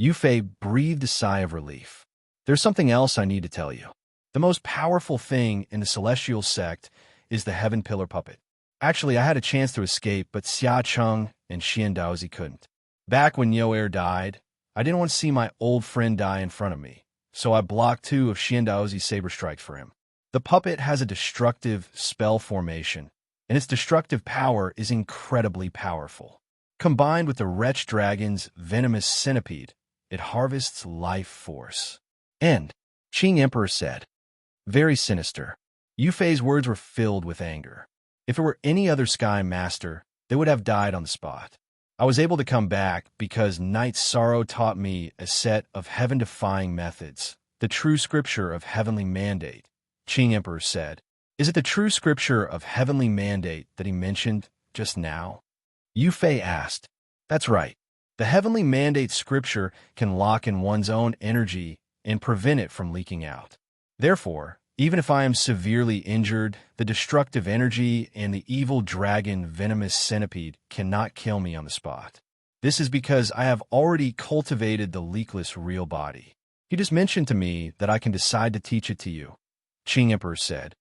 Yufei breathed a sigh of relief. There's something else I need to tell you. The most powerful thing in the Celestial Sect is the Heaven Pillar Puppet. Actually, I had a chance to escape, but Xia Cheng and Xian Daozi couldn't. Back when Yo'er died, I didn't want to see my old friend die in front of me, so I blocked 2 of Xian Daozi's saber strikes for him. The puppet has a destructive spell formation, and its destructive power is incredibly powerful. Combined with the Wretch Dragon's venomous centipede, it harvests life force. End. Qing Emperor said. Very sinister. Yufei's words were filled with anger. If it were any other Sky Master, they would have died on the spot. I was able to come back because Night Sorrow taught me a set of heaven-defying methods, the true scripture of heavenly mandate, Qing Emperor said. Is it the true scripture of heavenly mandate that he mentioned just now? Yufei asked. That's right. The heavenly mandate scripture can lock in one's own energy and prevent it from leaking out. Therefore, even if I am severely injured, the destructive energy and the evil dragon venomous centipede cannot kill me on the spot. This is because I have already cultivated the leakless real body. He just mentioned to me that I can decide to teach it to you, Qing Emperor said.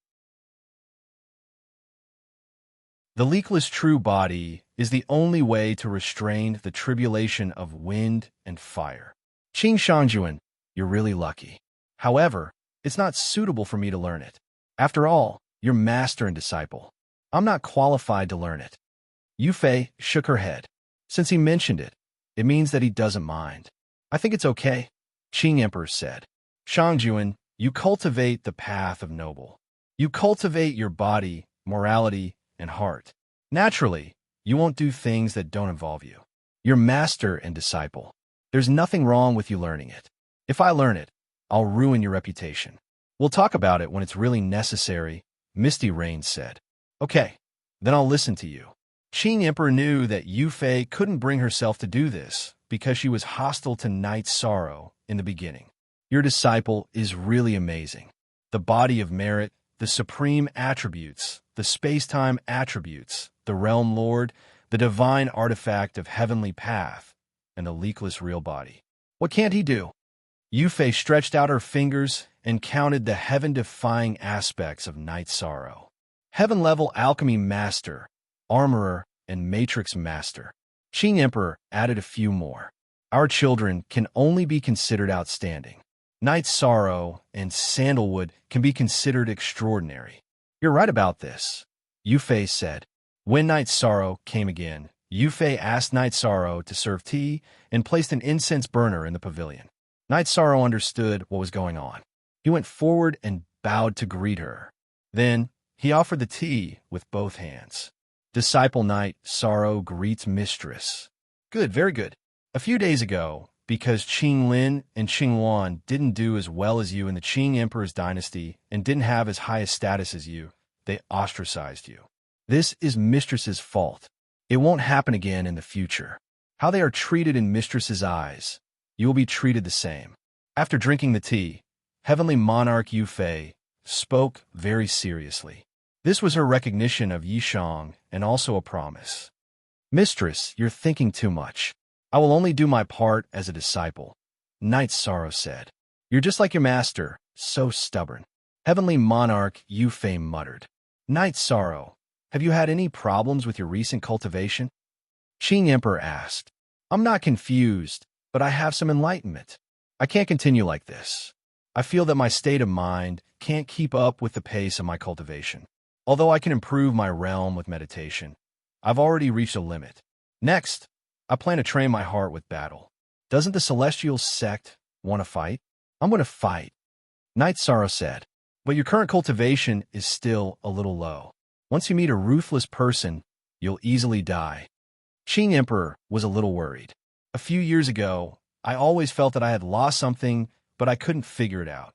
The leakless true body is the only way to restrain the tribulation of wind and fire. Qing Shangjuan, you're really lucky. However, it's not suitable for me to learn it. After all, you're master and disciple. I'm not qualified to learn it. Yufei shook her head. Since he mentioned it, it means that he doesn't mind. I think it's okay, Qing Emperor said. Shangjuan, you cultivate the path of noble. You cultivate your body, morality, and heart. Naturally, you won't do things that don't involve you. You're master and disciple. There's nothing wrong with you learning it. If I learn it, I'll ruin your reputation. We'll talk about it when it's really necessary, Misty Rain said. Okay, then I'll listen to you. Qing Emperor knew that Yufei couldn't bring herself to do this because she was hostile to Night Sorrow in the beginning. Your disciple is really amazing. The body of merit, the supreme attributes, the space-time attributes, the realm lord, the divine artifact of heavenly path, and the leakless real body. What can't he do? Yufei stretched out her fingers and counted the heaven-defying aspects of Night Sorrow. Heaven-level alchemy master, armorer, and matrix master. Qing Emperor added a few more. Our children can only be considered outstanding. Night Sorrow and Sandalwood can be considered extraordinary. You're right about this, Yufei said. When Night Sorrow came again, Yufei asked Night Sorrow to serve tea and placed an incense burner in the pavilion. Night Sorrow understood what was going on. He went forward and bowed to greet her. Then, he offered the tea with both hands. Disciple Night Sorrow greets mistress. Good, very good. A few days ago, because Qing Lin and Qing Wan didn't do as well as you in the Qing Emperor's dynasty and didn't have as high a status as you, they ostracized you. This is mistress's fault. It won't happen again in the future. How they are treated in mistress's eyes, you will be treated the same. After drinking the tea, Heavenly Monarch Yufei spoke very seriously. This was her recognition of Yishang and also a promise. Mistress, you're thinking too much. I will only do my part as a disciple, Night Sorrow said. You're just like your master, so stubborn. Heavenly Monarch Yufei muttered. Night Sorrow, have you had any problems with your recent cultivation? Qing Emperor asked. I'm not confused, but I have some enlightenment. I can't continue like this. I feel that my state of mind can't keep up with the pace of my cultivation. Although I can improve my realm with meditation, I've already reached a limit. Next, I plan to train my heart with battle. Doesn't the celestial sect want to fight? I'm going to fight, Knight Sorrow said. But your current cultivation is still a little low. Once you meet a ruthless person, you'll easily die. Qing Emperor was a little worried. A few years ago, I always felt that I had lost something, but I couldn't figure it out.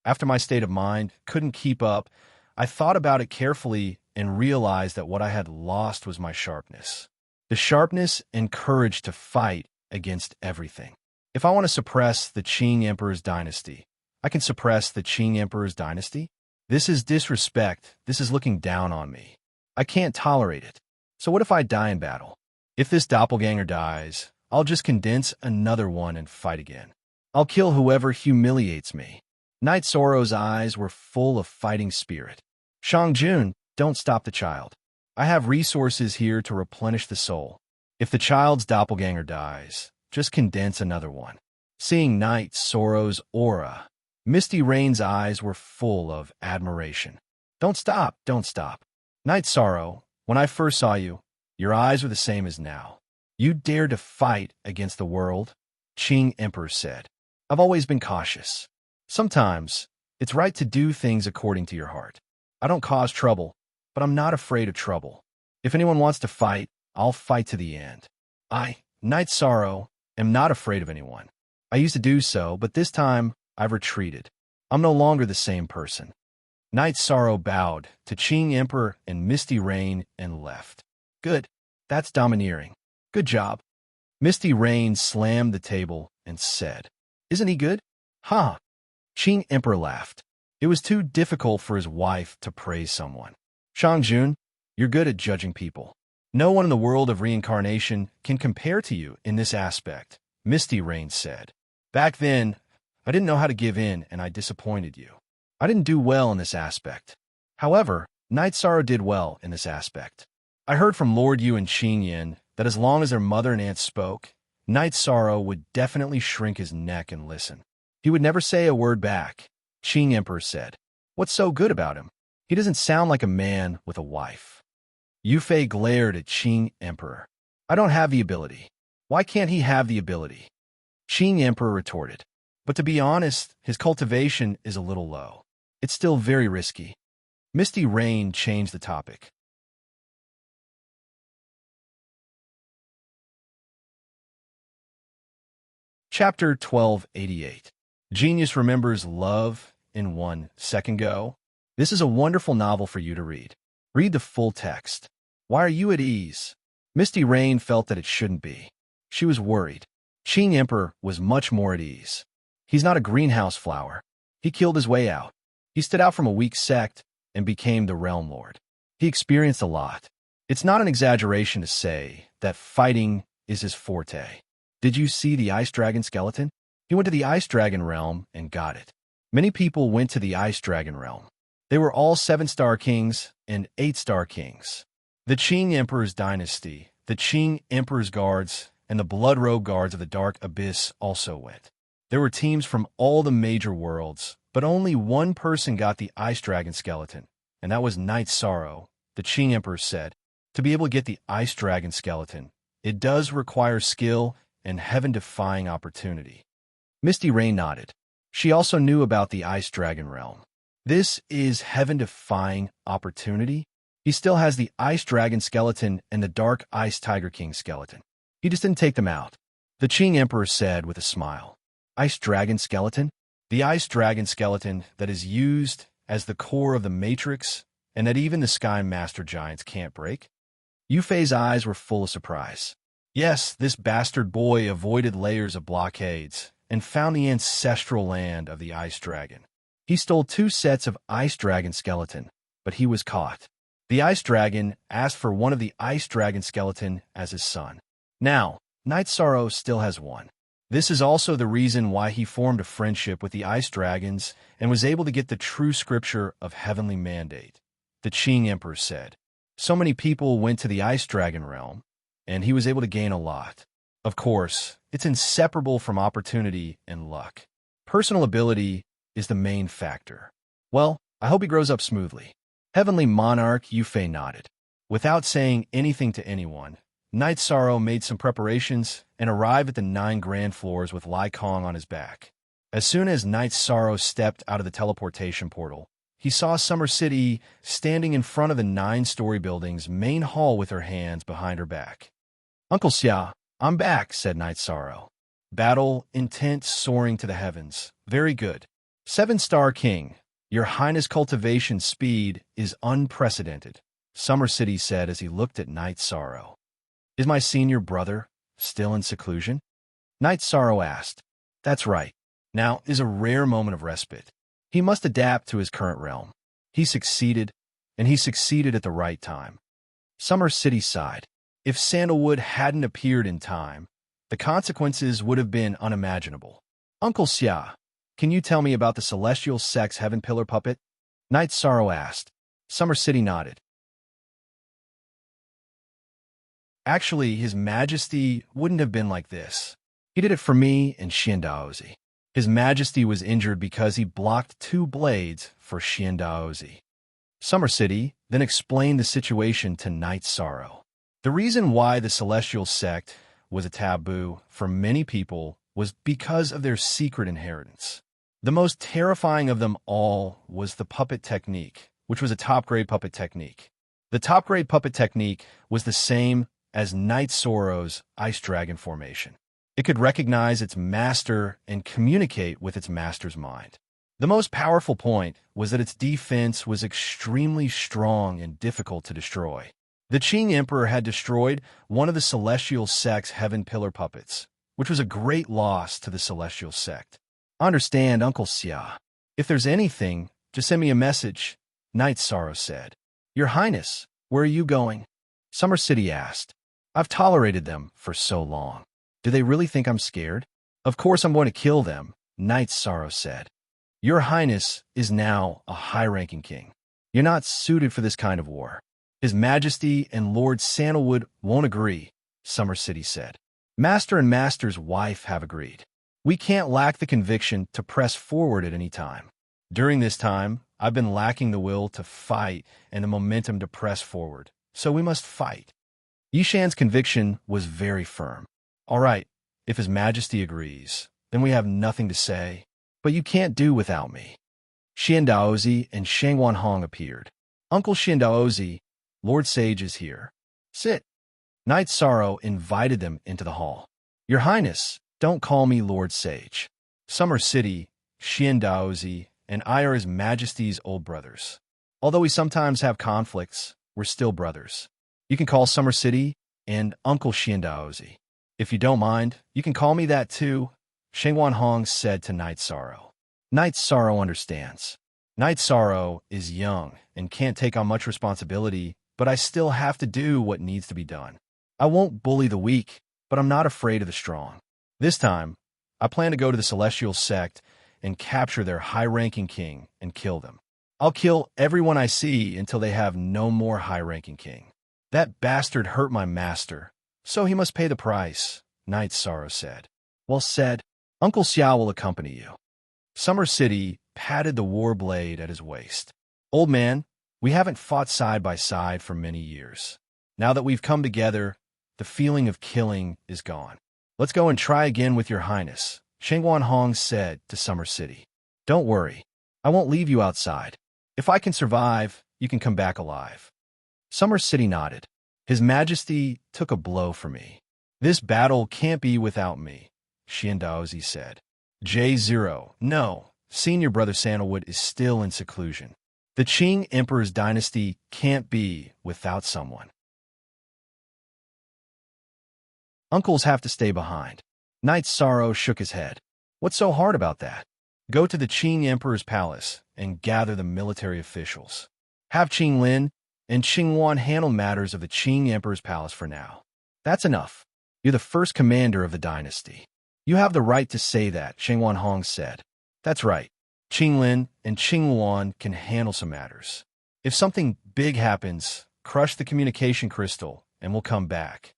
After my state of mind couldn't keep up, I thought about it carefully and realized that what I had lost was my sharpness. The sharpness and courage to fight against everything. If I want to suppress the Qing Emperor's dynasty, I can suppress the Qing Emperor's dynasty? This is disrespect. This is looking down on me. I can't tolerate it. So what if I die in battle? If this doppelganger dies, I'll just condense another one and fight again. I'll kill whoever humiliates me. Knight Sorrow's eyes were full of fighting spirit. Shangjun, don't stop the child. I have resources here to replenish the soul. If the child's doppelganger dies, just condense another one. Seeing Knight Sorrow's aura, Misty Rain's eyes were full of admiration. Don't stop, don't stop. Knight Sorrow, when I first saw you, your eyes were the same as now. You dared to fight against the world, Qing Emperor said. I've always been cautious. Sometimes, it's right to do things according to your heart. I don't cause trouble, but I'm not afraid of trouble. If anyone wants to fight, I'll fight to the end. I, Knight Sorrow, am not afraid of anyone. I used to do so, but this time, I've retreated. I'm no longer the same person. Knight Sorrow bowed to Qing Emperor and Misty Rain and left. Good. That's domineering. Good job. Misty Rain slammed the table and said, Isn't he good? Huh. Qing Emperor laughed. It was too difficult for his wife to praise someone. Shangjun, you're good at judging people. No one in the world of reincarnation can compare to you in this aspect, Misty Rain said. Back then, I didn't know how to give in and I disappointed you. I didn't do well in this aspect. However, Knight Sorrow did well in this aspect. I heard from Lord Yu and Qing Yin that as long as their mother and aunt spoke, Knight Sorrow would definitely shrink his neck and listen. He would never say a word back, Qing Emperor said. What's so good about him? He doesn't sound like a man with a wife. Yufei glared at Qing Emperor. I don't have the ability. Why can't he have the ability? Qing Emperor retorted. But to be honest, his cultivation is a little low. It's still very risky. Misty Rain changed the topic. Chapter 1288. Genius remembers love in 1 second go. This is a wonderful novel for you to read. Read the full text. Why are you at ease? Misty Rain felt that it shouldn't be. She was worried. Qing Emperor was much more at ease. He's not a greenhouse flower. He killed his way out. He stood out from a weak sect and became the Realm Lord. He experienced a lot. It's not an exaggeration to say that fighting is his forte. Did you see the Ice Dragon skeleton? He went to the Ice Dragon realm and got it. Many people went to the Ice Dragon realm. They were all 7-star kings and 8-star kings. The Qing Emperor's dynasty, the Qing Emperor's guards, and the Blood Robe guards of the Dark Abyss also went. There were teams from all the major worlds, but only one person got the Ice Dragon skeleton, and that was Knight Sorrow, the Qing Emperor said. To be able to get the Ice Dragon skeleton, it does require skill and heaven-defying opportunity. Misty Rain nodded. She also knew about the Ice Dragon realm. This is heaven-defying opportunity. He still has the Ice Dragon skeleton and the Dark Ice Tiger King skeleton. He just didn't take them out. The Qing Emperor said with a smile. Ice Dragon skeleton? The Ice Dragon skeleton that is used as the core of the Matrix and that even the Sky Master Giants can't break? Yufei's eyes were full of surprise. Yes, this bastard boy avoided layers of blockades and found the ancestral land of the Ice Dragon. He stole 2 sets of Ice Dragon skeleton, but he was caught. The Ice Dragon asked for one of the Ice Dragon skeleton as his son. Now, Knight Sorrow still has one. This is also the reason why he formed a friendship with the Ice Dragons and was able to get the true scripture of heavenly mandate, the Qing Emperor said. So many people went to the Ice Dragon realm, and he was able to gain a lot. Of course, it's inseparable from opportunity and luck. Personal ability is the main factor. Well, I hope he grows up smoothly. Heavenly Monarch Yufei nodded. Without saying anything to anyone, Knight Sorrow made some preparations and arrived at the 9 grand floors with Lai Kong on his back. As soon as Knight Sorrow stepped out of the teleportation portal, he saw Summer City standing in front of the 9-story building's main hall with her hands behind her back. "Uncle Xia, I'm back," said Knight Sorrow. "Battle, intent, soaring to the heavens. Very good. 7-star king, your highness cultivation speed is unprecedented," Summer City said as he looked at Knight Sorrow. "Is my senior brother still in seclusion?" Knight Sorrow asked. "That's right. Now is a rare moment of respite. He must adapt to his current realm. He succeeded, and he succeeded at the right time." Summer City sighed. If Sandalwood hadn't appeared in time, the consequences would have been unimaginable. "Uncle Xia, can you tell me about the Celestial Sex Heaven Pillar puppet?" Knight Sorrow asked. Summer City nodded. "Actually, His Majesty wouldn't have been like this. He did it for me and Xiandaozi. His Majesty was injured because he blocked 2 blades for Xiandaozi." Summer City then explained the situation to Knight Sorrow. The reason why the Celestial Sect was a taboo for many people was because of their secret inheritance. The most terrifying of them all was the puppet technique, which was a top-grade puppet technique. The top-grade puppet technique was the same as Knight Sorrow's Ice Dragon formation. It could recognize its master and communicate with its master's mind. The most powerful point was that its defense was extremely strong and difficult to destroy. The Qing Emperor had destroyed one of the Celestial Sect's Heaven Pillar puppets, which was a great loss to the Celestial Sect. "Understand, Uncle Xia. If there's anything, just send me a message," Knight Sorrow said. "Your Highness, where are you going?" Summer City asked. "I've tolerated them for so long. Do they really think I'm scared?" "Of course I'm going to kill them," Knight Sorrow said. "Your Highness is now a high-ranking king. You're not suited for this kind of war. His Majesty and Lord Sandalwood won't agree," Summer City said. "Master and Master's wife have agreed. We can't lack the conviction to press forward at any time. During this time, I've been lacking the will to fight and the momentum to press forward, so we must fight." Yishan's conviction was very firm. "All right, if His Majesty agrees, then we have nothing to say, but you can't do without me." Xiandaozi and Shangwan Hong appeared. "Uncle Xiandaozi, Lord Sage is here. Sit." Knight Sorrow invited them into the hall. "Your Highness, don't call me Lord Sage. Summer City, Xiandaozi, and I are His Majesty's old brothers. Although we sometimes have conflicts, we're still brothers. You can call Summer City and Uncle Xiandaozi. If you don't mind, you can call me that too," Shangwan Hong said to Knight Sorrow. Knight Sorrow understands. Knight Sorrow is young and can't take on much responsibility, but I still have to do what needs to be done. I won't bully the weak, but I'm not afraid of the strong. This time, I plan to go to the Celestial Sect and capture their high-ranking king and kill them. I'll kill everyone I see until they have no more high-ranking king. That bastard hurt my master, so he must pay the price, Knight Sorrow said. Well said. Uncle Xiao will accompany you. Summer City patted the war blade at his waist. Old man, we haven't fought side by side for many years. Now that we've come together, the feeling of killing is gone. Let's go and try again with your highness, Shangwan Hong said to Summer City. Don't worry, I won't leave you outside. If I can survive, you can come back alive. Summer City nodded. His Majesty took a blow for me. This battle can't be without me, Xiandaozi said. J0, no, senior brother Sandalwood is still in seclusion. The Qing Emperor's dynasty can't be without someone. Uncles have to stay behind. Knight Sorrow shook his head. What's so hard about that? Go to the Qing Emperor's palace and gather the military officials. Have Qing Lin and Qing Wan handle matters of the Qing Emperor's palace for now. That's enough. You're the first commander of the dynasty. You have the right to say that, Shangwan Hong said. That's right. Qing Lin and Qing Wan can handle some matters. If something big happens, crush the communication crystal and we'll come back.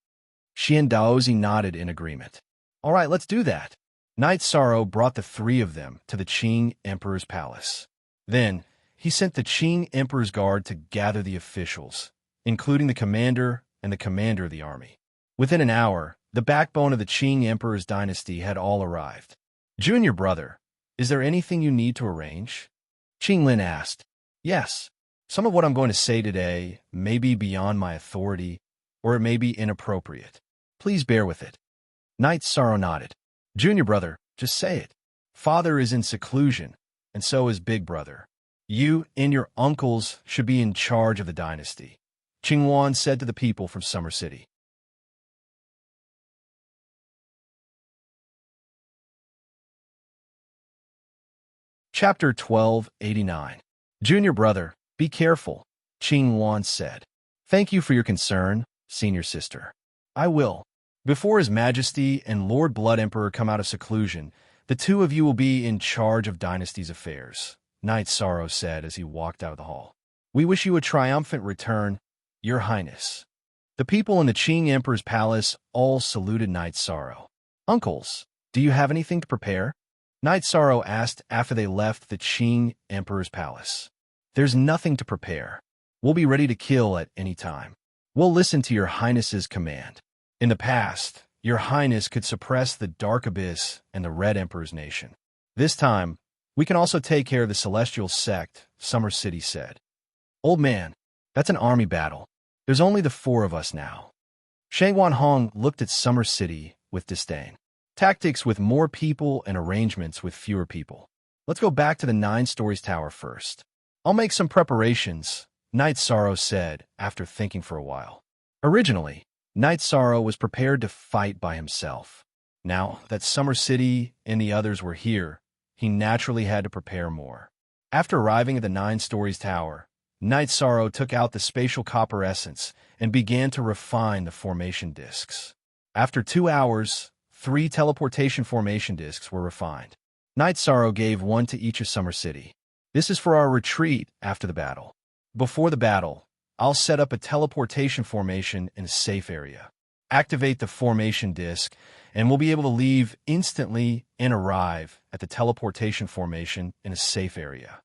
She and Daozi nodded in agreement. All right, let's do that. Knight Sorrow brought the three of them to the Qing Emperor's palace. Then, he sent the Qing Emperor's guard to gather the officials, including the commander and the commander of the army. Within an hour, the backbone of the Qing Emperor's dynasty had all arrived. Junior brother, is there anything you need to arrange? Qing Lin asked. Yes. Some of what I'm going to say today may be beyond my authority, or it may be inappropriate. Please bear with it. Knight Sorrow nodded. Junior brother, just say it. Father is in seclusion, and so is big brother. You and your uncles should be in charge of the dynasty, Qing Wan said to the people from Summer City. Chapter 1289. Junior brother, be careful, Qing Wan said. Thank you for your concern, senior sister. I will. Before His Majesty and Lord Blood Emperor come out of seclusion, the two of you will be in charge of dynasty's affairs, Knight Sorrow said as he walked out of the hall. We wish you a triumphant return, Your Highness. The people in the Qing Emperor's palace all saluted Knight Sorrow. Uncles, do you have anything to prepare? Knight Sorrow asked after they left the Qing Emperor's palace. There's nothing to prepare. We'll be ready to kill at any time. We'll listen to Your Highness's command. In the past, Your Highness could suppress the Dark Abyss and the Red Emperor's nation. This time, we can also take care of the Celestial Sect, Summer City said. Old man, that's an army battle. There's only the four of us now. Shang Wanhong looked at Summer City with disdain. Tactics with more people and arrangements with fewer people. Let's go back to the 9 Stories Tower first. I'll make some preparations, Knight Sorrow said after thinking for a while. Originally, Knight Sorrow was prepared to fight by himself. Now that Summer City and the others were here, he naturally had to prepare more. After arriving at the 9 Stories Tower, Knight Sorrow took out the spatial copper essence and began to refine the formation discs. After 2 hours, 3 teleportation formation discs were refined. Knight Sorrow gave one to each of Summer City. This is for our retreat after the battle. Before the battle, I'll set up a teleportation formation in a safe area. Activate the formation disc, and we'll be able to leave instantly and arrive at the teleportation formation in a safe area.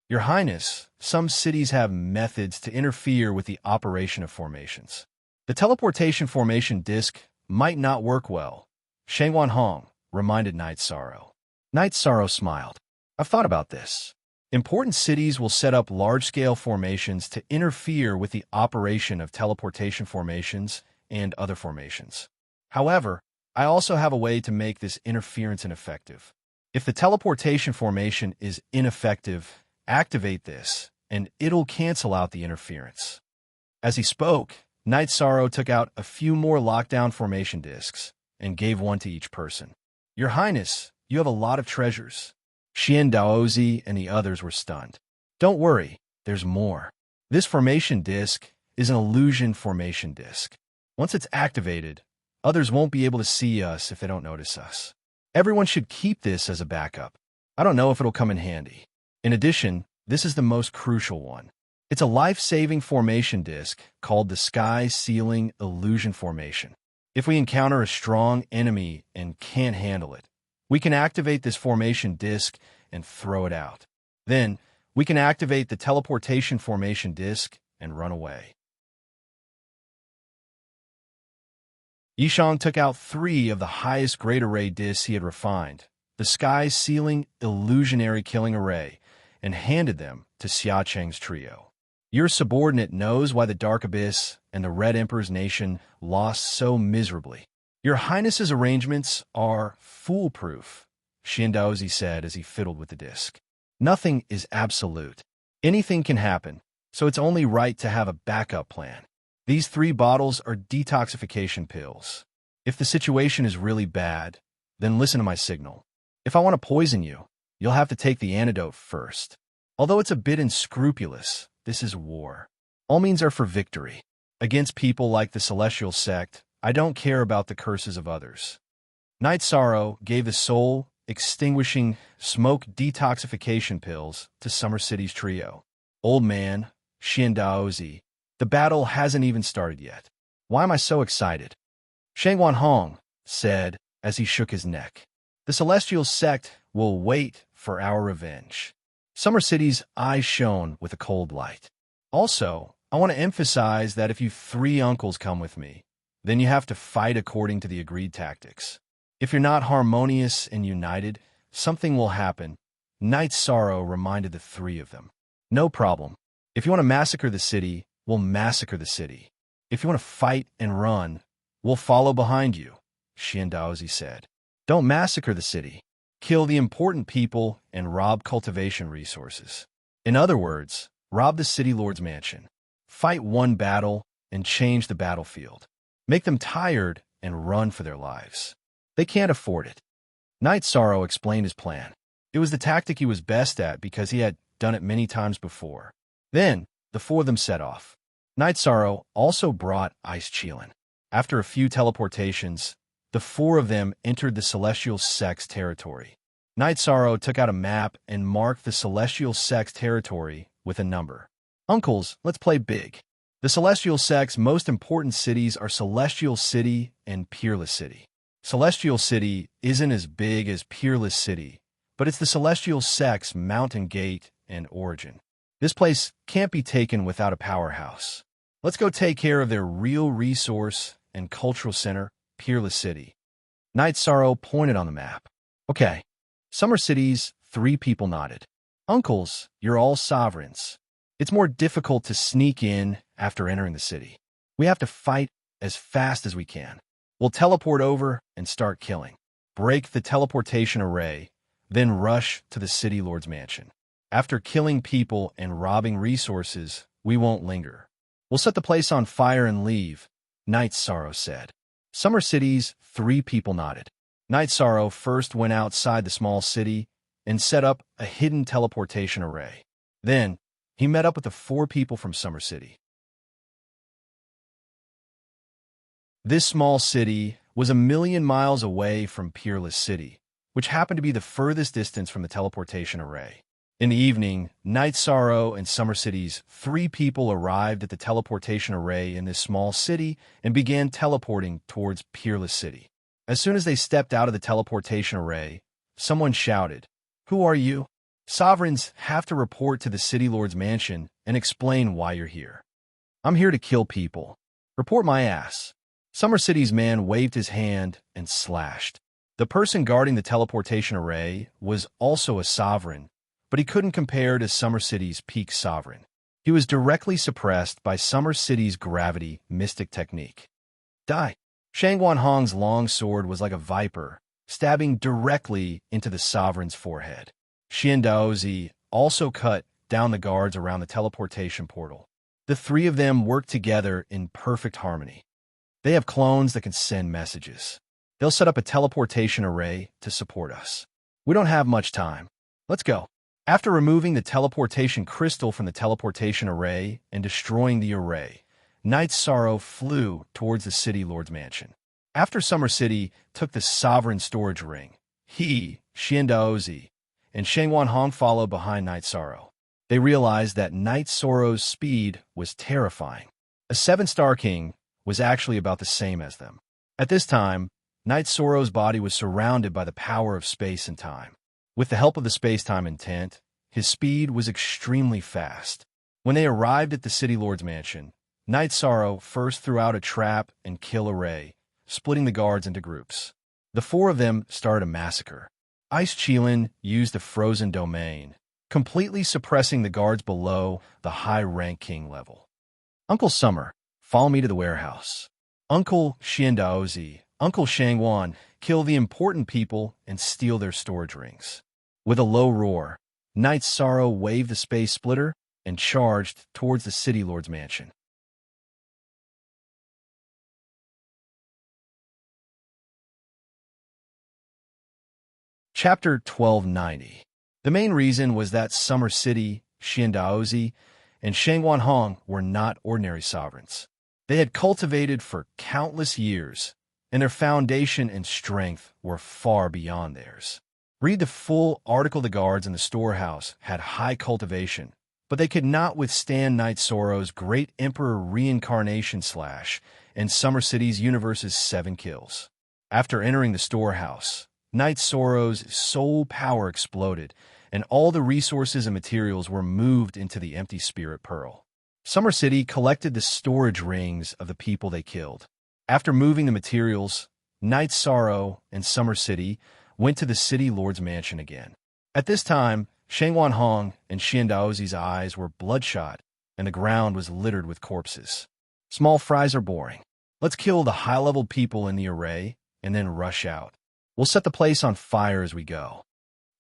Your Highness, some cities have methods to interfere with the operation of formations. The teleportation formation disc might not work well, Shang Wanhong reminded Knight Sorrow. Knight Sorrow smiled. I've thought about this. Important cities will set up large-scale formations to interfere with the operation of teleportation formations and other formations. However, I also have a way to make this interference ineffective. If the teleportation formation is ineffective, activate this, and it'll cancel out the interference. As he spoke, Knight Sorrow took out a few more lockdown formation discs and gave one to each person. Your Highness, you have a lot of treasures. Xian Daozi and the others were stunned. Don't worry, there's more. This formation disc is an illusion formation disc. Once it's activated, others won't be able to see us if they don't notice us. Everyone should keep this as a backup. I don't know if it'll come in handy. In addition, this is the most crucial one. It's a life-saving formation disc called the Sky Sealing Illusion Formation. If we encounter a strong enemy and can't handle it, we can activate this formation disc and throw it out. Then, we can activate the teleportation formation disc and run away. Yishang took out 3 of the highest great array discs he had refined, the Sky Sealing Illusionary Killing Array, and handed them to Xia Cheng's trio. Your subordinate knows why the Dark Abyss and the Red Emperor's nation lost so miserably. Your Highness's arrangements are foolproof, Xin Daozi said as he fiddled with the disc. Nothing is absolute. Anything can happen, so it's only right to have a backup plan. These 3 bottles are detoxification pills. If the situation is really bad, then listen to my signal. If I want to poison you, you'll have to take the antidote first. Although it's a bit unscrupulous, this is war. All means are for victory. Against people like the Celestial Sect, I don't care about the curses of others. Knight Sorrow gave the soul-extinguishing smoke detoxification pills to Summer City's trio. Old man, Xian Daozi, the battle hasn't even started yet. Why am I so excited? Shangwan Hong said as he shook his neck. The celestial sect will wait for our revenge. Summer City's eyes shone with a cold light. Also, I want to emphasize that if you three uncles come with me, then you have to fight according to the agreed tactics. If you're not harmonious and united, something will happen. Night Sorrow reminded the three of them. No problem. If you want to massacre the city, we'll massacre the city. If you want to fight and run, we'll follow behind you, Xiandaozi said. Don't massacre the city. Kill the important people and rob cultivation resources. In other words, rob the city lord's mansion. Fight one battle and change the battlefield. Make them tired and run for their lives. They can't afford it. Night Sorrow explained his plan. It was the tactic he was best at because he had done it many times before. Then, the four of them set off. Night Sorrow also brought Ice Chilin. After a few teleportations, the four of them entered the Celestial Sect's territory. Night Sorrow took out a map and marked the Celestial Sect's territory with a number. Uncles, let's play big. The Celestial Sect's most important cities are Celestial City and Peerless City. Celestial City isn't as big as Peerless City, but it's the Celestial Sect's mountain gate and origin. This place can't be taken without a powerhouse. Let's go take care of their real resource and cultural center, Peerless City. Night Sorrow pointed on the map. Okay. Summer City's three people nodded. Uncles, you're all sovereigns. It's more difficult to sneak in after entering the city. We have to fight as fast as we can. We'll teleport over and start killing. Break the teleportation array, then rush to the city lord's mansion. After killing people and robbing resources, we won't linger. We'll set the place on fire and leave, Night Sorrow said. Summer City's three people nodded. Night Sorrow first went outside the small city and set up a hidden teleportation array. Then, he met up with the four people from Summer City. This small city was 1,000,000 miles away from Peerless City, which happened to be the furthest distance from the teleportation array. In the evening, Night Sorrow and Summer City's three people arrived at the teleportation array in this small city and began teleporting towards Peerless City. As soon as they stepped out of the teleportation array, someone shouted, "Who are you?" Sovereigns have to report to the city lord's mansion and explain why you're here. I'm here to kill people. Report my ass. Summer City's man waved his hand and slashed. The person guarding the teleportation array was also a sovereign, but he couldn't compare to Summer City's peak sovereign. He was directly suppressed by Summer City's gravity mystic technique. Die. Shangwan Hong's long sword was like a viper, stabbing directly into the sovereign's forehead. Xiandaozi also cut down the guards around the teleportation portal. The three of them worked together in perfect harmony. They have clones that can send messages. They'll set up a teleportation array to support us. We don't have much time. Let's go. After removing the teleportation crystal from the teleportation array and destroying the array, Night Sorrow flew towards the city lord's mansion. After Summer City took the sovereign storage ring, he, Xiandaozi, and Shangwan Hong followed behind Night Sorrow. They realized that Night Sorrow's speed was terrifying. A 7-star king was actually about the same as them. At this time, Night Sorrow's body was surrounded by the power of space and time. With the help of the space-time intent, his speed was extremely fast. When they arrived at the city lord's mansion, Night Sorrow first threw out a trap and kill array, splitting the guards into groups. The four of them started a massacre. Ice Chilin used a frozen domain, completely suppressing the guards below the high-rank king level. Uncle Summer, follow me to the warehouse. Uncle Xiandaozi, Uncle Shangwan, kill the important people and steal their storage rings. With a low roar, Night Sorrow waved the space splitter and charged towards the city lord's mansion. Chapter 1290. The main reason was that Summer City, Xiandaozi, and Shangwan Hong were not ordinary sovereigns. They had cultivated for countless years, and their foundation and strength were far beyond theirs. Read the full article. The guards in the storehouse had high cultivation, but they could not withstand Night Sorrow's Great Emperor Reincarnation Slash and Summer City's universe's 7 kills. After entering the storehouse, Night Sorrow's soul power exploded, and all the resources and materials were moved into the empty spirit pearl. Summer City collected the storage rings of the people they killed. After moving the materials, Night Sorrow and Summer City went to the City Lord's mansion again. At this time, Shangwan Hong and Xian Daozi's eyes were bloodshot, and the ground was littered with corpses. Small fries are boring. Let's kill the high-level people in the array and then rush out. We'll set the place on fire as we go.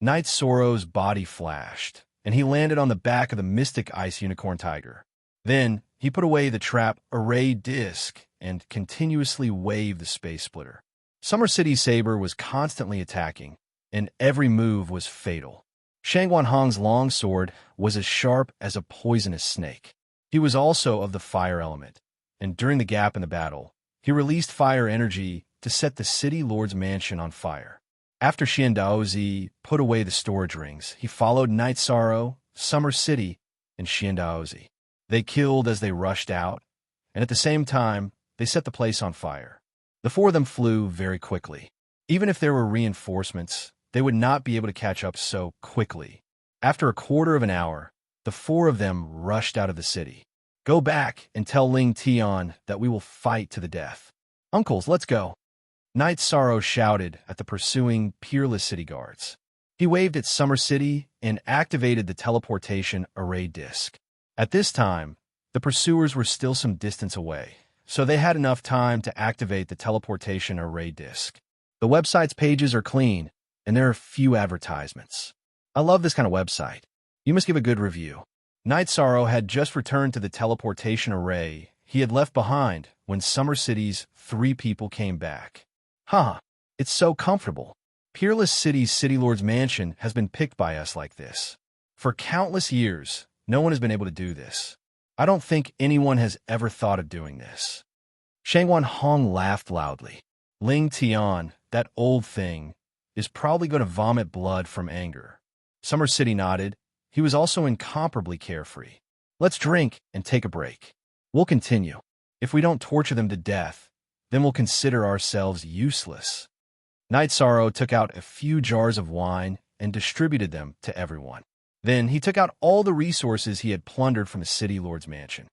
Night Sorrow's body flashed, and he landed on the back of the Mystic Ice Unicorn Tiger. Then, he put away the trap array disc and continuously waved the space splitter. Summer City's saber was constantly attacking, and every move was fatal. Shangwan Hong's long sword was as sharp as a poisonous snake. He was also of the fire element, and during the gap in the battle, he released fire energy to set the City Lord's mansion on fire. After Xian Daozi put away the storage rings, he followed Night Sorrow, Summer City, and Xian Daozi. They killed as they rushed out, and at the same time, they set the place on fire. The 4 of them flew very quickly. Even if there were reinforcements, they would not be able to catch up so quickly. After a quarter of an hour, the 4 of them rushed out of the city. Go back and tell Ling Tian that we will fight to the death. Uncles, let's go. Night Sorrow shouted at the pursuing Peerless City guards. He waved at Summer City and activated the teleportation array disc. At this time, the pursuers were still some distance away, so they had enough time to activate the teleportation array disc. The website's pages are clean, and there are few advertisements. I love this kind of website. You must give a good review. Night Sorrow had just returned to the teleportation array he had left behind when Summer City's 3 people came back. It's so comfortable. Peerless City's City Lord's mansion has been picked by us like this. For countless years, no one has been able to do this. I don't think anyone has ever thought of doing this. Shangwan Hong laughed loudly. Ling Tian, that old thing, is probably going to vomit blood from anger. Summer City nodded. He was also incomparably carefree. Let's drink and take a break. We'll continue. If we don't torture them to death, then we'll consider ourselves useless. Night Sorrow took out a few jars of wine and distributed them to everyone. Then he took out all the resources he had plundered from the City Lord's mansion.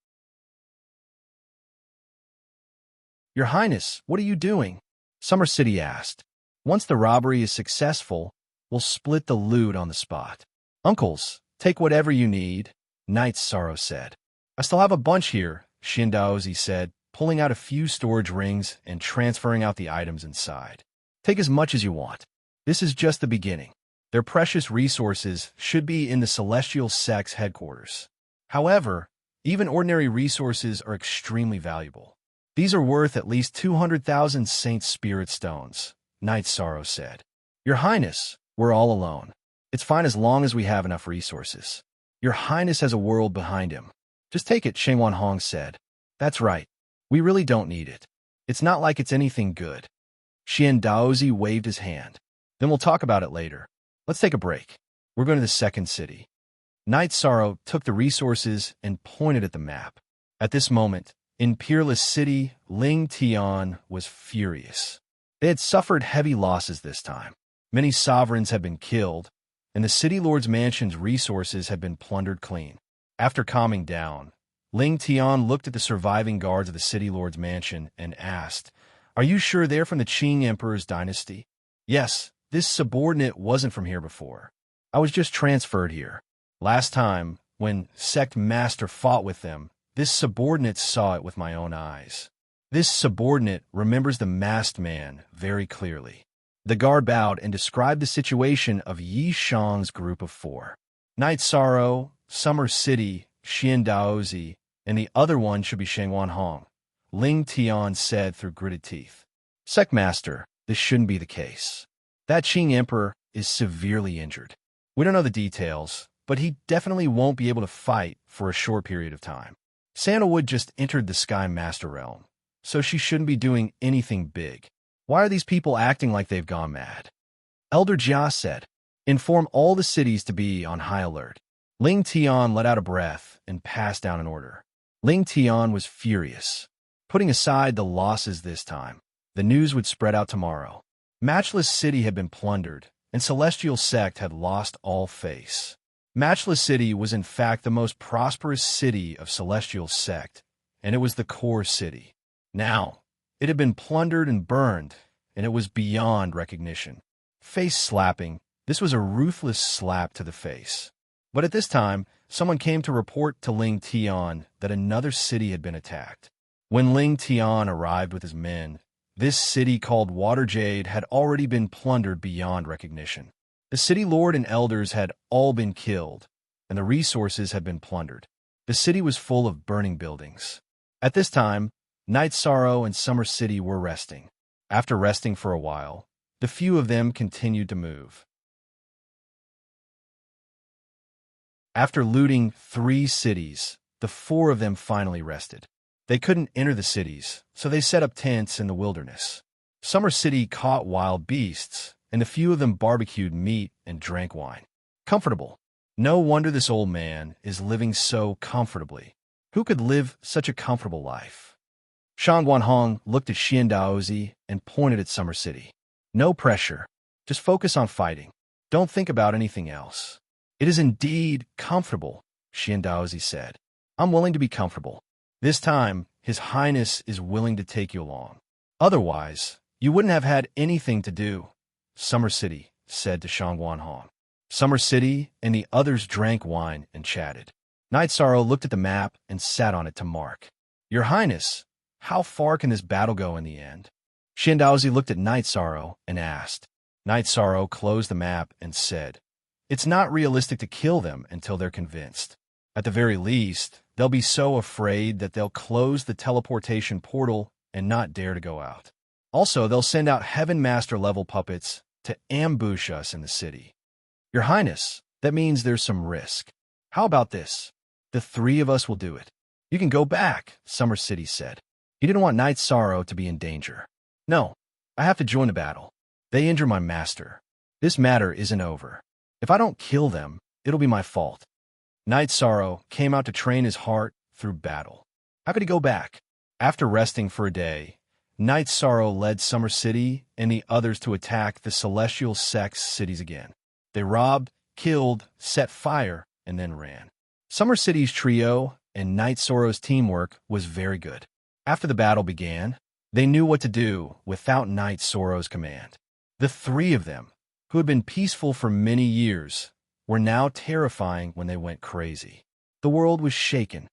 Your Highness, what are you doing? Summer City asked. Once the robbery is successful, we'll split the loot on the spot. Uncles, take whatever you need, Night Sorrow said. I still have a bunch here, Xian Daozi said, pulling out a few storage rings and transferring out the items inside. Take as much as you want. This is just the beginning. Their precious resources should be in the Celestial Sect's headquarters. However, even ordinary resources are extremely valuable. These are worth at least 200,000 Saint Spirit Stones, Night Sorrow said. Your Highness, we're all alone. It's fine as long as we have enough resources. Your Highness has a world behind him. Just take it, Shangwan Hong said. That's right. We really don't need it. It's not like it's anything good. Xian Daozi waved his hand. Then we'll talk about it later. Let's take a break. We're going to the second city. Night Sorrow took the resources and pointed at the map. At this moment, in Peerless City, Ling Tian was furious. They had suffered heavy losses this time. Many sovereigns had been killed, and the City Lord's mansion's resources had been plundered clean. After calming down, Ling Tian looked at the surviving guards of the City Lord's mansion and asked, "Are you sure they're from the Qing Emperor's dynasty?" "Yes, this subordinate wasn't from here before. I was just transferred here. Last time, when Sect Master fought with them, this subordinate saw it with my own eyes. This subordinate remembers the masked man very clearly." The guard bowed and described the situation of Yi Shang's group of 4. Night Sorrow, Summer City, Xian Daozi, and the other one should be Shangwan Hong, Ling Tian said through gritted teeth. Sect Master, this shouldn't be the case. That Qing Emperor is severely injured. We don't know the details, but he definitely won't be able to fight for a short period of time. Sandalwood just entered the Sky Master realm, so she shouldn't be doing anything big. Why are these people acting like they've gone mad? Elder Jia said, "Inform all the cities to be on high alert. Ling Tian let out a breath and passed down an order. Ling Tian was furious. Putting aside the losses this time, the news would spread out tomorrow. Matchless City had been plundered, and Celestial Sect had lost all face. Matchless City was in fact the most prosperous city of Celestial Sect, and it was the core city. Now, it had been plundered and burned, and it was beyond recognition. Face slapping, this was a ruthless slap to the face. But at this time, someone came to report to Ling Tian that another city had been attacked. When Ling Tian arrived with his men, this city called Water Jade had already been plundered beyond recognition. The city lord and elders had all been killed, and the resources had been plundered. The city was full of burning buildings. At this time, Night Sorrow and Summer City were resting. After resting for a while, the few of them continued to move. After looting 3 cities, the 4 of them finally rested. They couldn't enter the cities, so they set up tents in the wilderness. Summer City caught wild beasts, and a few of them barbecued meat and drank wine. Comfortable. No wonder this old man is living so comfortably. Who could live such a comfortable life? Shang Guanhong looked at Xian Daozi and pointed at Summer City. No pressure. Just focus on fighting. Don't think about anything else. It is indeed comfortable, Xian Daozi said. I'm willing to be comfortable. This time, His Highness is willing to take you along. Otherwise, you wouldn't have had anything to do, Summer City said to Shang Guanhong. Summer City and the others drank wine and chatted. Night Sorrow looked at the map and sat on it to mark. Your Highness, how far can this battle go in the end? Xian Daozi looked at Night Sorrow and asked. Night Sorrow closed the map and said, It's not realistic to kill them until they're convinced. At the very least, they'll be so afraid that they'll close the teleportation portal and not dare to go out. Also, they'll send out Heaven Master level puppets to ambush us in the city. Your Highness, that means there's some risk. How about this? The 3 of us will do it. You can go back, Summer City said. He didn't want Night Sorrow to be in danger. No, I have to join the battle. They injure my master. This matter isn't over. If I don't kill them, it'll be my fault. Night Sorrow came out to train his heart through battle. How could he go back? After resting for a day, Night Sorrow led Summer City and the others to attack the Celestial Sect's cities again. They robbed, killed, set fire, and then ran. Summer City's trio and Night Sorrow's teamwork was very good. After the battle began, they knew what to do without Night Sorrow's command. The 3 of them, who had been peaceful for many years, were now terrifying when they went crazy. The world was shaken.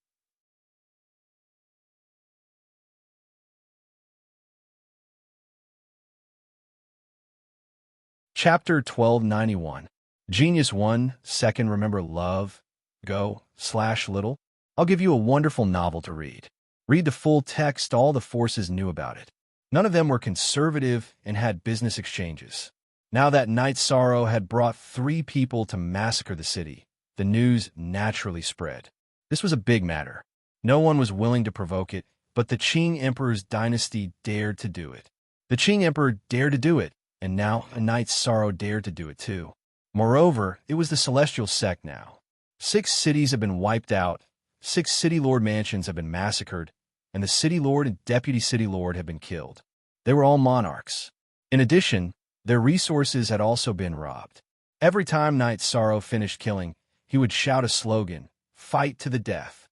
Chapter 1291. Genius 1 Second Remember Love, Go/Little. I'll give you a wonderful novel to read. Read the full text. All the forces knew about it. None of them were conservative and had business exchanges. Now that Night Sorrow had brought 3 people to massacre the city, the news naturally spread. This was a big matter. No one was willing to provoke it, but the Qing Emperor's dynasty dared to do it. The Qing Emperor dared to do it, and now Night Sorrow dared to do it too. Moreover, it was the Celestial Sect now. 6 cities have been wiped out, 6 City Lord mansions have been massacred, and the City Lord and Deputy City Lord have been killed. They were all monarchs. In addition, their resources had also been robbed. Every time Night Sorrow finished killing, he would shout a slogan, "Fight to the death."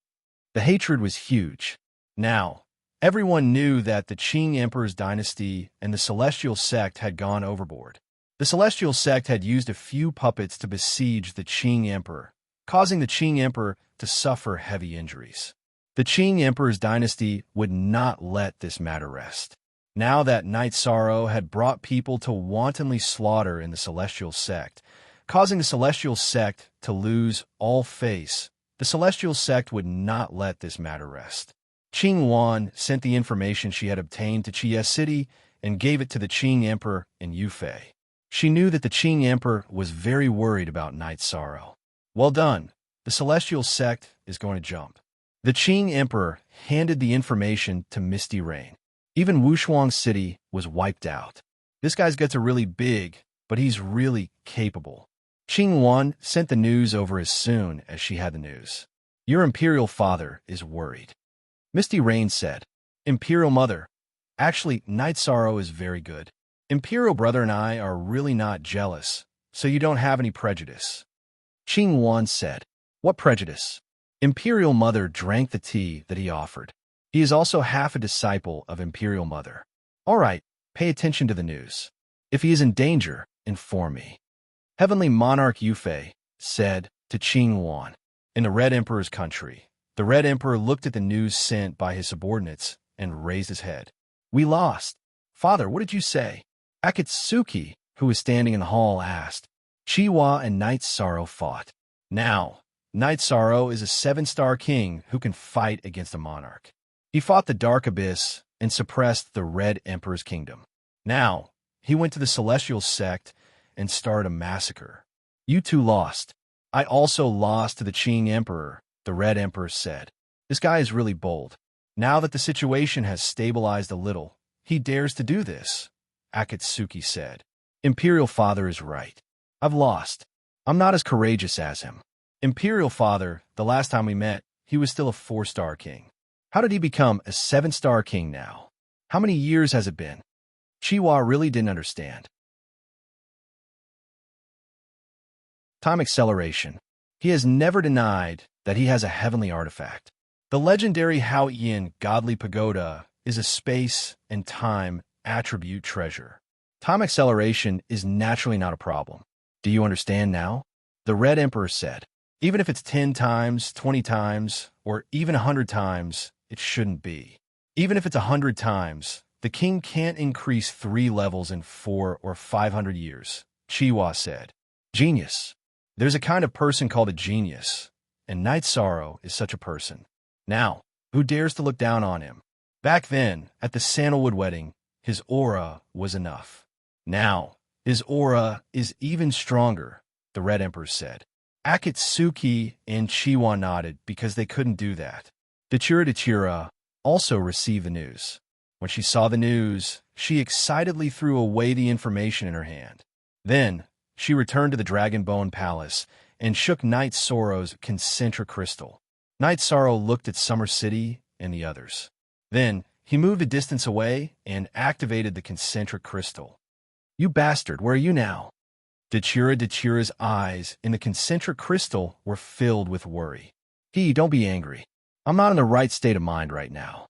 The hatred was huge. Now, everyone knew that the Qing Emperor's dynasty and the Celestial Sect had gone overboard. The Celestial Sect had used a few puppets to besiege the Qing Emperor, causing the Qing Emperor to suffer heavy injuries. The Qing Emperor's dynasty would not let this matter rest. Now that Night Sorrow had brought people to wantonly slaughter in the Celestial Sect, causing the Celestial Sect to lose all face, the Celestial Sect would not let this matter rest. Qing Wan sent the information she had obtained to Chiye City and gave it to the Qing Emperor in Yufei. She knew that the Qing Emperor was very worried about Night Sorrow. Well done. The Celestial Sect is going to jump. The Qing Emperor handed the information to Misty Rain. Even Wushuang City was wiped out. This guy's guts are really big, but he's really capable. Qing Wan sent the news over as soon as she had the news. Your imperial father is worried. Misty Rain said, Imperial mother, actually, Night Sorrow is very good. Imperial brother and I are really not jealous, so you don't have any prejudice. Qing Wan said, What prejudice? Imperial mother drank the tea that he offered. He is also half a disciple of Imperial mother. All right, pay attention to the news. If he is in danger, inform me. Heavenly Monarch Yufei said to Qing Wan, in the Red Emperor's country. The Red Emperor looked at the news sent by his subordinates and raised his head. We lost. Father, what did you say? Akatsuki, who was standing in the hall, asked. Chiwa and Night Sorrow fought. Now, Night Sorrow is a 7-star king who can fight against a monarch. He fought the Dark Abyss and suppressed the Red Emperor's kingdom. Now, he went to the Celestial Sect and started a massacre. You two lost. I also lost to the Qing Emperor, the Red Emperor said. This guy is really bold. Now that the situation has stabilized a little, he dares to do this, Akatsuki said. Imperial Father is right. I've lost. I'm not as courageous as him. Imperial Father, the last time we met, he was still a 4-star king. How did he become a 7-star king now? How many years has it been? Chiwa really didn't understand. Time acceleration. He has never denied that he has a heavenly artifact. The legendary Hao Yin Godly Pagoda is a space and time attribute treasure. Time acceleration is naturally not a problem. Do you understand now? The Red Emperor said, even if it's 10 times, 20 times, or even 100 times, it shouldn't be. Even if it's 100 times, the king can't increase 3 levels in 4 or 500 years, Chiwa said. Genius. There's a kind of person called a genius, and Night Sorrow is such a person. Now, who dares to look down on him? Back then, at the Sandalwood wedding, his aura was enough. Now, his aura is even stronger, the Red Emperor said. Akatsuki and Chiwa nodded because they couldn't do that. Dachira also received the news. When she saw the news, she excitedly threw away the information in her hand. Then, she returned to the Dragonbone Palace and shook Night Sorrow's concentric crystal. Night Sorrow looked at Summer City and the others. Then, he moved a distance away and activated the concentric crystal. You bastard, where are you now? Dachira's eyes in the concentric crystal were filled with worry. Don't be angry. I'm not in the right state of mind right now.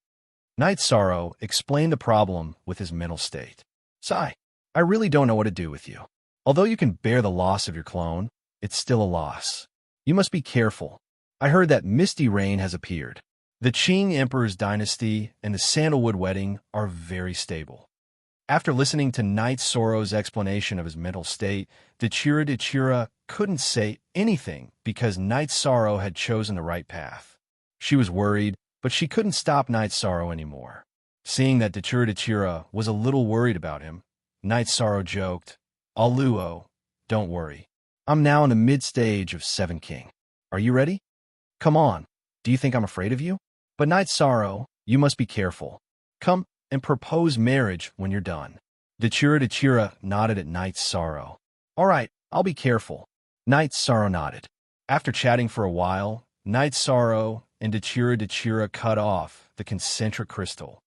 Night Sorrow explained the problem with his mental state. Sigh, I really don't know what to do with you. Although you can bear the loss of your clone, it's still a loss. You must be careful. I heard that Misty Rain has appeared. The Qing Emperor's dynasty and the Sandalwood wedding are very stable. After listening to Night Sorrow's explanation of his mental state, Dachira couldn't say anything because Night Sorrow had chosen the right path. She was worried, but she couldn't stop Night Sorrow anymore. Seeing that Dachira was a little worried about him, Night Sorrow joked, Aluo, don't worry. I'm now in the mid-stage of 7 King. Are you ready? Come on. Do you think I'm afraid of you? But Night Sorrow, you must be careful. Come and propose marriage when you're done. Dachira nodded at Night Sorrow. All right, I'll be careful. Night Sorrow nodded. After chatting for a while, Night Sorrow and Dachira cut off the concentric crystal.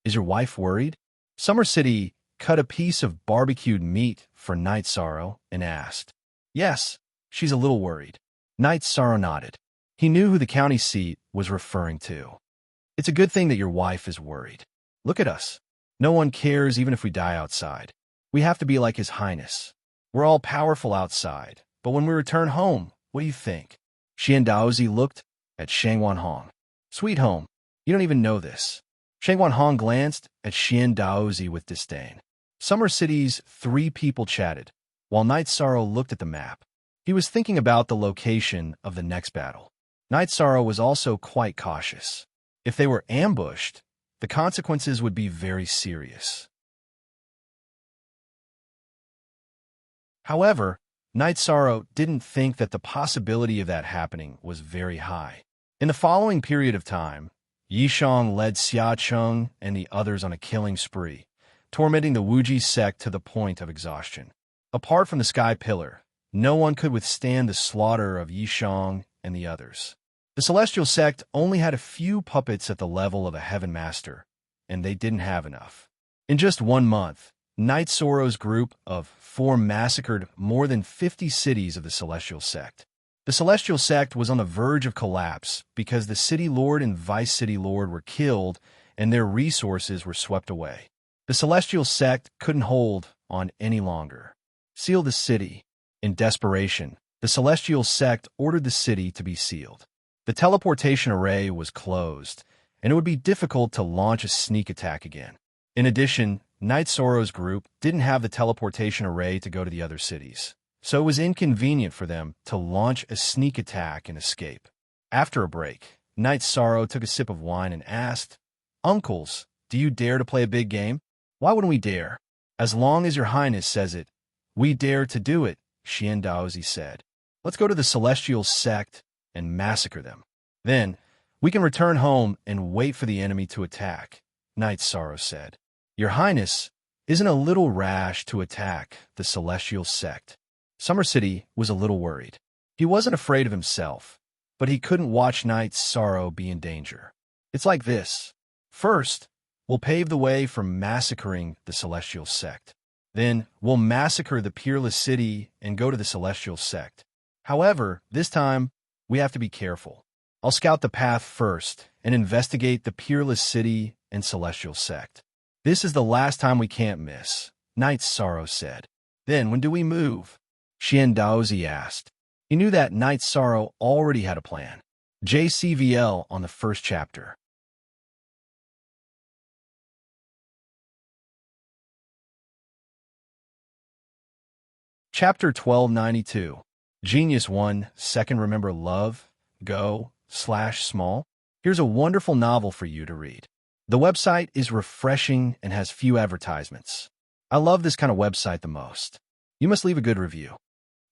Is your wife worried? Summer City cut a piece of barbecued meat for Night Sorrow and asked. Yes, she's a little worried. Night Sorrow nodded. He knew who the county seat was referring to. It's a good thing that your wife is worried. Look at us. No one cares even if we die outside. We have to be like His Highness. We're all powerful outside, but when we return home, what do you think? Xian Daozi looked at Shangwan Hong. Sweet home, you don't even know this. Shangwan Hong glanced at Xian Daozi with disdain. Summer City's 3 people chatted, while Night Sorrow looked at the map. He was thinking about the location of the next battle. Night Sorrow was also quite cautious. If they were ambushed, the consequences would be very serious. However, Night Sorrow didn't think that the possibility of that happening was very high. In the following period of time, Yishang led Xia Cheng and the others on a killing spree, tormenting the Wuji sect to the point of exhaustion. Apart from the Sky Pillar, no one could withstand the slaughter of Yishang and the others. The Celestial Sect only had a few puppets at the level of a Heaven Master, and they didn't have enough. In just 1 month, Knight Soro's group of 4 massacred more than 50 cities of the Celestial Sect. The Celestial Sect was on the verge of collapse because the City Lord and Vice City Lord were killed and their resources were swept away. The Celestial Sect couldn't hold on any longer. Seal the city. In desperation, the Celestial Sect ordered the city to be sealed. The teleportation array was closed, and it would be difficult to launch a sneak attack again. In addition, Knight Soro's group didn't have the teleportation array to go to the other cities, so it was inconvenient for them to launch a sneak attack and escape. After a break, Knight Soro took a sip of wine and asked, "Uncles, do you dare to play a big game?" "Why wouldn't we dare? As long as your highness says it, we dare to do it," Xian Daozi said. "Let's go to the Celestial Sect and massacre them. Then, we can return home and wait for the enemy to attack," Knight Soro said. "Your highness isn't a little rash to attack the Celestial Sect." Summer City was a little worried. He wasn't afraid of himself, but he couldn't watch Knight Soro be in danger. "It's like this. First, we'll pave the way for massacring the Celestial Sect. Then, we'll massacre the Peerless City and go to the Celestial Sect. However, this time, we have to be careful. I'll scout the path first and investigate the Peerless City and Celestial Sect. This is the last time we can't miss," Knight Soro said. "Then, when do we move?" Xian Daozi asked. He knew that Knight Soro already had a plan. JCVL on the first chapter. Chapter 1292. Genius 1, Second Remember Love, Go/Small. Here's a wonderful novel for you to read. The website is refreshing and has few advertisements. I love this kind of website the most. You must leave a good review.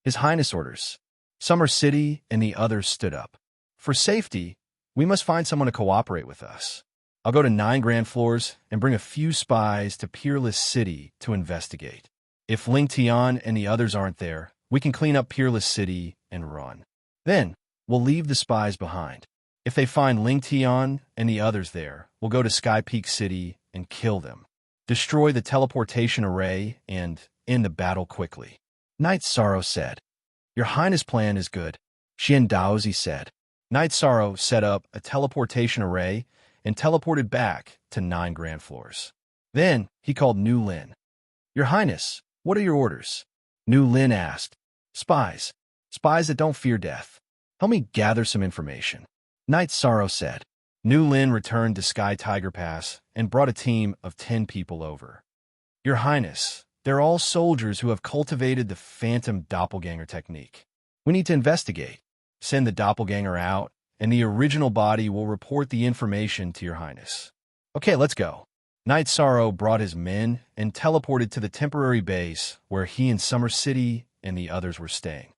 His Highness orders. Summer City and the others stood up. For safety, we must find someone to cooperate with us. I'll go to 9 Grand Floors and bring a few spies to Peerless City to investigate. If Ling Tian and the others aren't there, we can clean up Peerless City and run. Then, we'll leave the spies behind. If they find Ling Tian and the others there, we'll go to Sky Peak City and kill them. Destroy the teleportation array and end the battle quickly. Knight Soro said. Your Highness' plan is good, Xian Daozi said. Knight Soro set up a teleportation array and teleported back to 9 Grand Floors. Then, he called Nu Lin. Your Highness, what are your orders? Nu Lin asked. Spies. Spies that don't fear death. Help me gather some information. Knight Soro said. Nu Lin returned to Sky Tiger Pass and brought a team of 10 people over. Your Highness, they're all soldiers who have cultivated the phantom doppelganger technique. We need to investigate. Send the doppelganger out, and the original body will report the information to your Highness. Okay, let's go. Knight Soro brought his men and teleported to the temporary base where he and Summer City and the others were staying.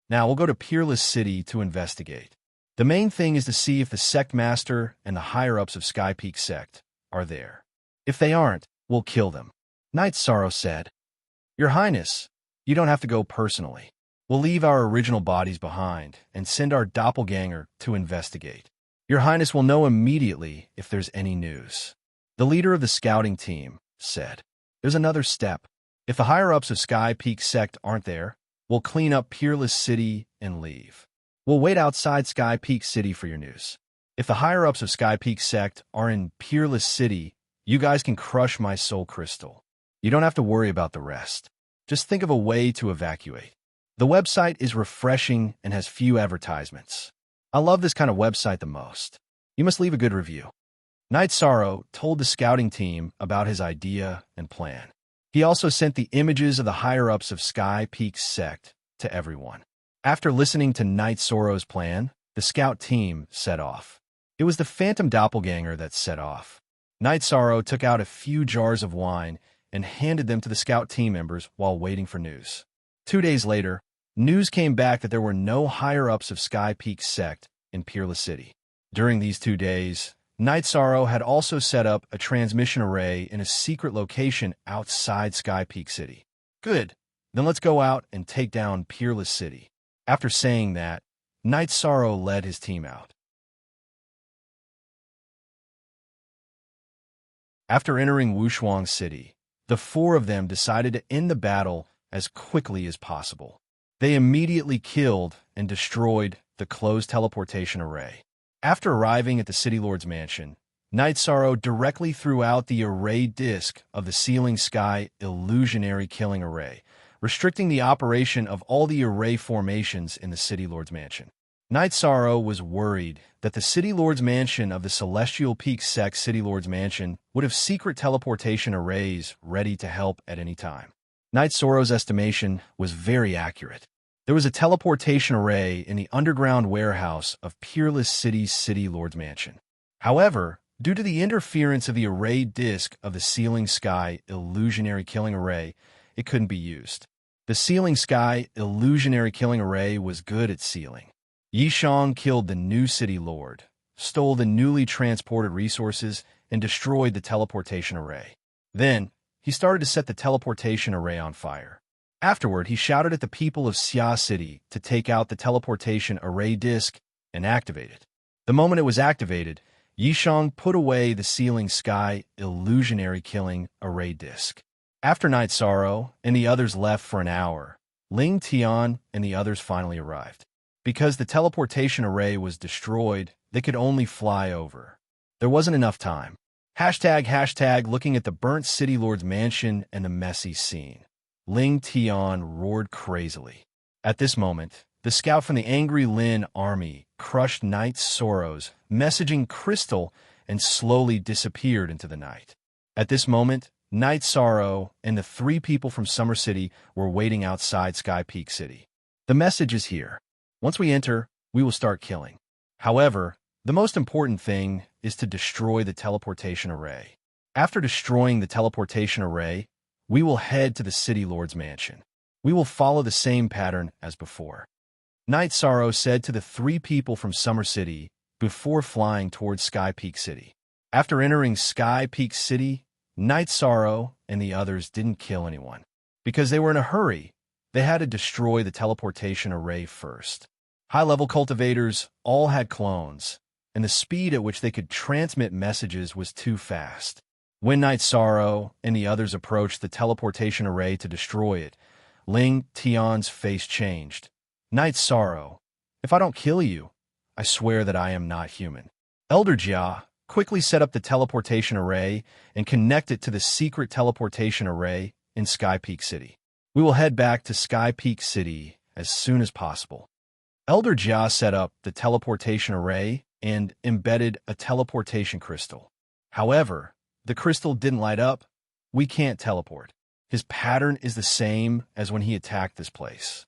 Now we'll go to Peerless City to investigate. The main thing is to see if the Sect Master and the higher-ups of Sky Peak Sect are there. If they aren't, we'll kill them. Knight Soro said, Your Highness, you don't have to go personally. We'll leave our original bodies behind and send our doppelganger to investigate. Your Highness will know immediately if there's any news. The leader of the scouting team said, There's another step. If the higher-ups of Sky Peak Sect aren't there, we'll clean up Peerless City and leave. We'll wait outside Sky Peak City for your news. If the higher-ups of Sky Peak Sect are in Peerless City, you guys can crush my soul crystal. You don't have to worry about the rest. Just think of a way to evacuate. The website is refreshing and has few advertisements. I love this kind of website the most. You must leave a good review. Knight Soro told the scouting team about his idea and plan. He also sent the images of the higher-ups of Sky Peak Sect to everyone. After listening to Knight Soro's plan, the scout team set off. It was the phantom doppelganger that set off. Knight Soro took out a few jars of wine and handed them to the scout team members while waiting for news. 2 days later, news came back that there were no higher-ups of Sky Peak Sect in Peerless City. During these 2 days, Knight Soro had also set up a transmission array in a secret location outside Sky Peak City. Good. Then let's go out and take down Peerless City. After saying that, Knight Sorrow led his team out. After entering Wushuang City, the four of them decided to end the battle as quickly as possible. They immediately killed and destroyed the closed teleportation array. After arriving at the City Lord's mansion, Knight Sorrow directly threw out the array disk of the Sealing Sky illusionary killing array, restricting the operation of all the array formations in the City Lord's mansion. Knight Sorrow was worried that the City Lord's mansion of the Celestial Peak Sect City Lord's mansion would have secret teleportation arrays ready to help at any time. Knight Sorrow's estimation was very accurate. There was a teleportation array in the underground warehouse of Peerless City's City Lord's mansion. However, due to the interference of the array disk of the Sealing Sky illusionary killing array, it couldn't be used. The Sealing Sky illusionary killing array was good at sealing. Yishang killed the new City Lord, stole the newly transported resources, and destroyed the teleportation array. Then, he started to set the teleportation array on fire. Afterward, he shouted at the people of Xia City to take out the teleportation array disk and activate it. The moment it was activated, Yishang put away the Sealing Sky illusionary killing array disk. After Knight Sorrow and the others left for an hour, Ling Tian and the others finally arrived. Because the teleportation array was destroyed, they could only fly over. There wasn't enough time. Hashtag looking at the burnt City Lord's mansion and the messy scene. Ling Tian roared crazily. At this moment, the scout from the Angry Lin army crushed Knight Sorrow's messaging crystal and slowly disappeared into the night. At this moment, Knight Sorrow and the three people from Summer City were waiting outside Sky Peak City. The message is here. Once we enter, we will start killing. However, the most important thing is to destroy the teleportation array. After destroying the teleportation array, we will head to the City Lord's mansion. We will follow the same pattern as before. Knight Sorrow said to the three people from Summer City before flying towards Sky Peak City. After entering Sky Peak City, Knight Sorrow and the others didn't kill anyone. Because they were in a hurry, they had to destroy the teleportation array first. High-level cultivators all had clones, and the speed at which they could transmit messages was too fast. When Knight Sorrow and the others approached the teleportation array to destroy it, Ling Tian's face changed. Knight Sorrow, if I don't kill you, I swear that I am not human. Elder Jia quickly set up the teleportation array and connect it to the secret teleportation array in Sky Peak City. We will head back to Sky Peak City as soon as possible. Elder Jia set up the teleportation array and embedded a teleportation crystal. However, the crystal didn't light up. We can't teleport. His pattern is the same as when he attacked this place.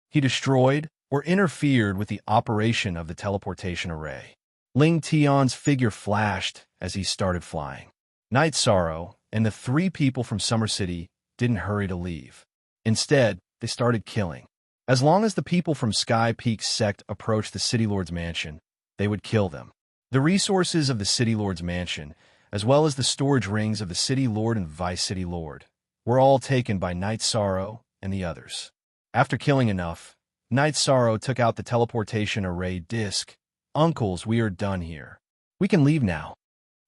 He destroyed or interfered with the operation of the teleportation array. Ling Tian's figure flashed as he started flying. Knight Sorrow and the three people from Summer City didn't hurry to leave. Instead, they started killing. As long as the people from Sky Peak Sect approached the City Lord's mansion, they would kill them. The resources of the City Lord's mansion, as well as the storage rings of the City Lord and Vice City Lord, were all taken by Knight Sorrow and the others. After killing enough, Knight Sorrow took out the teleportation array disk. Uncles, we are done here. We can leave now.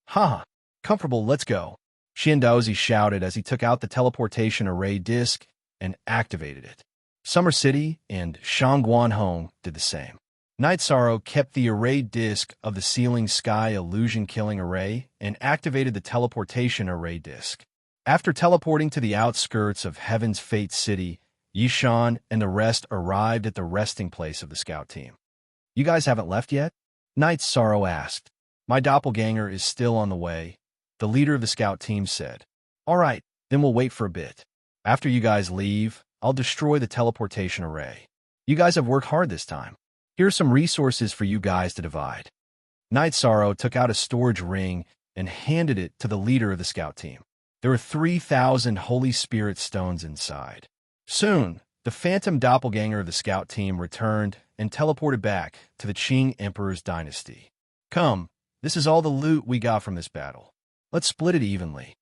Haha, comfortable, let's go. Xiandaozi shouted as he took out the teleportation array disk and activated it. Summer City and Shangguanhong did the same. Knight Sorrow kept the array disk of the Sealing Sky illusion killing array and activated the teleportation array disk. After teleporting to the outskirts of Heaven's Fate City, Yishan and the rest arrived at the resting place of the scout team. You guys haven't left yet? Knight Sorrow asked. My doppelganger is still on the way, the leader of the scout team said. All right, then we'll wait for a bit. After you guys leave, I'll destroy the teleportation array. You guys have worked hard this time. Here are some resources for you guys to divide. Knight Sorrow took out a storage ring and handed it to the leader of the scout team. There were 3,000 Holy Spirit stones inside. Soon, the phantom doppelganger of the scout team returned and teleported back to the Qing Emperor's dynasty. Come, this is all the loot we got from this battle. Let's split it evenly.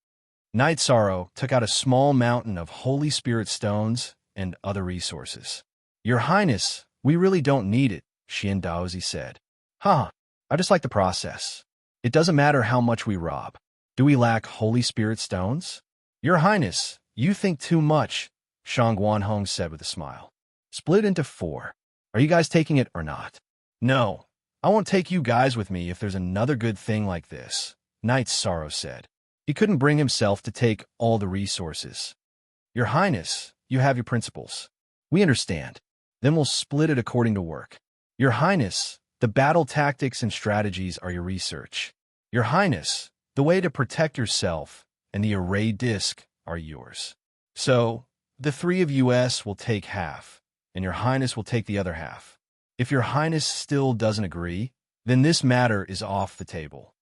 Night Sorrow took out a small mountain of Holy Spirit stones and other resources. Your Highness, we really don't need it, Daozi said. Huh, I just like the process. It doesn't matter how much we rob. Do we lack Holy Spirit stones? Your Highness, you think too much, Shang Guanhong said with a smile. Split into 4. Are you guys taking it or not? No, I won't take you guys with me if there's another good thing like this, Night Sorrow said. He couldn't bring himself to take all the resources. Your Highness, you have your principles. We understand. Then we'll split it according to work. Your Highness, the battle tactics and strategies are your research. Your Highness, the way to protect yourself and the array disc are yours. So, the 3 of us will take half, and Your Highness will take the other half. If Your Highness still doesn't agree, then this matter is off the table.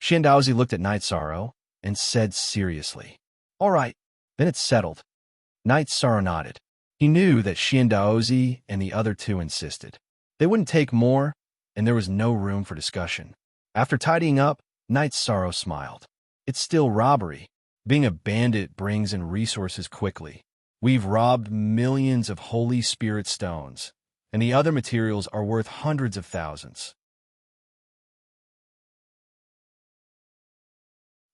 Daozi looked at Night Sorrow and said seriously, All right, then it's settled. Night Sorrow nodded. He knew that Daozi and the other 2 insisted. They wouldn't take more, and there was no room for discussion. After tidying up, Night Sorrow smiled. It's still robbery. Being a bandit brings in resources quickly. We've robbed millions of Holy Spirit stones, and the other materials are worth hundreds of thousands.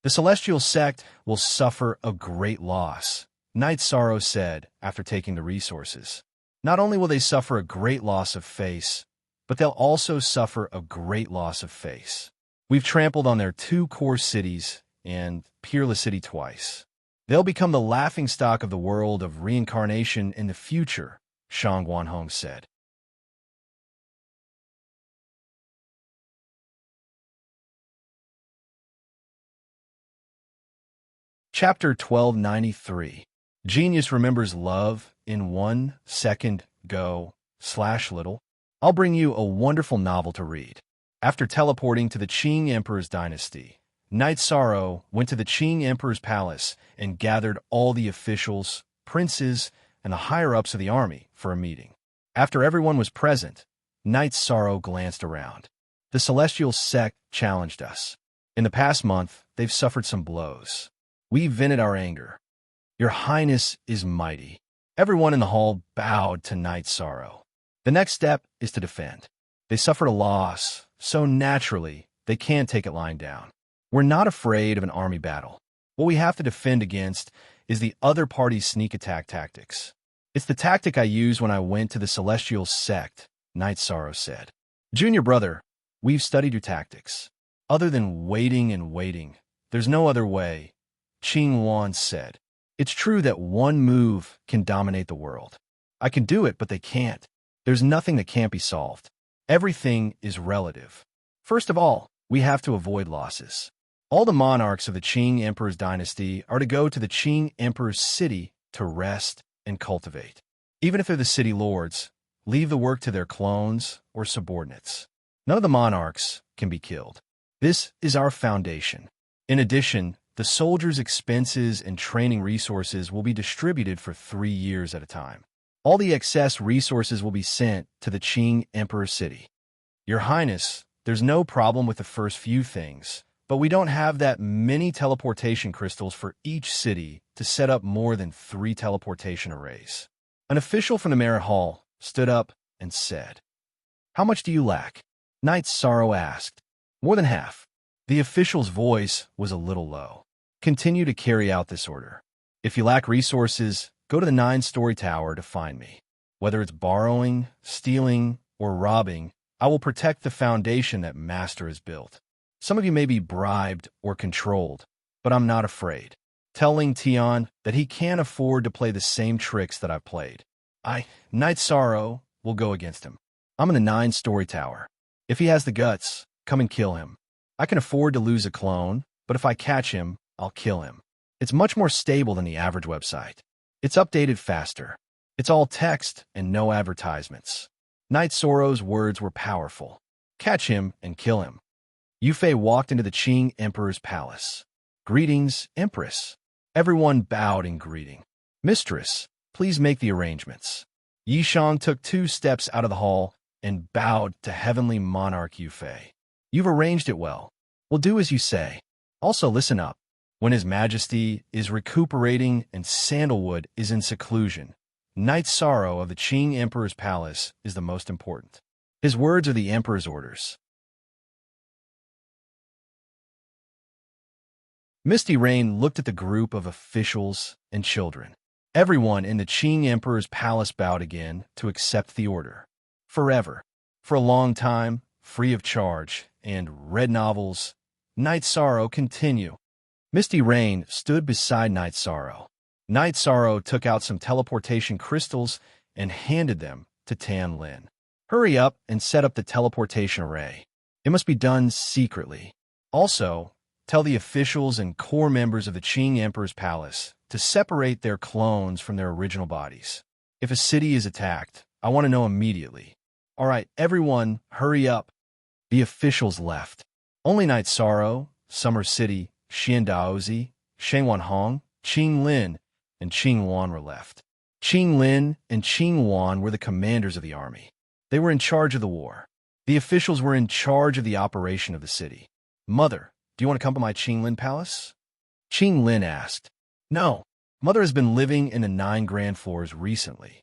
The Celestial Sect will suffer a great loss, Night Sorrow said after taking the resources. Not only will they suffer a great loss of face, but they'll also suffer a great loss of face. We've trampled on their 2 core cities and Peerless City twice. They'll become the laughingstock of the world of reincarnation in the future, Shang Guanhong said. Chapter 1293. Genius remembers love in 1 second. Go/little. I'll bring you a wonderful novel to read. After teleporting to the Qing Emperor's dynasty, Night Sorrow went to the Qing Emperor's palace and gathered all the officials, princes, and the higher-ups of the army for a meeting. After everyone was present, Night Sorrow glanced around. The Celestial Sect challenged us. In the past month, they've suffered some blows. We vented our anger. Your Highness is mighty. Everyone in the hall bowed to Night Sorrow. The next step is to defend. They suffered a loss, so naturally, they can't take it lying down. We're not afraid of an army battle. What we have to defend against is the other party's sneak attack tactics. It's the tactic I used when I went to the Celestial Sect, Night Sorrow said. Junior brother, we've studied your tactics. Other than waiting and waiting, there's no other way, Qing Wan said. It's true that one move can dominate the world. I can do it, but they can't. There's nothing that can't be solved. Everything is relative. First of all, we have to avoid losses. All the monarchs of the Qing Emperor's dynasty are to go to the Qing Emperor's city to rest and cultivate. Even if they're the city lords, leave the work to their clones or subordinates. None of the monarchs can be killed. This is our foundation. In addition, the soldiers' expenses and training resources will be distributed for 3 years at a time. All the excess resources will be sent to the Qing Emperor's city. Your Highness, there's no problem with the first few things, but we don't have that many teleportation crystals for each city to set up more than 3 teleportation arrays. An official from the Merit Hall stood up and said, How much do you lack? Night Sorrow asked. More than half. The official's voice was a little low. Continue to carry out this order. If you lack resources, go to the 9-story tower to find me. Whether it's borrowing, stealing, or robbing, I will protect the foundation that Master has built. Some of you may be bribed or controlled, but I'm not afraid. Tell Ling Tian that he can't afford to play the same tricks that I've played. Night Sorrow, will go against him. I'm in the 9-story tower. If he has the guts, come and kill him. I can afford to lose a clone, but if I catch him, I'll kill him. It's much more stable than the average website. It's updated faster. It's all text and no advertisements. Night Sorrow's words were powerful. Catch him and kill him. Yufei walked into the Qing Emperor's palace. Greetings, Empress. Everyone bowed in greeting. Mistress, please make the arrangements. Yishang took 2 steps out of the hall and bowed to Heavenly Monarch Yufei. You've arranged it well. We'll do as you say. Also listen up. when His Majesty is recuperating and Sandalwood is in seclusion. Night sorrow of the Qing Emperor's palace is the most important. His words are the Emperor's orders. Misty Rain looked at the group of officials and children. Everyone in the Qing Emperor's palace bowed again to accept the order. Forever, for a long time, free of charge, and read novels, Night Sorrow continue. Misty Rain stood beside Night Sorrow. Night Sorrow took out some teleportation crystals and handed them to Tan Lin. Hurry up and set up the teleportation array. It must be done secretly. Also, tell the officials and core members of the Qing Emperor's palace to separate their clones from their original bodies. If a city is attacked, I want to know immediately. All right, everyone, hurry up. The officials left. Only Night Sorrow, Summer City, Xian Daozi, Shengwan Hong, Qing Lin, and Qing Wan were left. Qing Lin and Qing Wan were the commanders of the army. They were in charge of the war. The officials were in charge of the operation of the city. Mother, do you want to come to my Qing Lin palace? Qing Lin asked. No, Mother has been living in the 9 grand floors recently.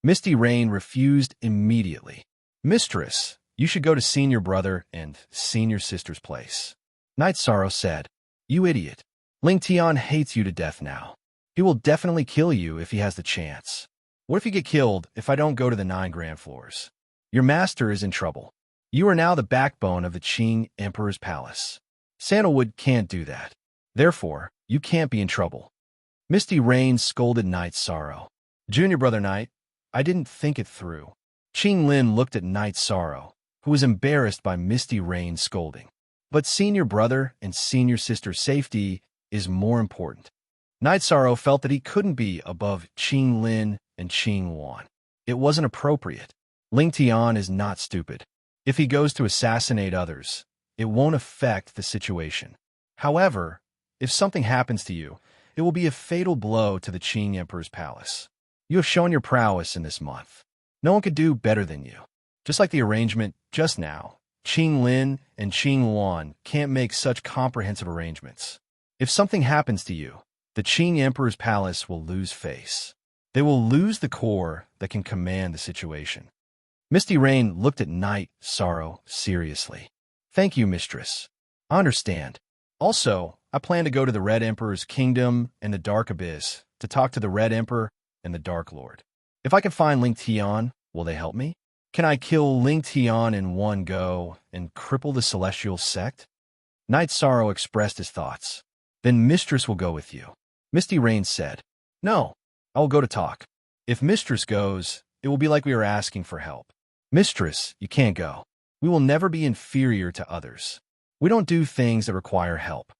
Misty Rain refused immediately. Mistress, you should go to senior brother and senior sister's place. Night Sorrow said, You idiot. Ling Tian hates you to death now. He will definitely kill you if he has the chance. What if you get killed if I don't go to the 9 grand floors? Your master is in trouble. You are now the backbone of the Qing Emperor's palace. Sandalwood can't do that. Therefore, you can't be in trouble. Misty Rain scolded Night Sorrow. Junior Brother Night, I didn't think it through. Qing Lin looked at Night Sorrow, who was embarrassed by Misty Rain's scolding. But senior brother and senior sister's safety is more important. Night Sorrow felt that he couldn't be above Qing Lin and Qing Wan. It wasn't appropriate. Ling Tian is not stupid. If he goes to assassinate others, it won't affect the situation. However, if something happens to you, it will be a fatal blow to the Qing Emperor's palace. You have shown your prowess in this month. No one could do better than you. Just like the arrangement just now, Qing Lin and Qing Wan can't make such comprehensive arrangements. If something happens to you, the Qing Emperor's palace will lose face. They will lose the core that can command the situation. Misty Rain looked at Night Sorrow seriously. Thank you, mistress. I understand. Also, I plan to go to the Red Emperor's kingdom and the Dark Abyss to talk to the Red Emperor and the Dark Lord. If I can find Ling Tian, will they help me? Can I kill Ling Tian in one go and cripple the Celestial Sect? Night Sorrow expressed his thoughts. Then Mistress will go with you. Misty Rain said, No, I will go to talk. If Mistress goes, it will be like we are asking for help. Mistress, you can't go. We will never be inferior to others. We don't do things that require help.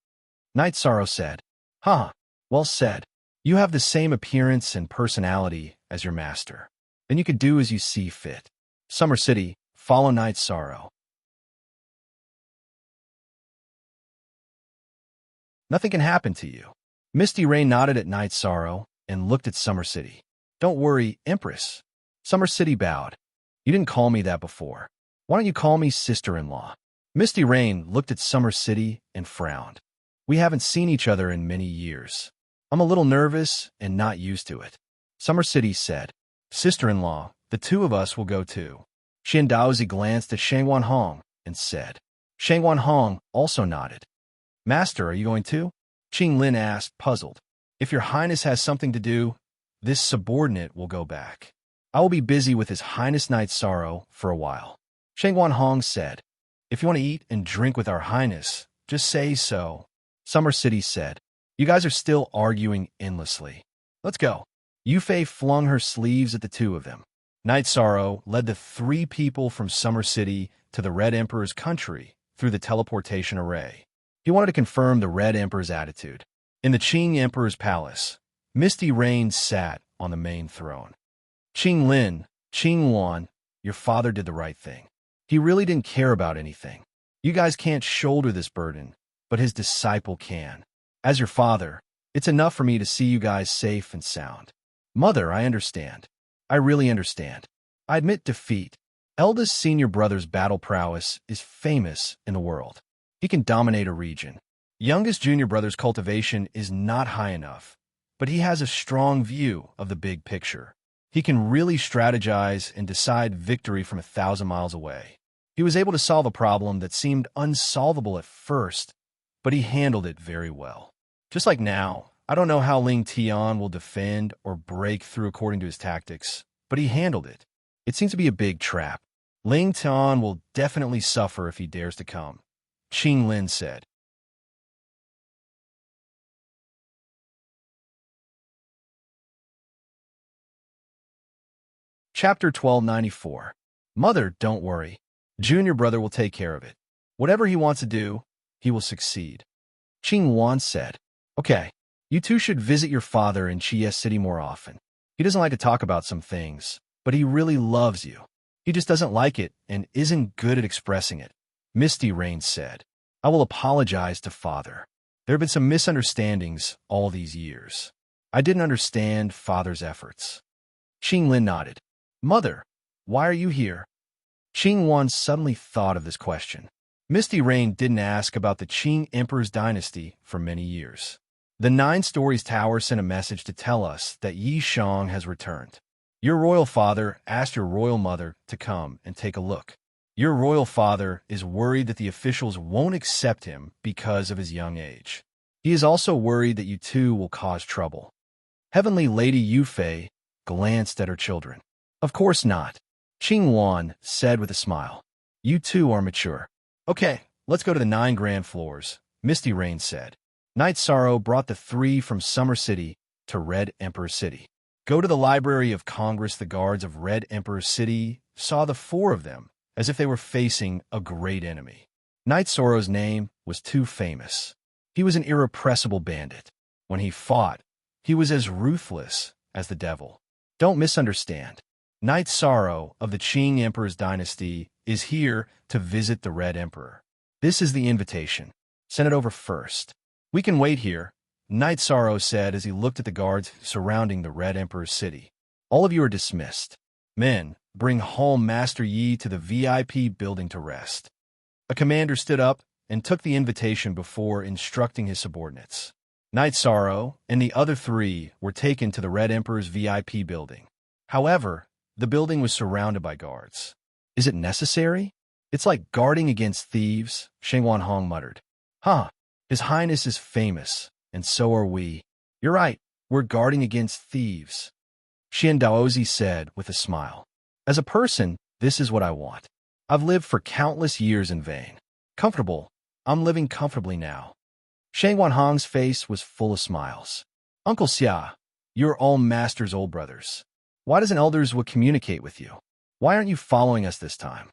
Night Sorrow said, well said. You have the same appearance and personality as your master. Then you could do as you see fit. Summer City, follow Night Sorrow. Nothing can happen to you. Misty Rain nodded at Night Sorrow and looked at Summer City. Don't worry, Empress. Summer City bowed. You didn't call me that before. Why don't you call me sister-in-law? Misty Rain looked at Summer City and frowned. We haven't seen each other in many years. I'm a little nervous and not used to it. Summer City said, Sister-in-law, the two of us will go too. Xian Daozi glanced at Shengwan Hong and said. Shengwan Hong also nodded. Master, are you going too? Qing Lin asked, puzzled. If your highness has something to do, this subordinate will go back. I will be busy with His Highness Night Sorrow for a while. Shengwan Hong said, If you want to eat and drink with our highness, just say so. Summer City said, You guys are still arguing endlessly. Let's go. Yufei flung her sleeves at the two of them. Night Sorrow led the 3 people from Summer City to the Red Emperor's country through the teleportation array. He wanted to confirm the Red Emperor's attitude. In the Qing Emperor's palace, Misty Rain sat on the main throne. Qing Lin, Qing Wan, your father did the right thing. He really didn't care about anything. You guys can't shoulder this burden, but his disciple can. As your father, it's enough for me to see you guys safe and sound. Mother, I understand. I really understand. I admit defeat. Eldest senior brother's battle prowess is famous in the world. He can dominate a region. Youngest junior brother's cultivation is not high enough, but he has a strong view of the big picture. He can really strategize and decide victory from 1,000 miles away. He was able to solve a problem that seemed unsolvable at first, but he handled it very well. Just like now, I don't know how Ling Tian will defend or break through according to his tactics, but he handled it. It seems to be a big trap. Ling Tian will definitely suffer if he dares to come, Qing Lin said. Chapter 1294. Mother, don't worry. Junior brother will take care of it. Whatever he wants to do, he will succeed. Qing Wan said, Okay, you two should visit your father in Chies City more often. He doesn't like to talk about some things, but he really loves you. He just doesn't like it and isn't good at expressing it. Misty Rain said, I will apologize to father. There have been some misunderstandings all these years. I didn't understand father's efforts. Qing Lin nodded. Mother, why are you here? Qing Wan suddenly thought of this question. Misty Rain didn't ask about the Qing Emperor's dynasty for many years. The 9 Stories Tower sent a message to tell us that Yi Shang has returned. Your royal father asked your royal mother to come and take a look. Your royal father is worried that the officials won't accept him because of his young age. He is also worried that you two will cause trouble. Heavenly Lady Yufei glanced at her children. Of course not, Qing Wan said with a smile. You two are mature. Okay, let's go to the 9 grand floors, Misty Rain said. Night Sorrow brought the 3 from Summer City to Red Emperor City. Go to the Library of Congress. The guards of Red Emperor City saw the 4 of them as if they were facing a great enemy. Night Sorrow's name was too famous. He was an irrepressible bandit. When he fought, he was as ruthless as the devil. Don't misunderstand. Night Sorrow of the Qing Emperor's dynasty is here to visit the Red Emperor. This is the invitation. Send it over first. We can wait here, Night Sorrow said as he looked at the guards surrounding the Red Emperor's city. All of you are dismissed. Men, bring home Master Yi to the VIP building to rest. A commander stood up and took the invitation before instructing his subordinates. Night Sorrow and the other 3 were taken to the Red Emperor's VIP building. However, the building was surrounded by guards. Is it necessary? It's like guarding against thieves, Sheng Wanhong muttered. Huh, His Highness is famous, and so are we. You're right, we're guarding against thieves, Xian Daozi said with a smile. As a person, this is what I want. I've lived for countless years in vain. Comfortable, I'm living comfortably now. Sheng Wanhong's face was full of smiles. Uncle Xia, you're all Master's old brothers. Why doesn't Elders will communicate with you? Why aren't you following us this time?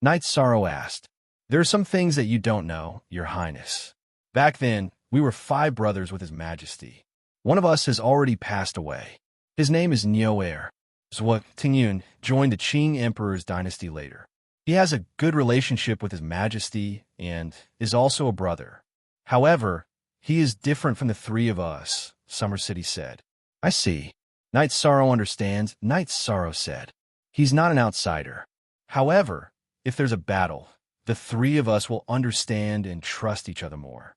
Night Sorrow asked. There are some things that you don't know, Your Highness. Back then, we were 5 brothers with His Majesty. One of us has already passed away. His name is Niu Er. Zhuo Tingyun joined the Qing Emperor's dynasty later. He has a good relationship with His Majesty and is also a brother. However, he is different from the 3 of us, Summer City said. I see. Night Sorrow understands, Night Sorrow said. He's not an outsider. However, if there's a battle, the 3 of us will understand and trust each other more.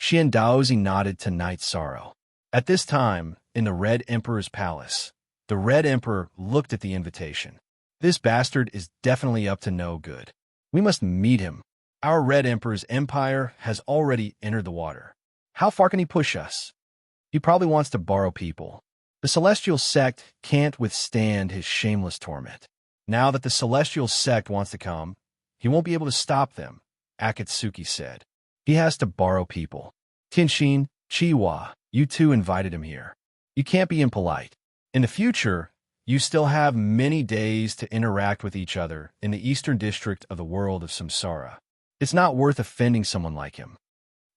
Xian Daozi nodded to Night Sorrow. At this time, in the Red Emperor's palace, the Red Emperor looked at the invitation. This bastard is definitely up to no good. We must meet him. Our Red Emperor's empire has already entered the water. How far can he push us? He probably wants to borrow people. The Celestial Sect can't withstand his shameless torment. Now that the Celestial Sect wants to come, he won't be able to stop them, Akatsuki said. He has to borrow people. Tianxin, Chiwa, you two invited him here. You can't be impolite. In the future, you still have many days to interact with each other in the eastern district of the world of Samsara. It's not worth offending someone like him.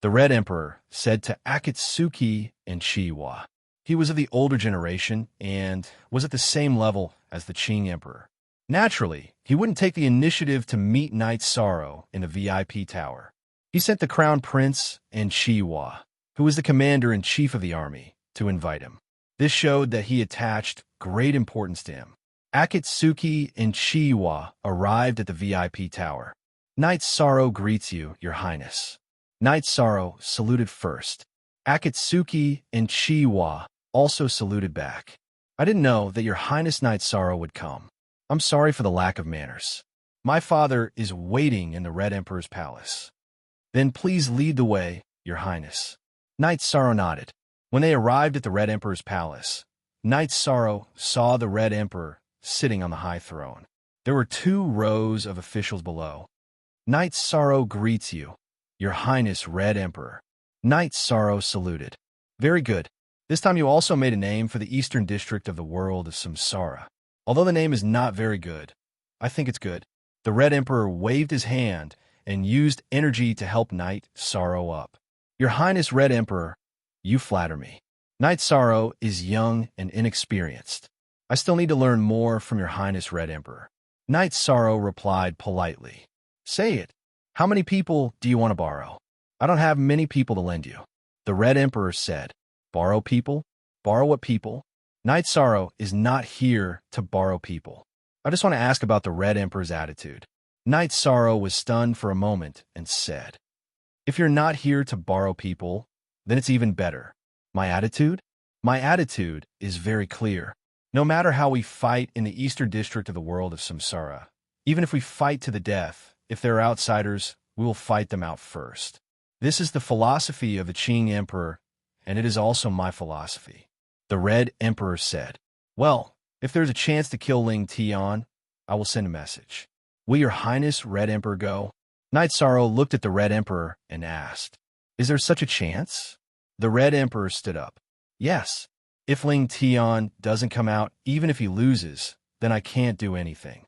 The Red Emperor said to Akatsuki and Chiwa. He was of the older generation and was at the same level as the Qing Emperor. Naturally, he wouldn't take the initiative to meet Night Sorrow in the VIP tower. He sent the Crown Prince and Chiwa, who was the commander-in-chief of the army, to invite him. This showed that he attached great importance to him. Akatsuki and Chiwa arrived at the VIP tower. Night Sorrow greets you, Your Highness. Night Sorrow saluted first. Akatsuki and Chiwa also saluted back. I didn't know that Your Highness Night Sorrow would come. I'm sorry for the lack of manners. My father is waiting in the Red Emperor's palace. Then please lead the way, Your Highness. Night Sorrow nodded. When they arrived at the Red Emperor's palace, Night Sorrow saw the Red Emperor sitting on the high throne. There were 2 rows of officials below. Night Sorrow greets you, Your Highness Red Emperor. Night Sorrow saluted. Very good. This time you also made a name for the eastern district of the world of Samsara. Although the name is not very good, I think it's good. The Red Emperor waved his hand and used energy to help Night Sorrow up. Your Highness Red Emperor, you flatter me. Night Sorrow is young and inexperienced. I still need to learn more from Your Highness Red Emperor. Night Sorrow replied politely. Say it. How many people do you want to borrow? I don't have many people to lend you. The Red Emperor said. Borrow people? Borrow what people? Night Sorrow is not here to borrow people. I just want to ask about the Red Emperor's attitude. Night Sorrow was stunned for a moment and said, If you're not here to borrow people, then it's even better. My attitude? My attitude is very clear. No matter how we fight in the eastern district of the world of Samsara, even if we fight to the death, if there are outsiders, we will fight them out first. This is the philosophy of the Qing Emperor, and it is also my philosophy. The Red Emperor said, Well, if there's a chance to kill Ling Tian, I will send a message. Will Your Highness Red Emperor go? Night Sorrow looked at the Red Emperor and asked, Is there such a chance? The Red Emperor stood up. Yes. If Ling Tian doesn't come out, even if he loses, then I can't do anything.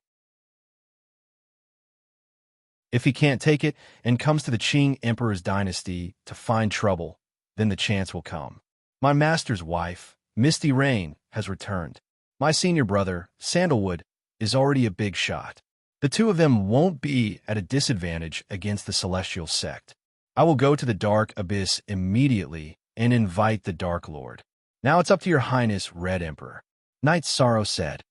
If he can't take it and comes to the Qing Emperor's dynasty to find trouble, then the chance will come. My master's wife, Misty Rain, has returned. My senior brother, Sandalwood, is already a big shot. The 2 of them won't be at a disadvantage against the Celestial Sect. I will go to the Dark Abyss immediately and invite the Dark Lord. Now it's up to Your Highness Red Emperor. Night Sorrow said,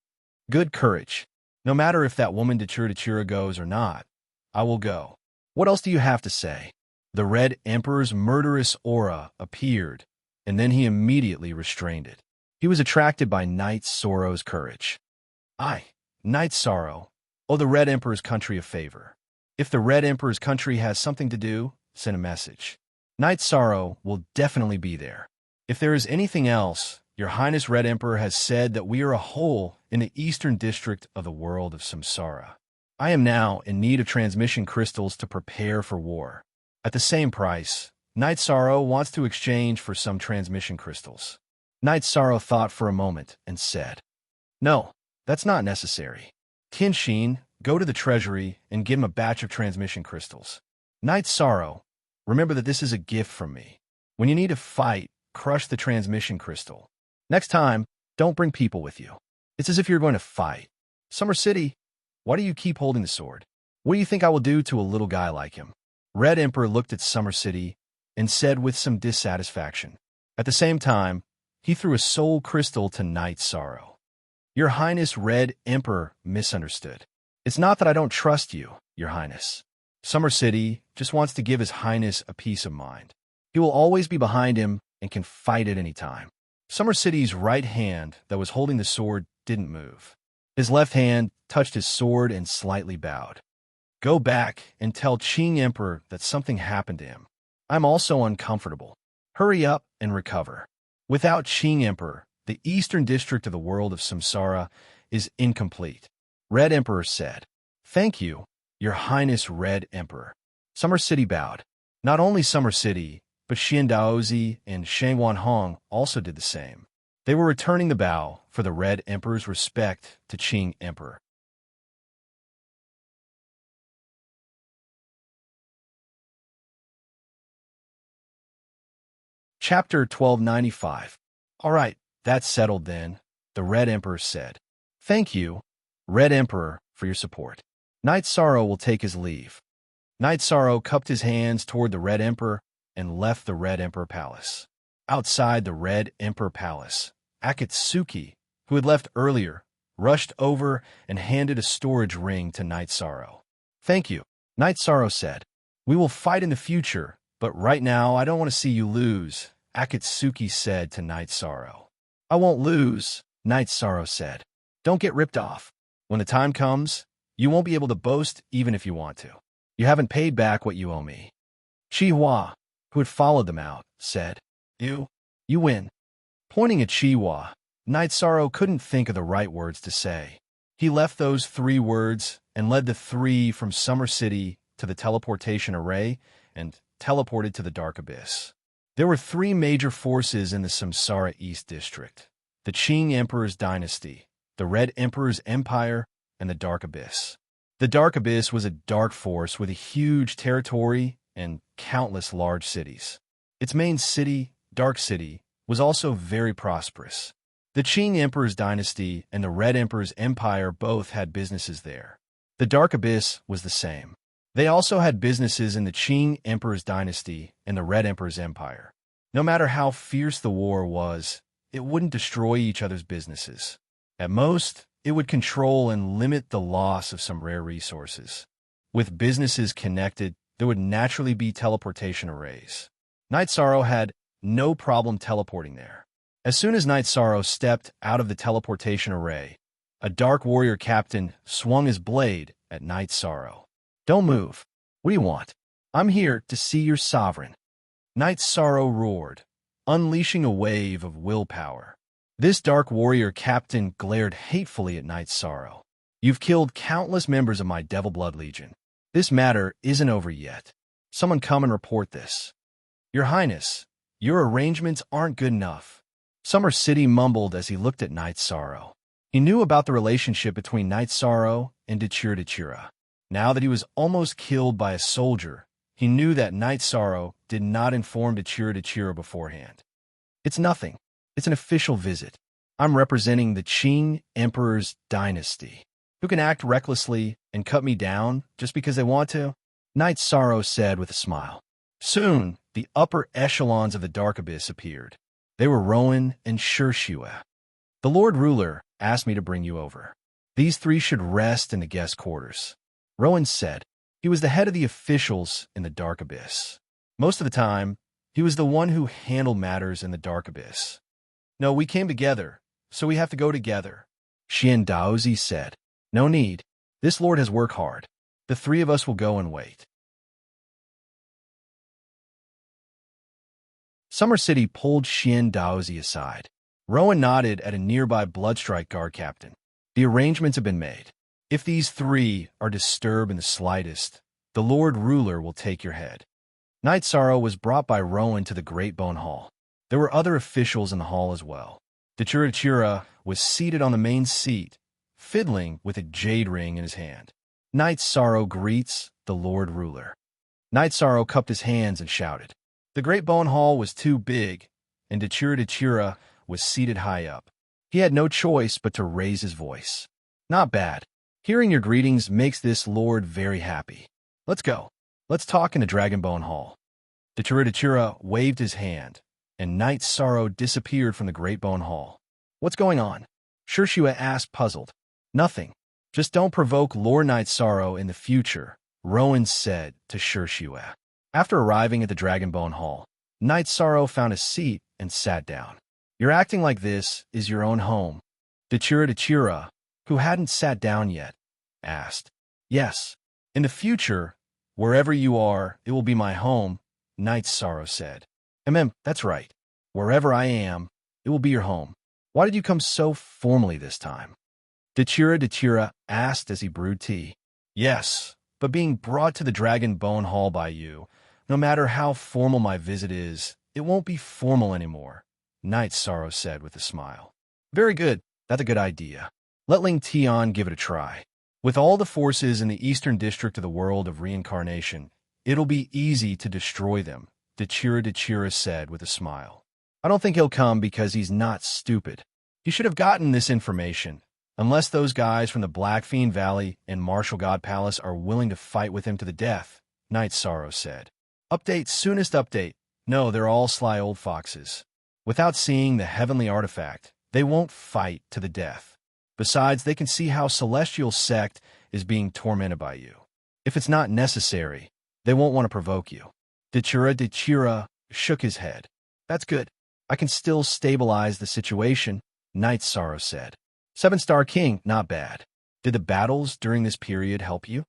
Good courage. No matter if that woman Dachira goes or not, I will go. What else do you have to say? The Red Emperor's murderous aura appeared, and then he immediately restrained it. He was attracted by Night Sorrow's courage. Night Sorrow, owe the Red Emperor's country a favor. If the Red Emperor's country has something to do, send a message. Night Sorrow will definitely be there. If there is anything else, Your Highness Red Emperor has said that we are a whole in the eastern district of the world of Samsara. I am now in need of transmission crystals to prepare for war. At the same price, Night Sorrow wants to exchange for some transmission crystals. Night Sorrow thought for a moment and said, No, that's not necessary. Kinshin, go to the treasury and give him a batch of transmission crystals. Night Sorrow, remember that this is a gift from me. When you need to fight, crush the transmission crystal. Next time, don't bring people with you. It's as if you're going to fight. Summer City, why do you keep holding the sword? What do you think I will do to a little guy like him? Red Emperor looked at Summer City and said with some dissatisfaction. At the same time, he threw a soul crystal to Night Sorrow. Your Highness Red Emperor misunderstood. It's not that I don't trust you, Your Highness. Summer City just wants to give His Highness a peace of mind. He will always be behind him and can fight at any time. Summer City's right hand that was holding the sword didn't move. His left hand touched his sword and slightly bowed. Go back and tell Qing Emperor that something happened to him. I'm also uncomfortable. Hurry up and recover. Without Qing Emperor, the eastern district of the world of Samsara is incomplete. Red Emperor said, Thank you, Your Highness Red Emperor. Summer City bowed. Not only Summer City, but Xian Daozi and Shangwan Hong also did the same. They were returning the bow for the Red Emperor's respect to Qing Emperor. Chapter 1295. All right, that's settled then, the Red Emperor said. Thank you, Red Emperor, for your support. Night Sorrow will take his leave. Night Sorrow cupped his hands toward the Red Emperor and left the Red Emperor Palace. Outside the Red Emperor Palace, Akatsuki, who had left earlier, rushed over and handed a storage ring to Night Sorrow. Thank you. Night Sorrow said. We will fight in the future, but right now I don't want to see you lose, Akatsuki said to Night Sorrow. I won't lose, Night Sorrow said. Don't get ripped off. When the time comes, you won't be able to boast even if you want to. You haven't paid back what you owe me. Chihua, who had followed them out, said, You win. Pointing at Chihua, Night Sorrow couldn't think of the right words to say. He left those 3 words and led the 3 from Summer City to the teleportation array and teleported to the Dark Abyss. There were 3 major forces in the Samsara East District: the Qing Emperor's dynasty, the Red Emperor's empire, and the Dark Abyss. The Dark Abyss was a dark force with a huge territory and countless large cities. Its main city, Dark City, was also very prosperous. The Qing Emperor's dynasty and the Red Emperor's empire both had businesses there. The Dark Abyss was the same. They also had businesses in the Qing Emperor's dynasty and the Red Emperor's empire. No matter how fierce the war was, it wouldn't destroy each other's businesses. At most, it would control and limit the loss of some rare resources. With businesses connected, there would naturally be teleportation arrays. Night Sorrow had no problem teleporting there. As soon as Night Sorrow stepped out of the teleportation array, a dark warrior captain swung his blade at Night Sorrow. Don't move. What do you want? I'm here to see your sovereign. Night Sorrow roared, unleashing a wave of willpower. This dark warrior captain glared hatefully at Night Sorrow. You've killed countless members of my Devil Blood Legion. This matter isn't over yet. Someone come and report this. Your Highness, your arrangements aren't good enough. Summer City mumbled as he looked at Night Sorrow. He knew about the relationship between Night Sorrow and Dachira. Now that he was almost killed by a soldier, he knew that Night Sorrow did not inform Dachira beforehand. It's nothing. It's an official visit. I'm representing the Qing Emperor's dynasty. Who can act recklessly and cut me down just because they want to? Night Sorrow said with a smile. Soon, the upper echelons of the Dark Abyss appeared. They were Rowan and Shirshua. The Lord Ruler asked me to bring you over. These 3 should rest in the guest quarters. Rowan said. He was the head of the officials in the Dark Abyss. Most of the time, he was the one who handled matters in the Dark Abyss. No, we came together, so we have to go together, Xian Daozi said. No need. This lord has worked hard. The 3 of us will go and wait. Summer City pulled Xian Daozi aside. Rowan nodded at a nearby Bloodstrike guard captain. The arrangements have been made. If these 3 are disturbed in the slightest, the Lord Ruler will take your head. Night Sorrow was brought by Rowan to the Great Bone Hall. There were other officials in the hall as well. Dachira was seated on the main seat, fiddling with a jade ring in his hand. Night Sorrow greets the Lord Ruler. Night Sorrow cupped his hands and shouted. The Great Bone Hall was too big, and Dachira was seated high up. He had no choice but to raise his voice. Not bad. Hearing your greetings makes this lord very happy. Let's go. Let's talk in the Dragonbone Hall. Dachira waved his hand, and Night Sorrow disappeared from the Great Bone Hall. What's going on? Shirshua asked, puzzled. Nothing. Just don't provoke Lord Night Sorrow in the future, Rowan said to Shirshua. After arriving at the Dragonbone Hall, Night Sorrow found a seat and sat down. You're acting like this is your own home. Dachira, who hadn't sat down yet, asked. Yes. In the future, wherever you are, it will be my home, Night Sorrow said. That's right. Wherever I am, it will be your home. Why did you come so formally this time? Dachira asked as he brewed tea. Yes, but being brought to the Dragonbone Hall by you, no matter how formal my visit is, it won't be formal anymore, Night Sorrow said with a smile. Very good. That's a good idea. Let Ling Tian give it a try. With all the forces in the eastern district of the world of reincarnation, it'll be easy to destroy them, Dachira said with a smile. I don't think he'll come because he's not stupid. He should have gotten this information, unless those guys from the Black Fiend Valley and Martial God Palace are willing to fight with him to the death, Night Sorrow said. Update, soonest update. No, they're all sly old foxes. Without seeing the heavenly artifact, they won't fight to the death. Besides, they can see how Celestial Sect is being tormented by you. If it's not necessary, they won't want to provoke you. Dechira shook his head. That's good. I can still stabilize the situation, Night Sorrow said. 7-star king, not bad. Did the battles during this period help you?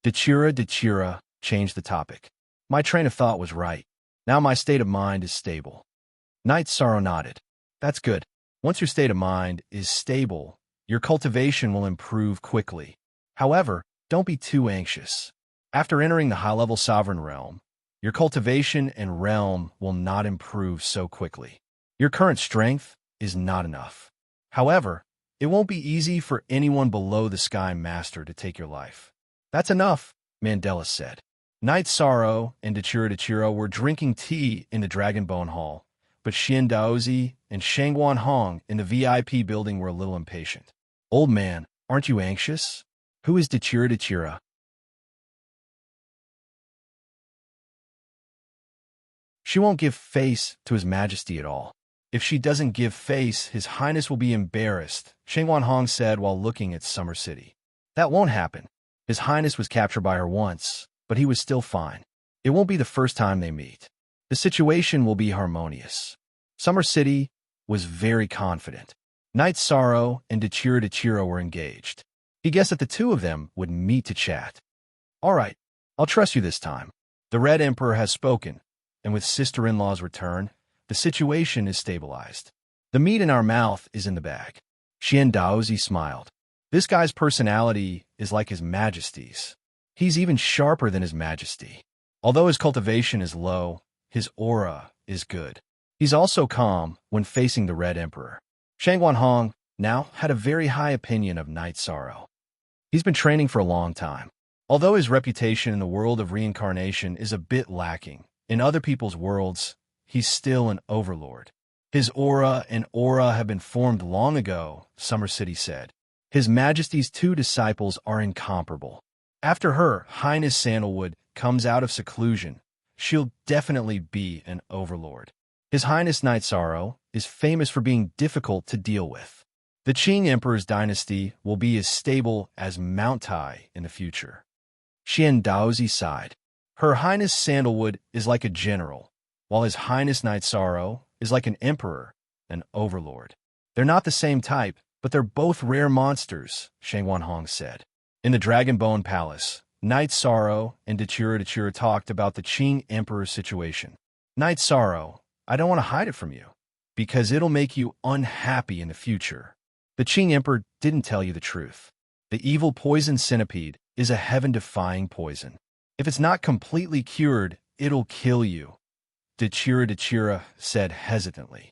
Dechira changed the topic. My train of thought was right. Now my state of mind is stable. Night Sorrow nodded. That's good. Once your state of mind is stable, your cultivation will improve quickly. However, don't be too anxious. After entering the high-level sovereign realm, your cultivation and realm will not improve so quickly. Your current strength is not enough. However, it won't be easy for anyone below the Sky Master to take your life. That's enough, Mandela said. Night Sorrow and Dechira were drinking tea in the Dragonbone Hall, but Xian Daozi and Shangguan Hong in the VIP building were a little impatient. Old man, aren't you anxious? Who is Dechira? She won't give face to His Majesty at all. If she doesn't give face, His Highness will be embarrassed, Shangguan Hong said while looking at Summer City. That won't happen. His Highness was captured by her once, but he was still fine. It won't be the first time they meet. The situation will be harmonious. Summer City was very confident. Night Sorrow and Dechira were engaged. He guessed that the two of them would meet to chat. All right, I'll trust you this time. The Red Emperor has spoken, and with sister-in-law's return, the situation is stabilized. The meat in our mouth is in the bag. Xian Daozi smiled. This guy's personality is like His Majesty's. He's even sharper than His Majesty. Although his cultivation is low, his aura is good. He's also calm when facing the Red Emperor. Shangguan Hong now had a very high opinion of Night Sorrow. He's been training for a long time. Although his reputation in the world of reincarnation is a bit lacking, in other people's worlds, he's still an overlord. His aura have been formed long ago, Summer City said. His Majesty's 2 disciples are incomparable. After Her Highness Sandalwood comes out of seclusion, she'll definitely be an overlord. His Highness Night Sorrow is famous for being difficult to deal with. The Qing Emperor's dynasty will be as stable as Mount Tai in the future. Xian Daozi sighed. Her Highness Sandalwood is like a general, while His Highness Night Sorrow is like an emperor, an overlord. They're not the same type, but they're both rare monsters, Shangguan Hong said. In the Dragonbone Palace, Night Sorrow and Dechira talked about the Qing Emperor's situation. Night Sorrow, I don't want to hide it from you, because it'll make you unhappy in the future. The Qing Emperor didn't tell you the truth. The evil poison centipede is a heaven-defying poison. If it's not completely cured, it'll kill you, Dechira said hesitantly.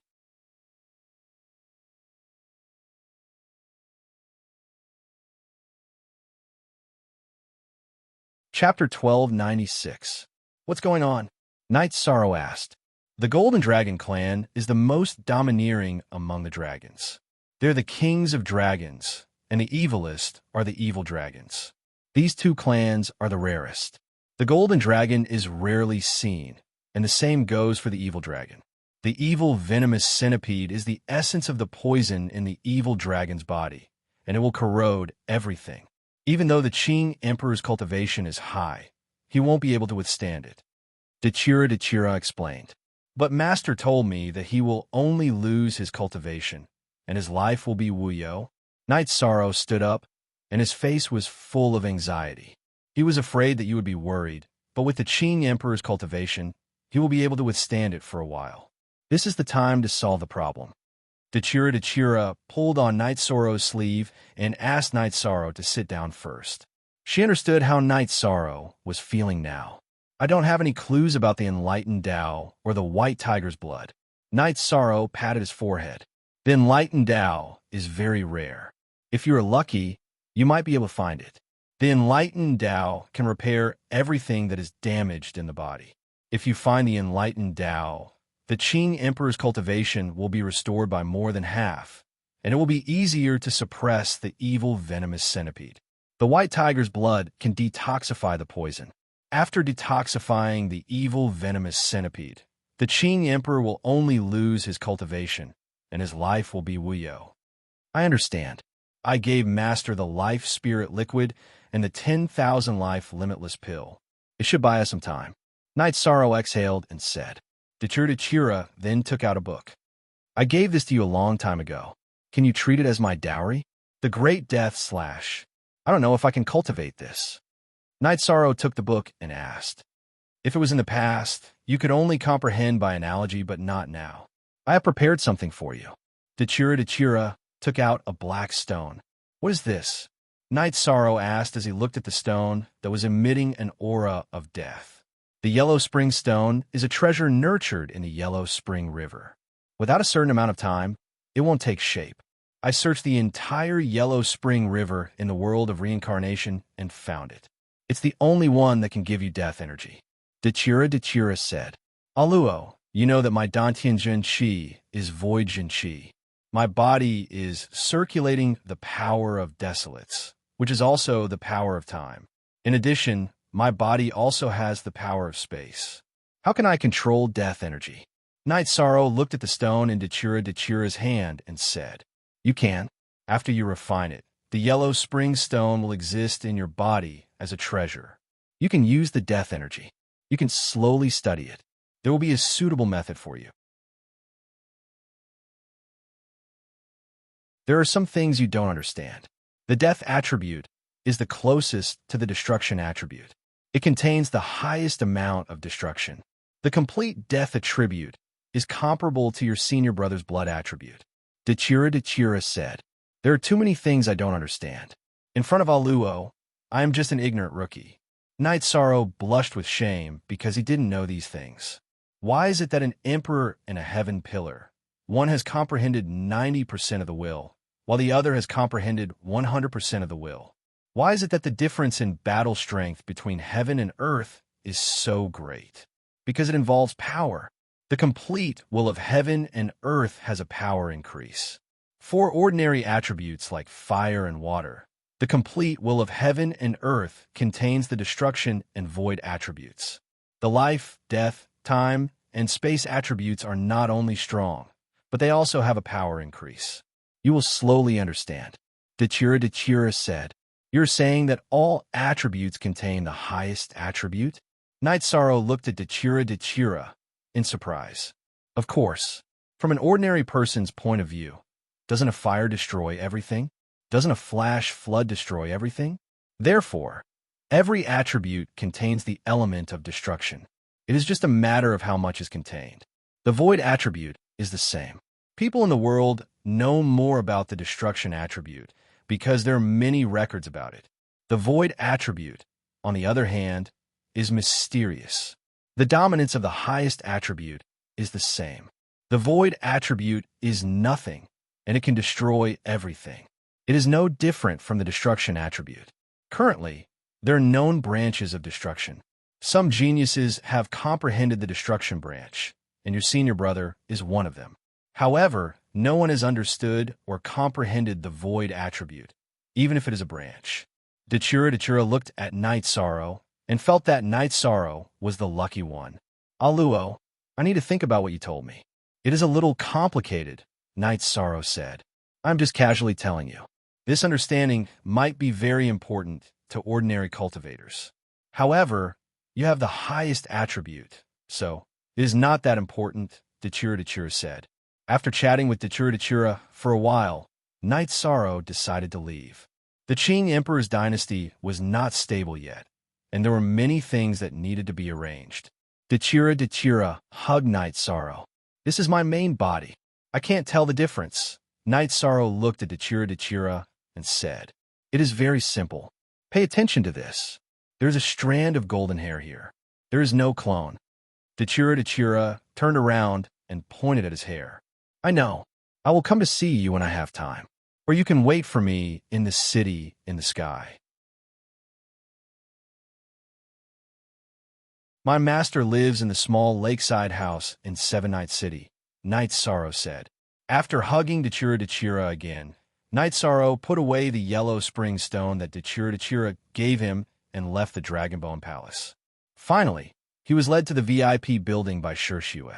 Chapter 1296. What's going on? Night Sorrow asked. The Golden Dragon clan is the most domineering among the dragons. They're the kings of dragons, and the evilest are the evil dragons. These 2 clans are the rarest. The Golden Dragon is rarely seen, and the same goes for the evil dragon. The evil venomous centipede is the essence of the poison in the evil dragon's body, and it will corrode everything. Even though the Qing Emperor's cultivation is high, he won't be able to withstand it. Dechira explained. But Master told me that he will only lose his cultivation, and his life will be Wuyo. Night Sorrow stood up, and his face was full of anxiety. He was afraid that you would be worried, but with the Qing Emperor's cultivation, he will be able to withstand it for a while. This is the time to solve the problem. Dechira pulled on Night Sorrow's sleeve and asked Night Sorrow to sit down first. She understood how Night Sorrow was feeling now. I don't have any clues about the enlightened Tao or the white tiger's blood. Night Sorrow patted his forehead. The enlightened Tao is very rare. If you're lucky, you might be able to find it. The enlightened Tao can repair everything that is damaged in the body. If you find the enlightened Tao, the Qing Emperor's cultivation will be restored by more than half, and it will be easier to suppress the evil venomous centipede. The white tiger's blood can detoxify the poison. After detoxifying the evil venomous centipede, the Qing Emperor will only lose his cultivation, and his life will be Wuyo. I understand. I gave Master the life spirit liquid, and the 10,000 life limitless pill. It should buy us some time. Night Sorrow exhaled and said. Dachira then took out a book. I gave this to you a long time ago. Can you treat it as my dowry? The Great Death / I don't know if I can cultivate this. Night Sorrow took the book and asked. If it was in the past, you could only comprehend by analogy, but not now. I have prepared something for you. Dachira took out a black stone. What is this? Night Sorrow asked as he looked at the stone that was emitting an aura of death. The Yellow Spring Stone is a treasure nurtured in the Yellow Spring River. Without a certain amount of time, it won't take shape. I searched the entire Yellow Spring River in the world of reincarnation and found it. It's the only one that can give you death energy. Dachira said. Aluo, you know that my Dantian Jin Qi is Void Jin Qi. My body is circulating the power of desolates, which is also the power of time. In addition, my body also has the power of space. How can I control death energy? Night Sorrow looked at the stone in Dachira's hand and said, You can. After you refine it, the Yellow Spring Stone will exist in your body as a treasure. You can use the death energy. You can slowly study it. There will be a suitable method for you. There are some things you don't understand. The death attribute is the closest to the destruction attribute. It contains the highest amount of destruction. The complete death attribute is comparable to your senior brother's blood attribute. Dachira said, There are too many things I don't understand. In front of Aluo, I am just an ignorant rookie. Night Sorrow blushed with shame because he didn't know these things. Why is it that an emperor and a heaven pillar, one has comprehended 90% of the will, while the other has comprehended 100% of the will? Why is it that the difference in battle strength between heaven and earth is so great? Because it involves power. The complete will of heaven and earth has a power increase. For ordinary attributes like fire and water, the complete will of heaven and earth contains the destruction and void attributes. The life, death, time, and space attributes are not only strong, but they also have a power increase. You will slowly understand. Dachira said, You're saying that all attributes contain the highest attribute? Night Sorrow looked at Dachira in surprise. Of course. From an ordinary person's point of view, doesn't a fire destroy everything? Doesn't a flash flood destroy everything? Therefore, every attribute contains the element of destruction. It is just a matter of how much is contained. The void attribute is the same. People in the world know more about the destruction attribute because there are many records about it. The void attribute, on the other hand, is mysterious. The dominance of the highest attribute is the same. The void attribute is nothing, and it can destroy everything. It is no different from the destruction attribute. Currently, there are known branches of destruction. Some geniuses have comprehended the destruction branch, and your senior brother is one of them. However, no one has understood or comprehended the void attribute, even if it is a branch. Dachira looked at Night Sorrow and felt that Night Sorrow was the lucky one. Aluo, I need to think about what you told me. It is a little complicated, Night Sorrow said. I'm just casually telling you. This understanding might be very important to ordinary cultivators. However, you have the highest attribute, so it is not that important, Dachira said. After chatting with Dachira for a while, Night Sorrow decided to leave. The Qing Emperor's dynasty was not stable yet, and there were many things that needed to be arranged. Dachira hugged Night Sorrow. This is my main body. I can't tell the difference. Night Sorrow looked at Dachira and said, It is very simple. Pay attention to this. There is a strand of golden hair here. There is no clone. Dachira turned around and pointed at his hair. I know. I will come to see you when I have time. Or you can wait for me in the city in the sky. My master lives in the small lakeside house in Seven Night City, Night Sorrow said. After hugging Dachira again, Night Sorrow put away the yellow spring stone that Dachira gave him and left the Dragonbone Palace. Finally, he was led to the VIP building by Shishue.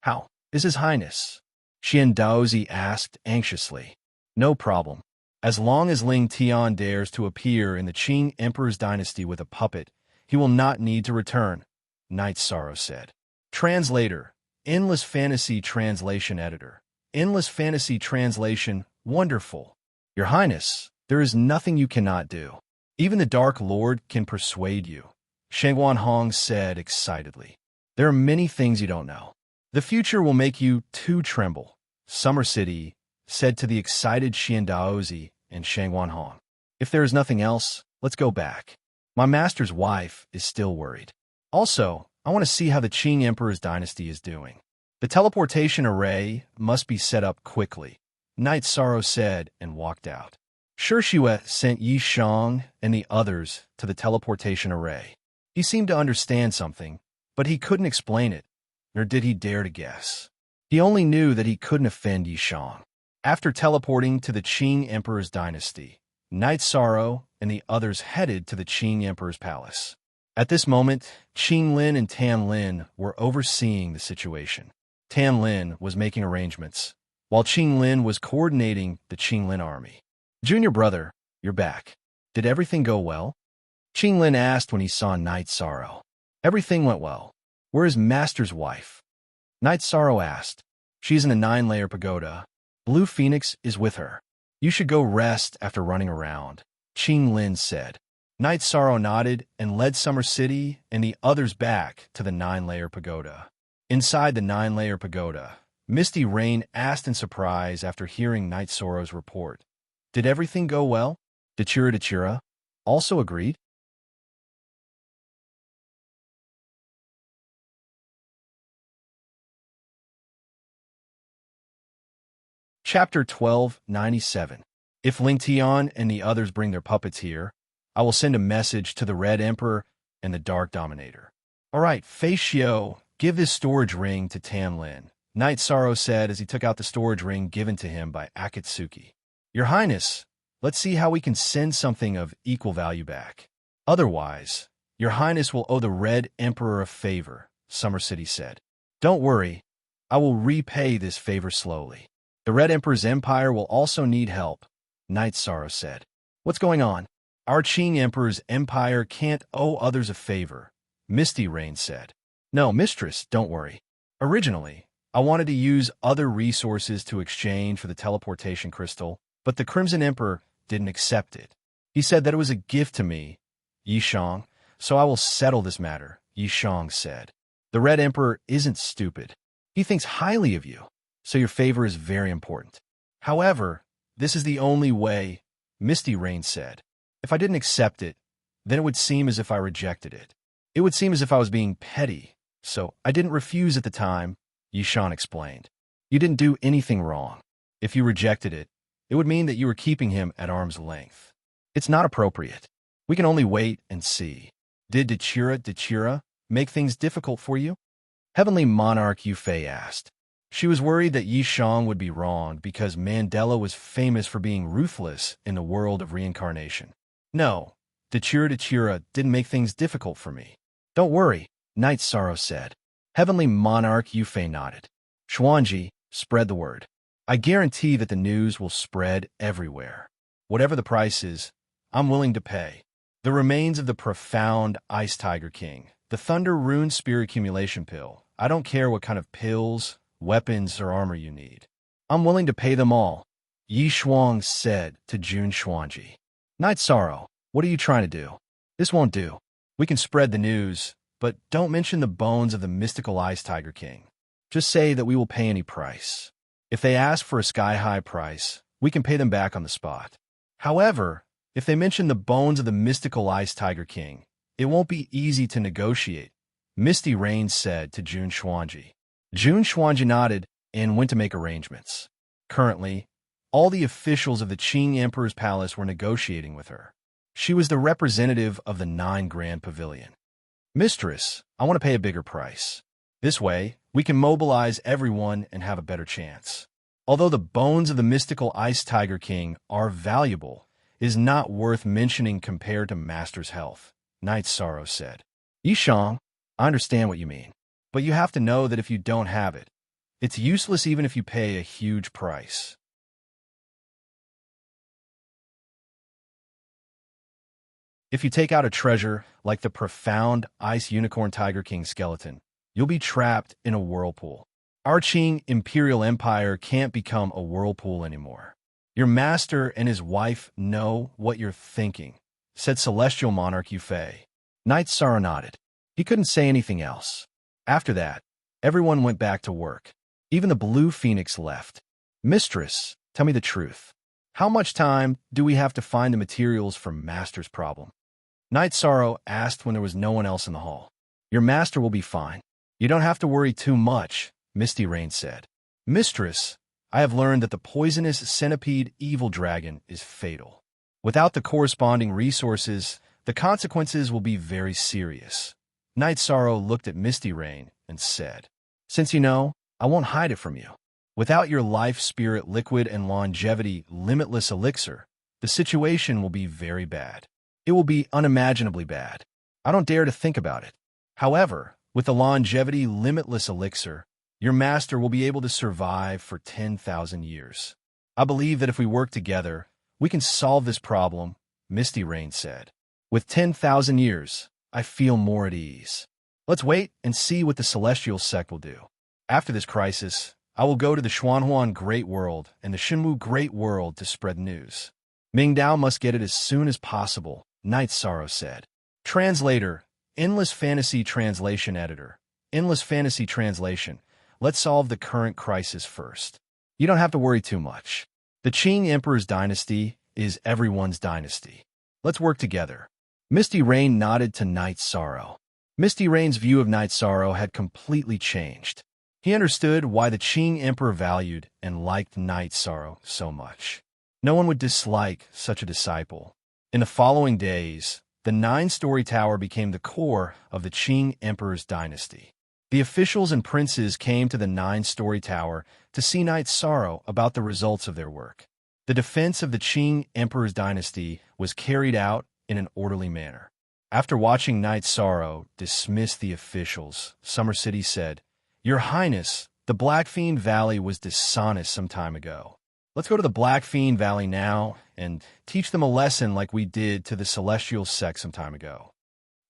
How is His Highness? Xian Daozi asked anxiously. No problem. As long as Ling Tian dares to appear in the Qing Emperor's dynasty with a puppet, he will not need to return, Night Sorrow said. Translator, Endless Fantasy Translation Editor. Endless Fantasy Translation, wonderful. Your Highness, there is nothing you cannot do. Even the Dark Lord can persuade you, Shangguan Hong said excitedly. There are many things you don't know. The future will make you too tremble, Summer City said to the excited Xian Daozi and Shangguan Hong. If there is nothing else, let's go back. My master's wife is still worried. Also, I want to see how the Qing Emperor's dynasty is doing. The teleportation array must be set up quickly, Night Sorrow said and walked out. Shishue sent Yi Shang and the others to the teleportation array. He seemed to understand something, but he couldn't explain it, nor did he dare to guess. He only knew that he couldn't offend Yi Shang. After teleporting to the Qing Emperor's dynasty, Night Sorrow and the others headed to the Qing Emperor's palace. At this moment, Qing Lin and Tan Lin were overseeing the situation. Tan Lin was making arrangements, while Qing Lin was coordinating the Qing Lin army. Junior brother, you're back. Did everything go well? Qing Lin asked when he saw Night Sorrow. Everything went well. Where is Master's wife? Night Sorrow asked. She's in a 9-layer pagoda. Blue Phoenix is with her. You should go rest after running around, Qing Lin said. Night Sorrow nodded and led Summer City and the others back to the 9-layer pagoda. Inside the 9-layer pagoda, Misty Rain asked in surprise after hearing Night Sorrow's report. Did everything go well? Dachira also agreed. Chapter 1297. If Ling Tian and the others bring their puppets here, I will send a message to the Red Emperor and the Dark Dominator. All right, Fei Xiao, give this storage ring to Tan Lin, Night Sorrow said as he took out the storage ring given to him by Akatsuki. Your Highness, let's see how we can send something of equal value back. Otherwise, Your Highness will owe the Red Emperor a favor, Summer City said. Don't worry, I will repay this favor slowly. The Red Emperor's empire will also need help, Night Sorrow said. What's going on? Our Qing Emperor's empire can't owe others a favor, Misty Rain said. No, mistress, don't worry. Originally, I wanted to use other resources to exchange for the teleportation crystal, but the Crimson Emperor didn't accept it. He said that it was a gift to me, Yi Shang, so I will settle this matter, Yi Shang said. The Red Emperor isn't stupid. He thinks highly of you, so your favor is very important. However, this is the only way, Misty Rain said. If I didn't accept it, then it would seem as if I rejected it. It would seem as if I was being petty, so I didn't refuse at the time, Yi Shang explained. You didn't do anything wrong. If you rejected it, it would mean that you were keeping him at arm's length. It's not appropriate. We can only wait and see. Did Dachira make things difficult for you? Heavenly Monarch Yufei asked. She was worried that Yi Shang would be wronged because Mandela was famous for being ruthless in the world of reincarnation. No, Dachira didn't make things difficult for me. Don't worry, Night Sorrow said. Heavenly Monarch Yufei nodded. Xuanji, spread the word. I guarantee that the news will spread everywhere. Whatever the price is, I'm willing to pay. The remains of the profound Ice Tiger King, the Thunder Rune Spear Accumulation Pill. I don't care what kind of pills, weapons, or armor you need. I'm willing to pay them all, Yi Shuang said to Jun Xuanji. Night Sorrow, what are you trying to do? This won't do. We can spread the news, but don't mention the bones of the mystical Ice Tiger King. Just say that we will pay any price. If they ask for a sky-high price, we can pay them back on the spot. However, if they mention the bones of the mystical Ice Tiger King, it won't be easy to negotiate, Misty Rain said to Jun Xuanji. Jun Xuanji nodded and went to make arrangements. Currently, all the officials of the Qing Emperor's palace were negotiating with her. She was the representative of the 9 Grand Pavilion. Mistress, I want to pay a bigger price. This way, we can mobilize everyone and have a better chance. Although the bones of the mystical Ice Tiger King are valuable, it is not worth mentioning compared to Master's health, Night Sorrow said. Yi Shang, I understand what you mean, but you have to know that if you don't have it, it's useless even if you pay a huge price. If you take out a treasure like the profound Ice Unicorn Tiger King skeleton, you'll be trapped in a whirlpool. Our Qing Imperial Empire can't become a whirlpool anymore. Your master and his wife know what you're thinking, said Celestial Monarch Yufei. Knight Sorrow nodded. He couldn't say anything else. After that, everyone went back to work. Even the Blue Phoenix left. Mistress, tell me the truth. How much time do we have to find the materials for Master's problem? Knight Sorrow asked when there was no one else in the hall. Your master will be fine. You don't have to worry too much, Misty Rain said. Mistress, I have learned that the poisonous centipede evil dragon is fatal. Without the corresponding resources, the consequences will be very serious. Knight Sorrow looked at Misty Rain and said, Since you know, I won't hide it from you. Without your life spirit liquid and longevity limitless elixir, the situation will be very bad. It will be unimaginably bad. I don't dare to think about it. However, with the longevity limitless elixir, your master will be able to survive for 10,000 years. I believe that if we work together, we can solve this problem, Misty Rain said. With 10,000 years, I feel more at ease. Let's wait and see what the Celestial Sect will do. After this crisis, I will go to the Xuanhuan Great World and the Shenwu Great World to spread news. Mingdao must get it as soon as possible, Knight Sorrow said. Translator, Endless Fantasy Translation Editor. Endless Fantasy Translation. Let's solve the current crisis first. You don't have to worry too much. The Qing Emperor's dynasty is everyone's dynasty. Let's work together. Misty Rain nodded to Knight Sorrow. Misty Rain's view of Knight Sorrow had completely changed. He understood why the Qing Emperor valued and liked Knight Sorrow so much. No one would dislike such a disciple. In the following days, the 9-story tower became the core of the Qing Emperor's dynasty. The officials and princes came to the 9-story tower to see Knight Sorrow about the results of their work. The defense of the Qing Emperor's dynasty was carried out in an orderly manner. After watching Knight Sorrow dismiss the officials, Summer City said, Your Highness, the Blackfiend Valley was dishonest some time ago. Let's go to the Blackfiend Valley now and teach them a lesson like we did to the Celestial Sect some time ago.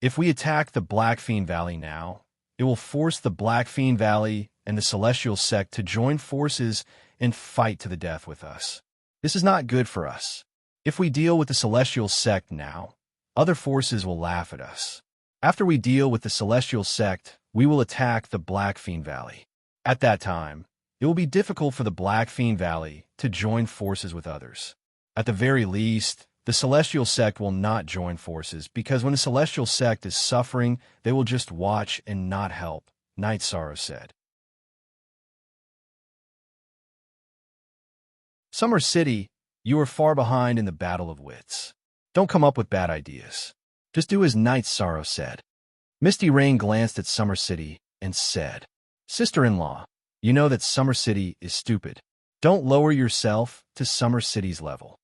If we attack the Blackfiend Valley now, it will force the Blackfiend Valley and the Celestial Sect to join forces and fight to the death with us. This is not good for us. If we deal with the Celestial Sect now, other forces will laugh at us. After we deal with the Celestial Sect, we will attack the Blackfiend Valley. At that time, it will be difficult for the Blackfiend Valley to join forces with others. At the very least, the Celestial Sect will not join forces because when the Celestial Sect is suffering, they will just watch and not help, Knight Sorrow said. Summer City, you are far behind in the battle of wits. Don't come up with bad ideas. Just do as Knight Sorrow said. Misty Rain glanced at Summer City and said, Sister-in-law, you know that Summer City is stupid. Don't lower yourself to Summer City's level.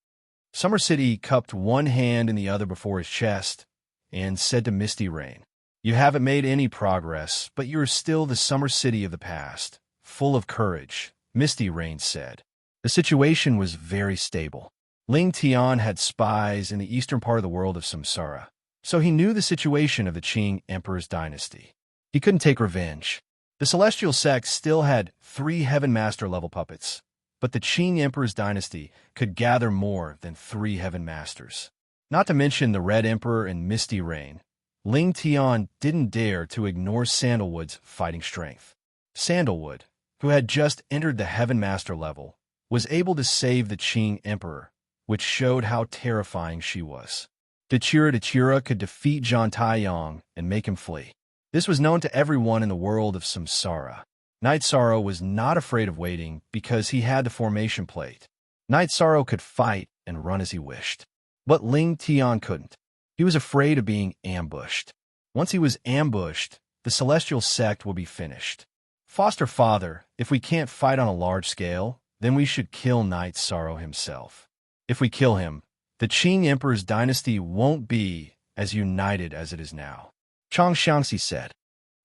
Summer City cupped one hand in the other before his chest and said to Misty Rain, You haven't made any progress, but you are still the Summer City of the past, full of courage, Misty Rain said. The situation was very stable. Ling Tian had spies in the eastern part of the world of Samsara, so he knew the situation of the Qing Emperor's dynasty. He couldn't take revenge. The Celestial Sect still had 3 Heaven Master level puppets, but the Qing Emperor's dynasty could gather more than 3 Heaven Masters. Not to mention the Red Emperor and Misty Rain, Ling Tian didn't dare to ignore Sandalwood's fighting strength. Sandalwood, who had just entered the Heaven Master level, was able to save the Qing Emperor, which showed how terrifying she was. Dachira could defeat Zhang Taiyong and make him flee. This was known to everyone in the world of Samsara. Knight Sorrow was not afraid of waiting because he had the formation plate. Knight Sorrow could fight and run as he wished. But Ling Tian couldn't. He was afraid of being ambushed. Once he was ambushed, the Celestial Sect will be finished. Foster father, if we can't fight on a large scale, then we should kill Knight Sorrow himself. If we kill him, the Qing Emperor's dynasty won't be as united as it is now. Chang Xiangxi said,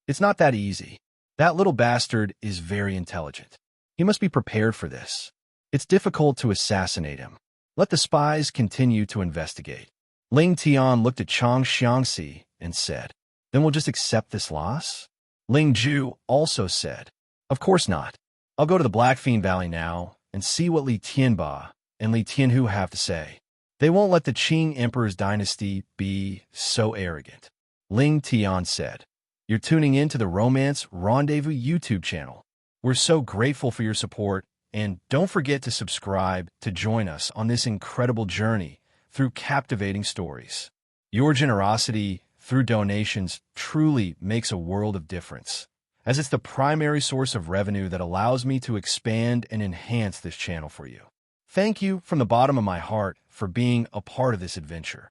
It's not that easy. That little bastard is very intelligent. He must be prepared for this. It's difficult to assassinate him. Let the spies continue to investigate. Ling Tian looked at Chang Xiangxi and said, "Then we'll just accept this loss?" Ling Ju also said, "Of course not. I'll go to the Blackfiend Valley now and see what Li Tianba and Li Tianhu have to say. They won't let the Qing Emperor's dynasty be so arrogant." Ling Tian said, "You're tuning in to the Romance Rendezvous YouTube channel. We're so grateful for your support, and don't forget to subscribe to join us on this incredible journey through captivating stories. Your generosity through donations truly makes a world of difference, as it's the primary source of revenue that allows me to expand and enhance this channel for you. Thank you from the bottom of my heart for being a part of this adventure.